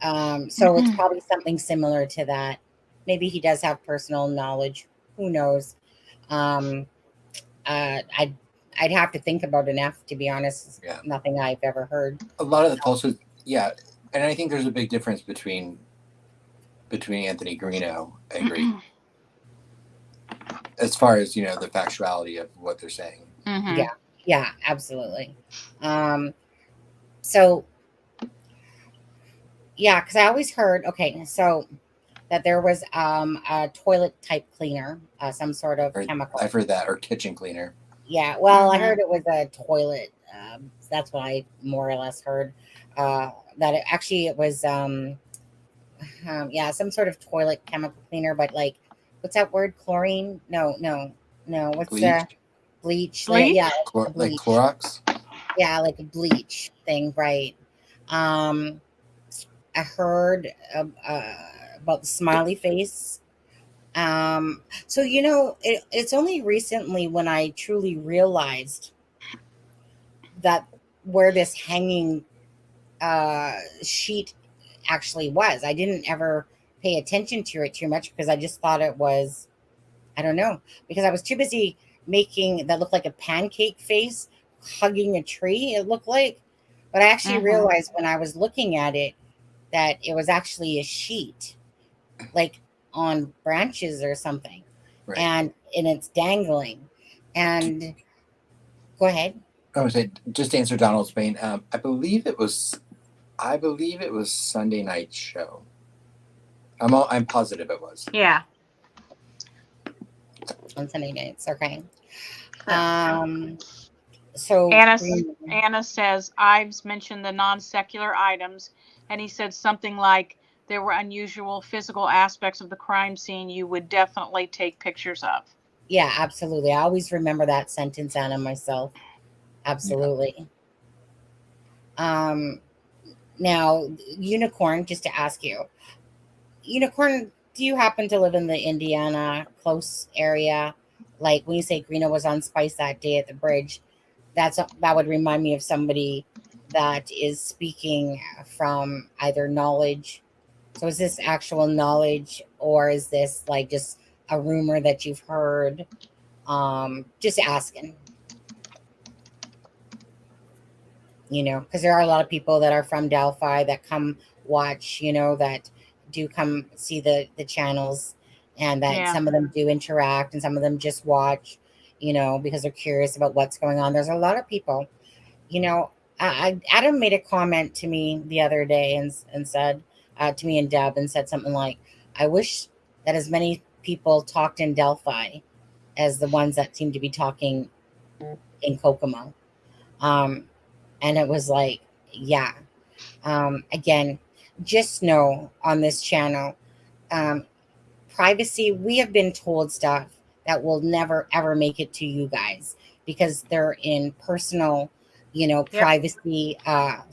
So it's probably something similar to that. Maybe he does have personal knowledge. Who knows? I'd have to think about an F, to be honest. Yeah. Nothing I've ever heard. A lot of the pulses, yeah, and I think there's a big difference between Anthony Greeno and Gray, as far as the factuality of what they're saying. Mm-hmm. Yeah, absolutely. So yeah, because I always heard so that there was a toilet type cleaner, some sort of chemical. I've heard that, or kitchen cleaner. Yeah, well, I heard it was a toilet. That's what I more or less heard. That it was some sort of toilet chemical cleaner, but like, what's that word? Chlorine? No. What's Bleach? Bleach? Bleach? Yeah, Like bleach. Clorox? Yeah, like a bleach thing, right? I heard about the smiley face. So it's only recently when I truly realized that where this hanging sheet actually was. I didn't ever pay attention to it too much because I just thought it was, I don't know, because I was too busy making that look like a pancake face, hugging a tree, it looked like. But I actually realized when I was looking at it that it was actually a sheet, like on branches or something. Right. And it's dangling. And go ahead. I would say, just to answer Donald Spain, I believe it was Sunday night show. I'm positive it was. Yeah. On Sunday nights, okay. So Anna says Ives mentioned the non-secular items, and he said something like there were unusual physical aspects of the crime scene you would definitely take pictures of. Yeah, absolutely. I always remember that sentence, Anna, myself. Absolutely. Yeah. Now, Unicorn, just to ask you, Unicorn, do you happen to live in the Indiana close area? Like when you say Greeno was on Spice that day at the bridge, that would remind me of somebody that is speaking from either knowledge. So is this actual knowledge, or is this like just a rumor that you've heard? Just asking. Because there are a lot of people that are from Delphi that come watch, that do come see the channels, and that some of them do interact and some of them just watch, because they're curious about what's going on. There's a lot of people, you know, Adam made a comment to me the other day and said to me and Deb and said something like, I wish that as many people talked in Delphi as the ones that seem to be talking in Kokomo. And it was like, yeah. Again, just know on this channel, privacy, we have been told stuff that will never ever make it to you guys because they're in personal, privacy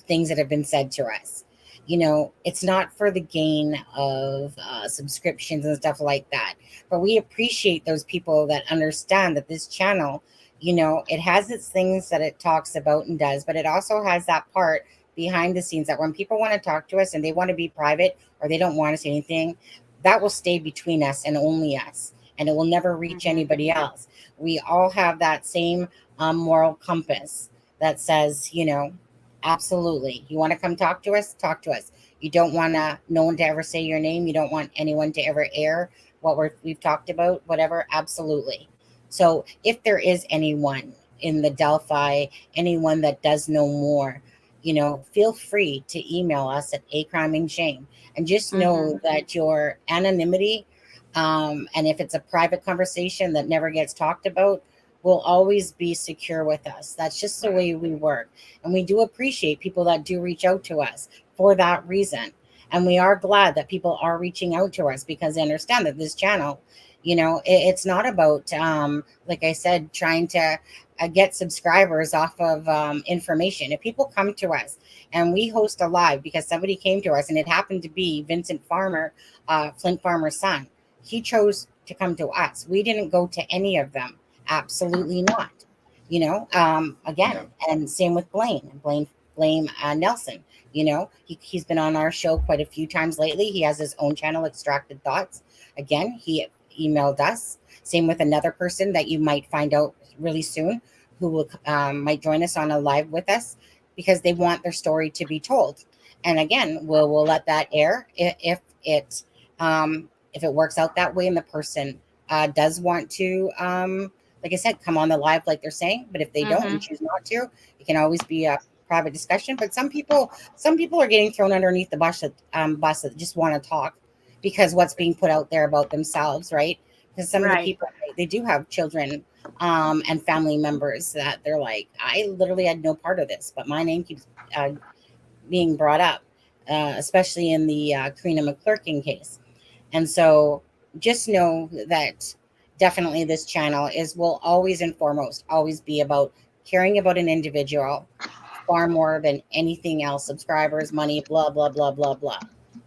things that have been said to us. It's not for the gain of subscriptions and stuff like that, but we appreciate those people that understand that this channel, it has its things that it talks about and does, but it also has that part behind the scenes that when people want to talk to us and they want to be private or they don't want to say anything, that will stay between us and only us, and it will never reach anybody else. We all have that same moral compass that says, absolutely, you want to come talk to us, talk to us. You don't want no one to ever say your name. You don't want anyone to ever air what we've talked about, whatever. Absolutely. So if there is anyone in the Delphi, anyone that does know more, feel free to email us at acrimeandshame, and just know that your anonymity, and if it's a private conversation that never gets talked about, will always be secure with us. That's just the way we work. And we do appreciate people that do reach out to us for that reason. And we are glad that people are reaching out to us because they understand that this channel, it's not about, like I said, trying to get subscribers off of information. If people come to us and we host a live because somebody came to us and it happened to be Vincent Farmer, Flint Farmer's son, he chose to come to us. We didn't go to any of them. Absolutely not. Again, and same with Blaine Nelson. He's been on our show quite a few times lately. He has his own channel, Extracted Thoughts. Again, he emailed us. Same with another person that you might find out really soon who will might join us on a live with us because they want their story to be told. And again, we'll let that air if it works out that way and the person does want to, like I said, come on the live like they're saying. But if they don't and choose not to, it can always be a private discussion. But some people are getting thrown underneath the bus that just want to talk because what's being put out there about themselves, right? Because some of the people, they do have children and family members that they're like, I literally had no part of this, but my name keeps being brought up, especially in the Karina McClurkin case. And so just know that definitely this channel will always and foremost always be about caring about an individual far more than anything else, subscribers, money, blah, blah, blah, blah, blah.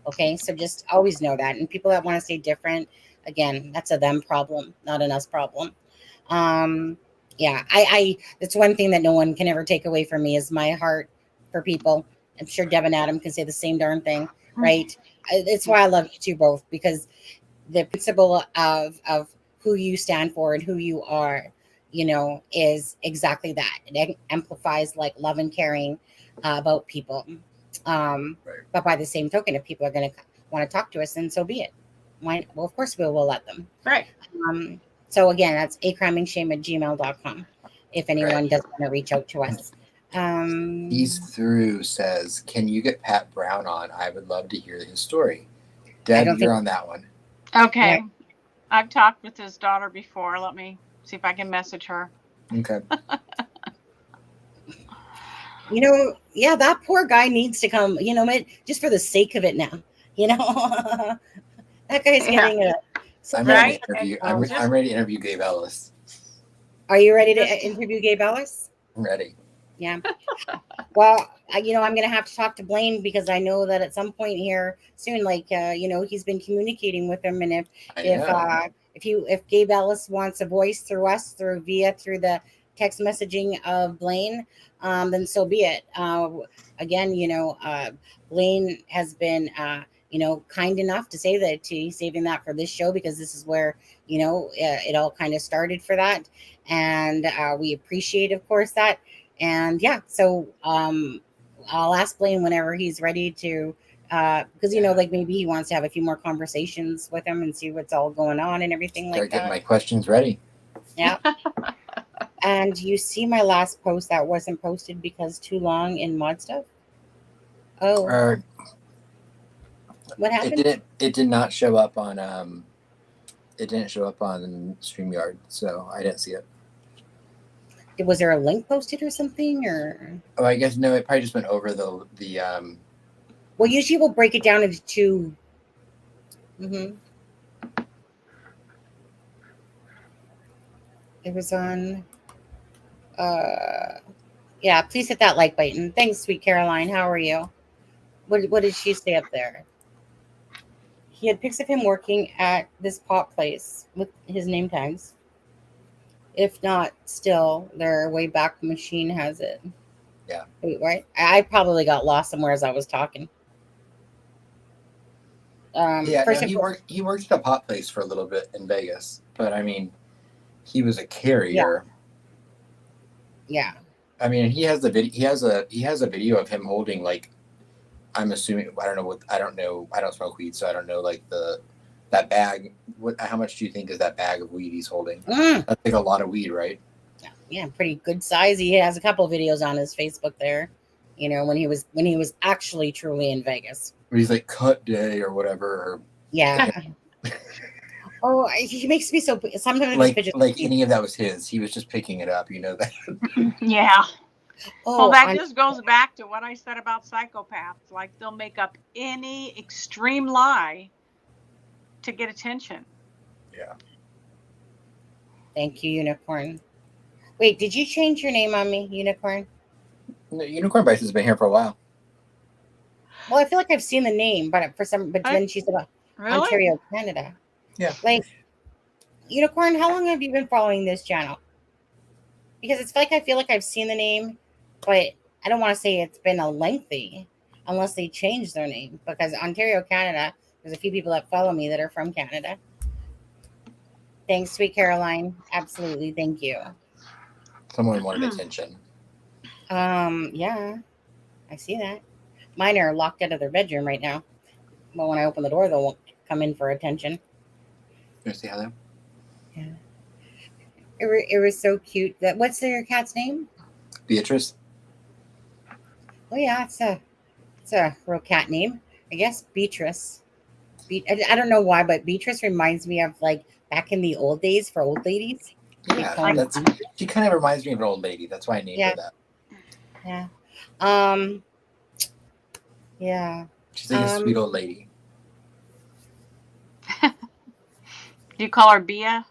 Okay, so just always know that. And people that want to say different, again, that's a them problem, not an us problem. I that's one thing that no one can ever take away from me is my heart for people. I'm sure Deb and Adam can say the same darn thing, right? It's why I love you two both, because the principle of who you stand for and who you are, is exactly that. It amplifies like love and caring about people. But by the same token, if people are going to want to talk to us, then so be it. Well, of course we'll let them. Right. So again, that's acrimeandshame@gmail.com if anyone does want to reach out to us. He's through says, can you get Pat Brown on? I would love to hear his story. Deb, you're on that one. Okay. Yeah. I've talked with his daughter before. Let me see if I can message her. Okay. That poor guy needs to come, just for the sake of it now, that guy's getting I'm ready to interview. I'm ready to interview Gabe Ellis. Are you ready to interview Gabe Ellis? I'm ready. Yeah. Well, I'm going to have to talk to Blaine because I know that at some point here soon, he's been communicating with him. And if Gabe Ellis wants a voice through us, through the text messaging of Blaine, then so be it. Blaine has been, kind enough to say that he's saving that for this show because this is where, it all kind of started for that. And we appreciate, of course, that. And so I'll ask Blaine whenever he's ready to, because, maybe he wants to have a few more conversations with him and see what's all going on and everything like that. Start getting my questions ready. Yeah. And you see my last post that wasn't posted because too long in mod stuff. Oh, what happened? It did not show up on it didn't show up on StreamYard, so I didn't see it. Was there a link posted or something, or? Oh, I guess no. It probably just went over the Well, usually we'll break it down into two. Mm-hmm. It was on. Yeah. Please hit that like button. Thanks, sweet Caroline. How are you? What did she say up there? He had pics of him working at this pop place with his name tags. If not, still, their Wayback Machine has it. Yeah. Wait, right? I probably got lost somewhere as I was talking. Yeah, no, he worked at a pot place for a little bit in Vegas, but I mean, he was a carrier. Yeah. I mean, he has the video. He has a video of him holding, like, I'm assuming, I don't know. I don't smoke weed, so I don't know, like, that bag. How much do you think is that bag of weed he's holding? That's like a lot of weed, right? Yeah, pretty good size. He has a couple of videos on his Facebook there. You know, when he was actually truly in Vegas. Where he's like cut day or whatever. Or, yeah. Oh, he makes me so. Sometimes like any of that was his. He was just picking it up. You know that. Yeah. Oh, well, that just goes back to what I said about psychopaths. Like, they'll make up any extreme lie to get attention. Yeah. Thank you, Unicorn. Wait, did you change your name on me, Unicorn? No, Unicorn Bites has been here for a while. Well, I feel like I've seen the name, but then she's about Really? Ontario, Canada. Yeah. Like, Unicorn, how long have you been following this channel? Because it's like I feel like I've seen the name, but I don't want to say it's been a lengthy, unless they changed their name. Because Ontario, Canada, there's a few people that follow me that are from Canada. Thanks, sweet Caroline. Absolutely, thank you. Someone wanted attention. Yeah, I see that. Mine are locked out of their bedroom right now. But when I open the door, they'll come in for attention. You see how that? Yeah. It was so cute. What's your cat's name? Beatrice. Oh yeah, it's a real cat name. I guess Beatrice. I don't know why, but Beatrice reminds me of like back in the old days for old ladies. Yeah, she kind of reminds me of an old lady. That's why I named her that. Yeah. Yeah. She's like a sweet old lady. Do you call her Bia?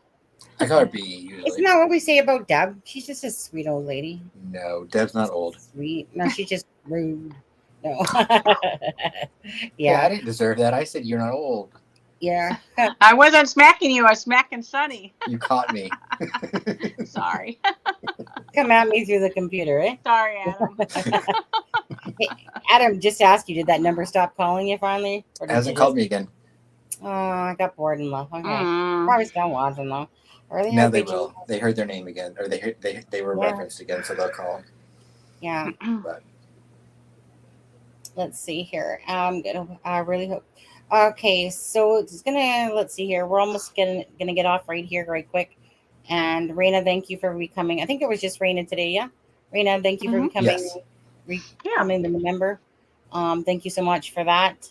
I call her B usually. Isn't that what we say about Deb? She's just a sweet old lady. No, Deb's not old. Sweet. No, she's just rude. No. Yeah, I didn't deserve that. I said you're not old. Yeah. I wasn't smacking you. I was smacking Sonny. You caught me. Sorry. Come at me through the computer, eh? Sorry, Adam. Hey, Adam, just to ask you, did that number stop calling you finally? It hasn't called me again. Oh, I got bored and left. Okay. Probably still watching though. Now they will. They heard their name again, or they were referenced again, so they'll call. Yeah. But let's see here. I'm gonna. I really hope. Okay, so it's gonna. Let's see here. We're almost gonna get off right here, right quick. And Raina, thank you for becoming. I think it was just Raina today. Yeah, Raina, thank you for becoming. Becoming the member. Thank you so much for that.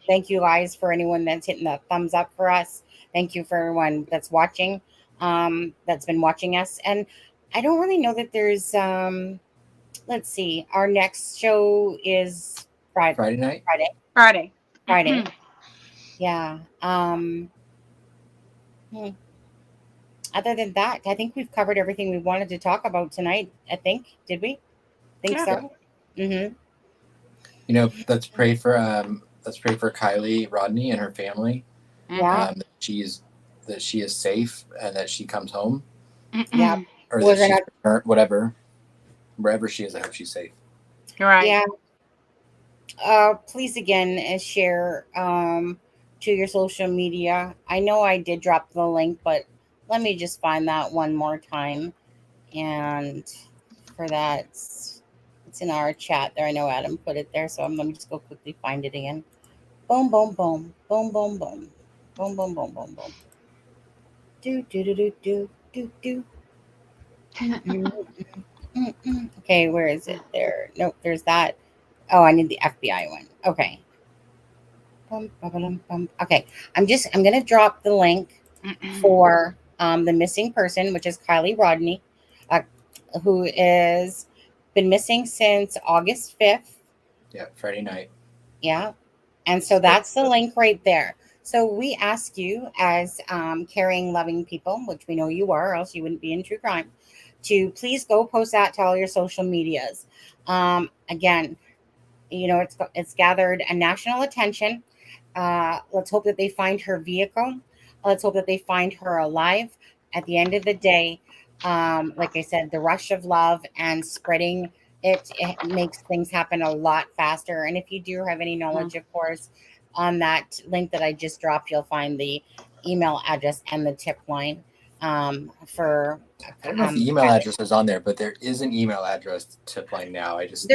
Thank you guys for anyone that's hitting the thumbs up for us. Thank you for everyone that's watching, that's been watching us. And I don't really know that there's, let's see, our next show is Friday night? Friday. Yeah. Other than that, I think we've covered everything we wanted to talk about tonight. I think, did we? So. Mm-hmm. You know, let's pray for Kylie Rodni and her family. Yeah. That she is safe and that she comes home. Yeah. Or that wherever she is, I hope she's safe. Right. Yeah. Please again share to your social media. I know I did drop the link, but let me just find that one more time. And for that, it's in our chat there. I know Adam put it there, so let me just go quickly find it again. Boom, boom, boom, boom, boom, boom, boom, boom, boom, boom, boom. Okay, where is it? There. Nope, there's that. Oh, I need the FBI one. Okay. Okay, I'm gonna drop the link for the missing person, which is Kylie Rodni, who is been missing since August 5th. Yeah, Friday night. Yeah, and so that's the link right there. So we ask you, as caring, loving people, which we know you are, or else you wouldn't be in true crime, to please go post that to all your social medias. Again, you know, it's gathered a national attention. Let's hope that they find her vehicle. Let's hope that they find her alive. At the end of the day, like I said, the rush of love and spreading it makes things happen a lot faster. And if you do have any knowledge, of course, on that link that I just dropped, you'll find the email address and the tip line for. I don't know if the email address is on there, but there is an email address tip line now. I just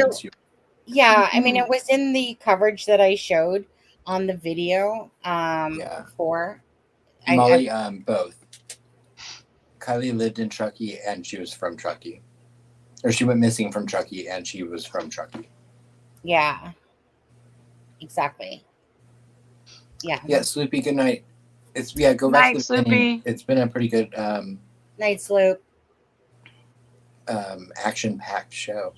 Yeah, I mean, it was in the coverage that I showed on the video. For Molly, both. Kylie lived in Truckee and she was from Truckee, or she went missing from Truckee and she was from Truckee. Yeah, exactly. Yeah. Yeah, Sloopy. Good night. Go back to the beginning. It's been a pretty good night, Sloop. Action-packed show.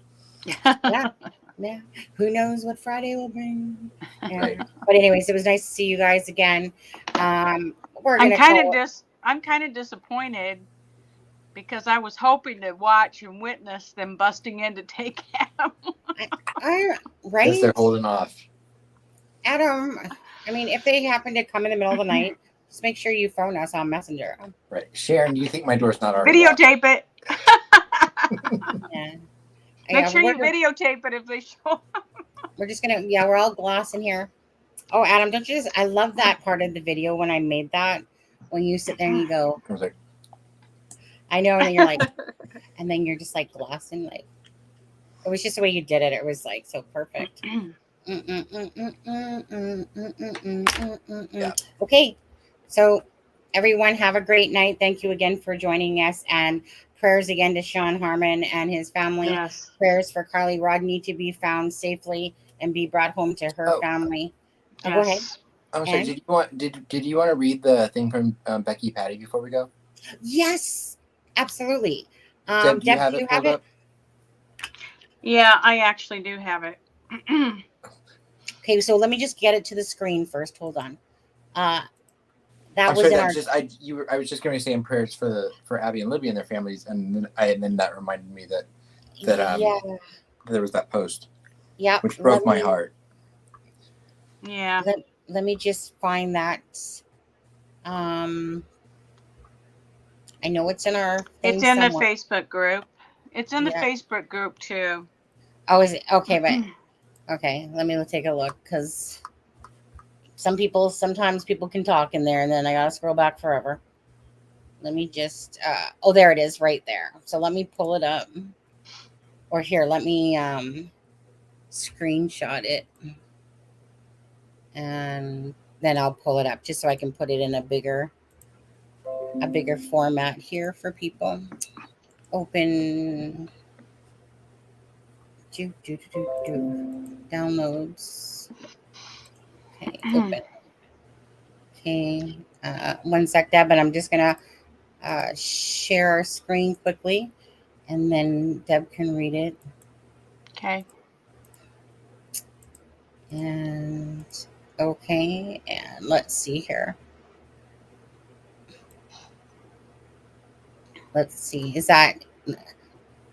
Yeah. Yeah. Who knows what Friday will bring? Yeah. But anyways, it was nice to see you guys again. I'm kind of disappointed because I was hoping to watch and witness them busting in to take him. Right? Yes, they're holding off. Adam, I mean, if they happen to come in the middle of the night, just make sure you phone us on Messenger. Right. Sharon, you think my door's not already videotape it? Yeah. Make sure you videotape it if they show up. We're just gonna, we're all gloss in here. Oh, Adam, don't you I love that part of the video when I made that. When you sit there and you go, I was like, I know, and then you're like, and then you're just like glossing, like, it was just the way you did it. It was like so perfect. Yeah. Okay, so everyone have a great night. Thank you again for joining us, and prayers again to Sean Harmon and his family. Yes. Prayers for Kylie Rodni to be found safely and be brought home to her family. Go ahead. I'm sorry. Did you want to read the thing from Becky Patty before we go? Yes, absolutely. Deb, do you have it pulled up? Yeah, I actually do have it. Okay, so let me just get it to the screen first. Hold on. I was just going to say in prayers for Abby and Libby and their families, and then that reminded me that there was that post. Yeah, which broke my heart. Yeah. Let me just find that. I know it's in our. It's in the Facebook group. It's in the Facebook group too. Oh, is it? Okay, but okay. Let me take a look because sometimes people can talk in there, and then I gotta scroll back forever. Let me just. Oh, there it is, right there. So let me pull it up. Or here, let me screenshot it. And then I'll pull it up just so I can put it in a bigger format here for people. Open downloads. Okay, open. Okay, one sec, Deb, and I'm just gonna share our screen quickly, and then Deb can read it. Okay. And okay, and let's see here. Let's see. Is that,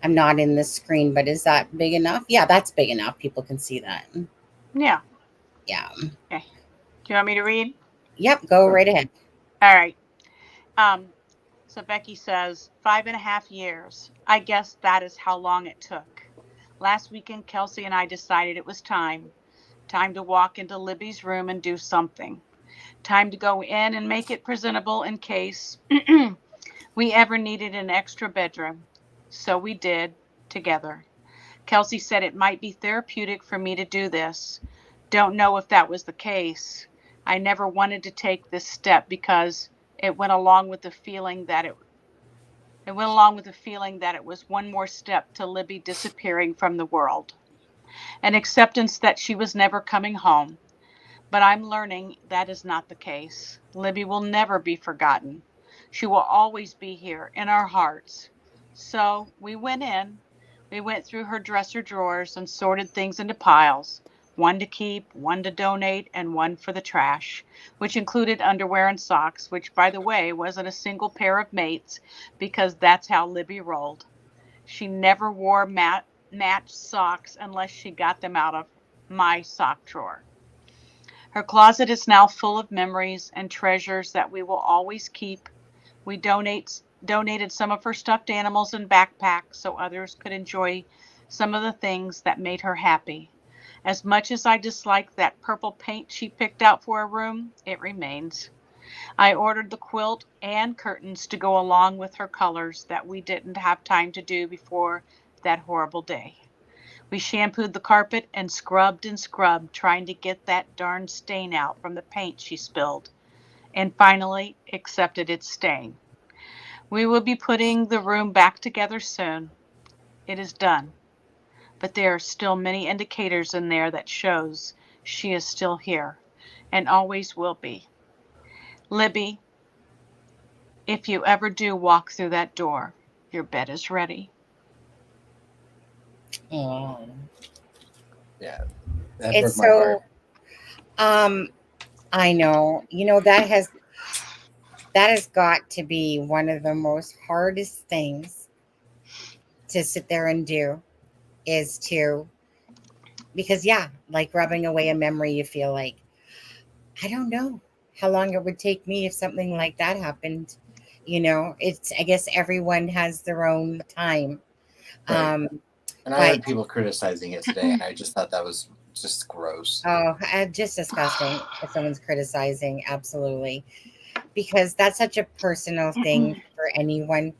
I'm not in this screen, but is that big enough? Yeah, that's big enough. People can see that. Yeah. Yeah. Okay. Do you want me to read? Yep, go right ahead. All right. So Becky says, 5.5 years. I guess that is how long it took. Last weekend, Kelsey and I decided it was time. Time to walk into Libby's room and do something. Time to go in and make it presentable in case we ever needed an extra bedroom. So we did, together. Kelsey said it might be therapeutic for me to do this. Don't know if that was the case. I never wanted to take this step because It went along with the feeling that it was one more step to Libby disappearing from the world. An acceptance that she was never coming home. But I'm learning that is not the case. Libby will never be forgotten. She will always be here in our hearts. So we went through her dresser drawers and sorted things into piles, one to keep, one to donate, and one for the trash, which included underwear and socks, which, by the way, wasn't a single pair of mates because that's how Libby rolled. She never wore matched socks unless she got them out of my sock drawer. Her closet is now full of memories and treasures that we will always keep. We donated some of her stuffed animals and backpacks so others could enjoy some of the things that made her happy. As much as I dislike that purple paint she picked out for her room, it remains. I ordered the quilt and curtains to go along with her colors that we didn't have time to do before that horrible day. We shampooed the carpet and scrubbed, trying to get that darn stain out from the paint she spilled, and finally accepted its stain. We will be putting the room back together soon. It is done, but there are still many indicators in there that shows she is still here and always will be. Libby, if you ever do walk through that door, your bed is ready. Oh. Yeah. That It's broke my heart. so I know. That has got to be one of the most hardest things to sit there and do is to, because like rubbing away a memory, you feel like, I don't know how long it would take me if something like that happened. I guess everyone has their own time. Right. And I heard people criticizing it today, and I just thought that was just gross. Oh, just disgusting if someone's criticizing. Absolutely. Because that's such a personal thing for anyone.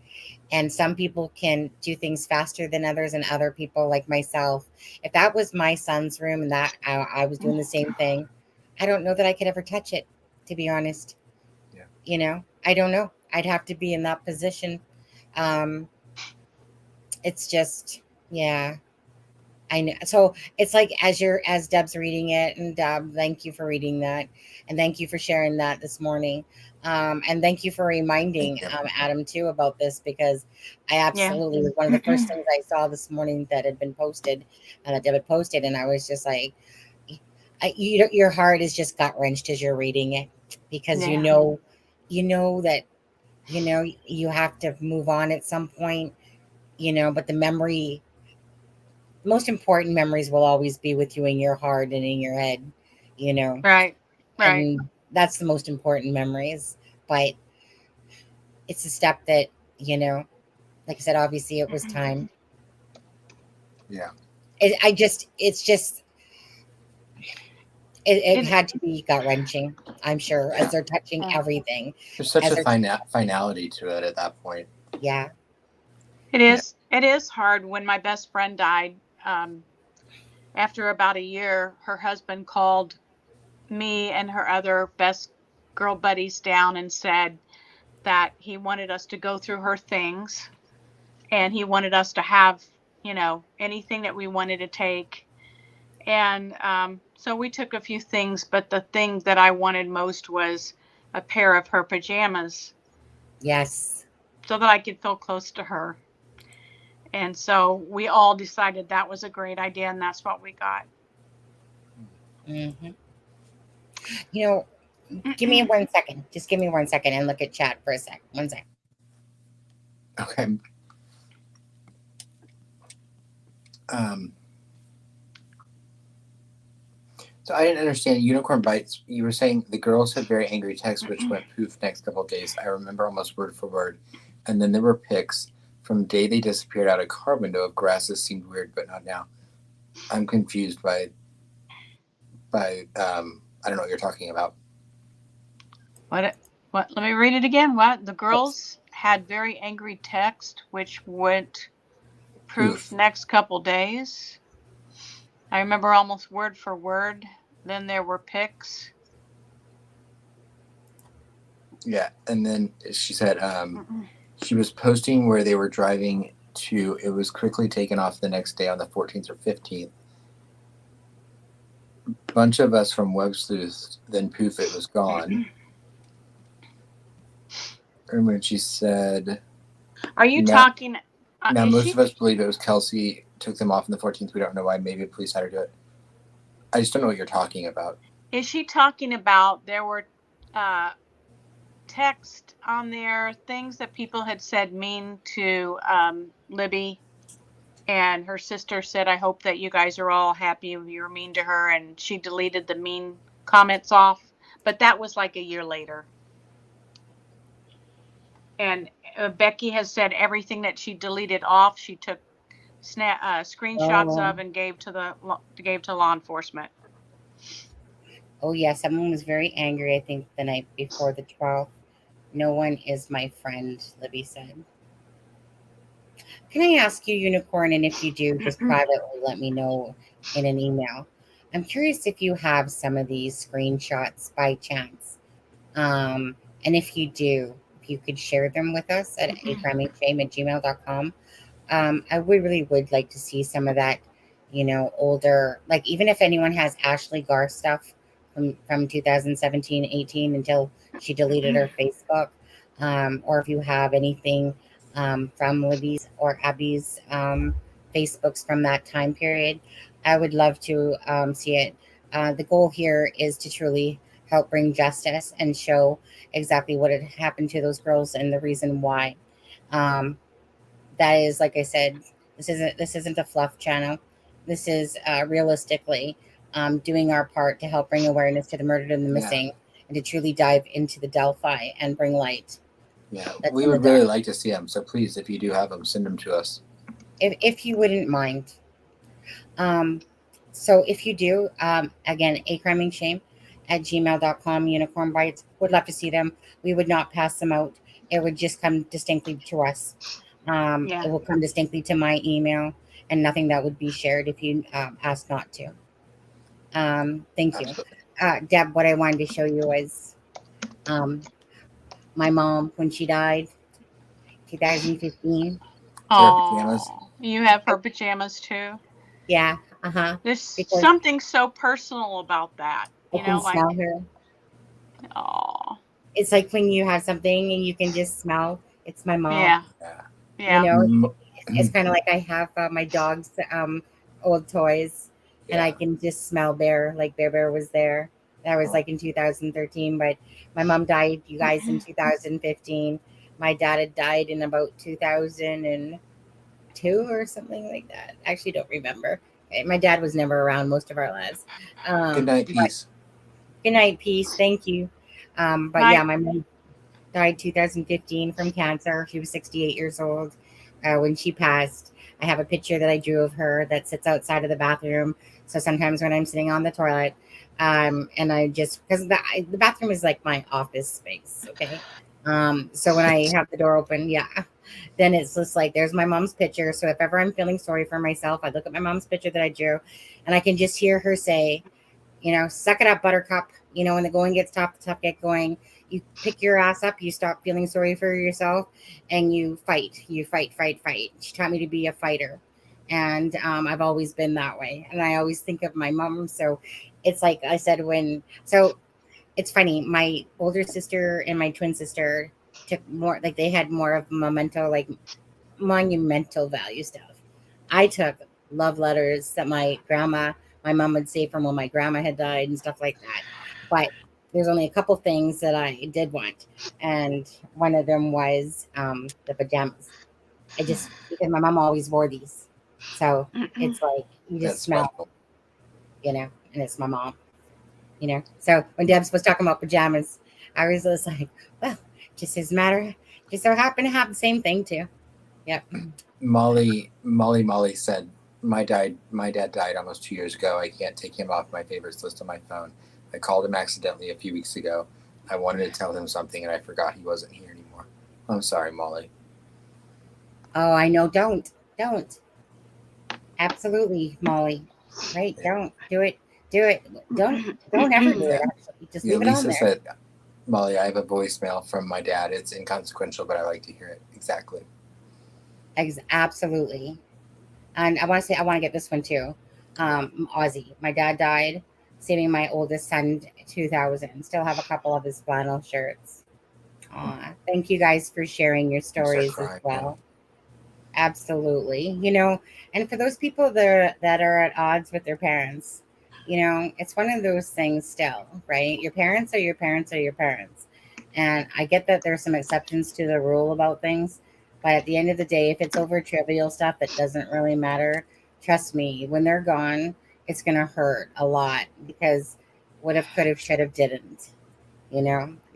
And some people can do things faster than others, and other people like myself. If that was my son's room and that I was doing the same thing, I don't know that I could ever touch it, to be honest. Yeah. I don't know. I'd have to be in that position. It's just, yeah. I know. So it's like as Deb's reading it, and Deb, thank you for reading that, and thank you for sharing that this morning, and thank you for reminding Adam too about this, because I absolutely was one of the first things I saw this morning that had been posted, that Deb had posted, and I was just like, your heart is just gut wrenched as you're reading it, because you know that you have to move on at some point, but the memory. Most important memories will always be with you in your heart and in your head, Right. And that's the most important memories. But it's a step that, like I said, obviously it was time. Yeah. It had to be gut wrenching, I'm sure, as they're touching everything. There's such a finality to it at that point. Yeah. It is. Yeah. It is hard. When my best friend died, after about a year, her husband called me and her other best girl buddies down and said that he wanted us to go through her things, and he wanted us to have, anything that we wanted to take. And so we took a few things, but the thing that I wanted most was a pair of her pajamas. Yes. So that I could feel close to her. And so we all decided that was a great idea, and that's what we got. Mm-hmm. Give me 1 second. Just give me 1 second and look at chat for a sec. 1 second. Okay. So I didn't understand Unicorn Bites. You were saying the girls had very angry texts, which went poof next couple of days. I remember almost word for word. And then there were pics from the day they disappeared out a car window of grasses. Seemed weird, but not now. I'm confused by I don't know what you're talking about. What? Let me read it again. What? The girls had very angry text, which went proof next couple days. I remember almost word for word. Then there were pics. Yeah, and then she said she was posting where they were driving to. It was quickly taken off the next day on the 14th or 15th. Bunch of us from Web Sleuth, then poof, it was gone. And when she said, Are you now, talking? now most of us believe it was Kelsey took them off on the 14th. We don't know why. Maybe the police had her do it. I just don't know what you're talking about. Is she talking about there were text on there, things that people had said mean to Libby, and her sister said, I hope that you guys are all happy you were mean to her, and she deleted the mean comments off, but that was like a year later. And Becky has said everything that she deleted off, she took screenshots of and gave to law enforcement. Oh yeah, someone was very angry, I think, the night before the 12th. No one is my friend, Libby said. Can I ask you, Unicorn, and if you do, just privately let me know in an email. I'm curious if you have some of these screenshots by chance. And if you do, if you could share them with us at acrimingshame@gmail.com. I really would like to see some of that, older, like even if anyone has Ashley Garr stuff from 2017, 18 until she deleted her Facebook, or if you have anything from Libby's or Abby's Facebooks from that time period, I would love to see it. The goal here is to truly help bring justice and show exactly what had happened to those girls and the reason why. That is, like I said, this isn't a fluff channel. This is realistically doing our part to help bring awareness to the murdered and the missing, and to truly dive into the Delphi and bring light. Yeah, we would really like to see them. So please, if you do have them, send them to us. If you wouldn't mind. So if you do, again, acrimingshame@gmail.com, Unicorn Bites, would love to see them. We would not pass them out. It would just come distinctly to us. It will come distinctly to my email, and nothing that would be shared if you asked not to. Thank you. Deb, what I wanted to show you was my mom when she died, 2015. Oh, you have her pajamas too? Yeah. There's something so personal about that. I can smell her. Oh. It's like when you have something and you can just smell. It's my mom. Yeah. It's kind of like I have my dog's old toys, and I can just smell Bear. Like Bear was there. That was like in 2013, but my mom died, you guys, in 2015. My dad had died in about 2002 or something like that. Actually, don't remember. My dad was never around most of our lives. Good night, peace. Good night, peace. Thank you. My mom died 2015 from cancer. She was 68 years old when she passed. I have a picture that I drew of her that sits outside of the bathroom. So sometimes when I'm sitting on the toilet, and I just, because the bathroom is like my office space, okay? So when I have the door open, then it's just like, there's my mom's picture. So if ever I'm feeling sorry for myself, I look at my mom's picture that I drew, and I can just hear her say, suck it up, Buttercup. When the going gets tough, the tough get going. You pick your ass up, you stop feeling sorry for yourself, and you fight. You fight. She taught me to be a fighter. And I've always been that way. And I always think of my mom. So it's like I said, so it's funny. My older sister and my twin sister took more, like they had more of monumental value stuff. I took love letters that my mom would say from when my grandma had died and stuff like that. But there's only a couple things that I did want. And one of them was the pajamas. Because my mom always wore these. So it's like, you just smell, and it's my mom, So when Debs was talking about pajamas, I was just like, well, just so happen to have the same thing too. Yep. Molly said, my dad died almost 2 years ago. I can't take him off my favorites list on my phone. I called him accidentally a few weeks ago. I wanted to tell him something and I forgot he wasn't here anymore. I'm sorry, Molly. Oh, I know. Don't. Absolutely, Molly. Right? Don't do it. Don't ever do it. Actually, just leave it on there. Molly, I have a voicemail from my dad. It's inconsequential, but I like to hear it. Exactly. Absolutely. And I want to get this one too. Ozzy, my dad died saving my oldest son 2000. Still have a couple of his flannel shirts. Thank you guys for sharing your stories as well. Absolutely. And for those people that are at odds with their parents, it's one of those things still, right? Your parents are your parents are your parents. And I get that there's some exceptions to the rule about things, but at the end of the day, if it's over trivial stuff that doesn't really matter, trust me, when they're gone, it's going to hurt a lot because would have, could have, should have, didn't.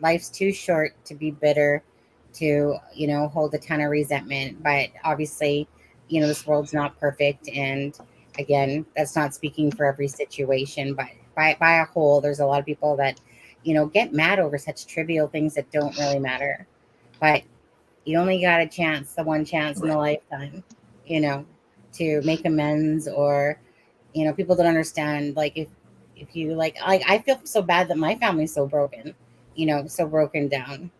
Life's too short to be bitter, to, hold a ton of resentment. But obviously, this world's not perfect. And again, that's not speaking for every situation, but by a whole, there's a lot of people that, get mad over such trivial things that don't really matter. But you only got the one chance in a lifetime, to make amends. Or, people don't understand. Like if you like I feel so bad that my family's so broken, so broken down.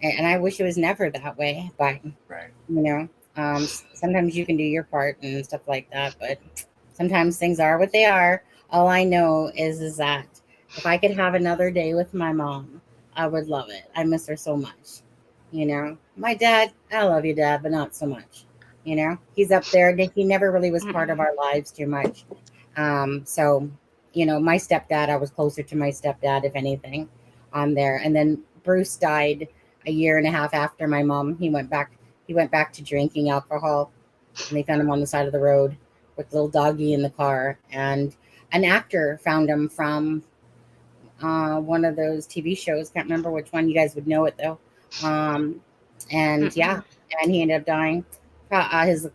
And I wish it was never that way. But, sometimes you can do your part and stuff like that. But sometimes things are what they are. All I know is that if I could have another day with my mom, I would love it. I miss her so much. My dad, I love you, Dad, but not so much. He's up there. He never really was part of our lives too much. So, my stepdad, I was closer to my stepdad, if anything, on there. And then Bruce died a year and a half after my mom. He went back to drinking alcohol, and they found him on the side of the road with little doggy in the car. And an actor found him from one of those TV shows. Can't remember which one. You guys would know it though. And yeah, and he ended up dying.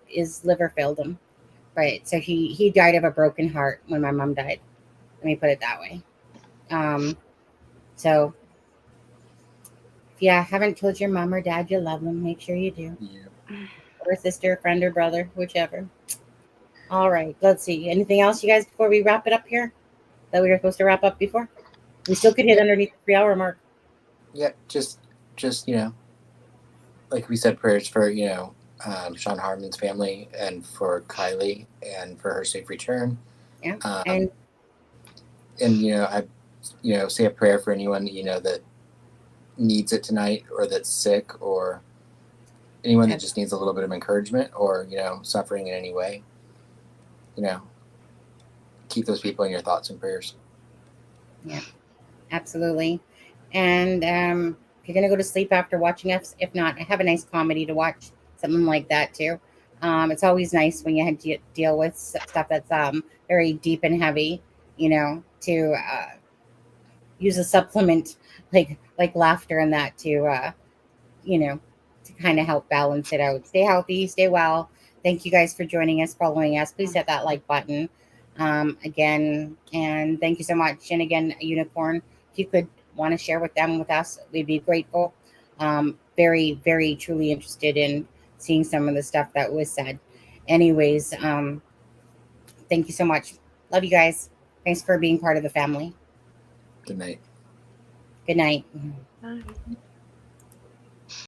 His liver failed him. But so he died of a broken heart when my mom died. Let me put it that way. So if you haven't told your mom or dad you love them, make sure you do. Yeah. Or sister, friend, or brother, whichever. All right, let's see. Anything else, you guys, before we wrap it up here that we were supposed to wrap up before? We still could hit underneath the 3-hour mark. Yeah, just like we said, prayers for Sean Harmon's family and for Kylie and for her safe return. Yeah, and I say a prayer for anyone that needs it tonight, or that's sick, or anyone that just needs a little bit of encouragement, or suffering in any way. Keep those people in your thoughts and prayers. Yeah, absolutely. And if you're gonna go to sleep after watching us, if not, have a nice comedy to watch, something like that too. It's always nice when you have to deal with stuff that's very deep and heavy, to use a supplement like laughter and that to to kind of help balance it out. Stay healthy, stay well. Thank you guys for joining us, following us. Please hit that like button again, and thank you so much. And again, Unicorn, if you could want to share with us, we'd be grateful. Very, very truly interested in seeing some of the stuff that was said. Anyways, thank you so much. Love you guys. Thanks for being part of the family. Good night. Good night. Bye.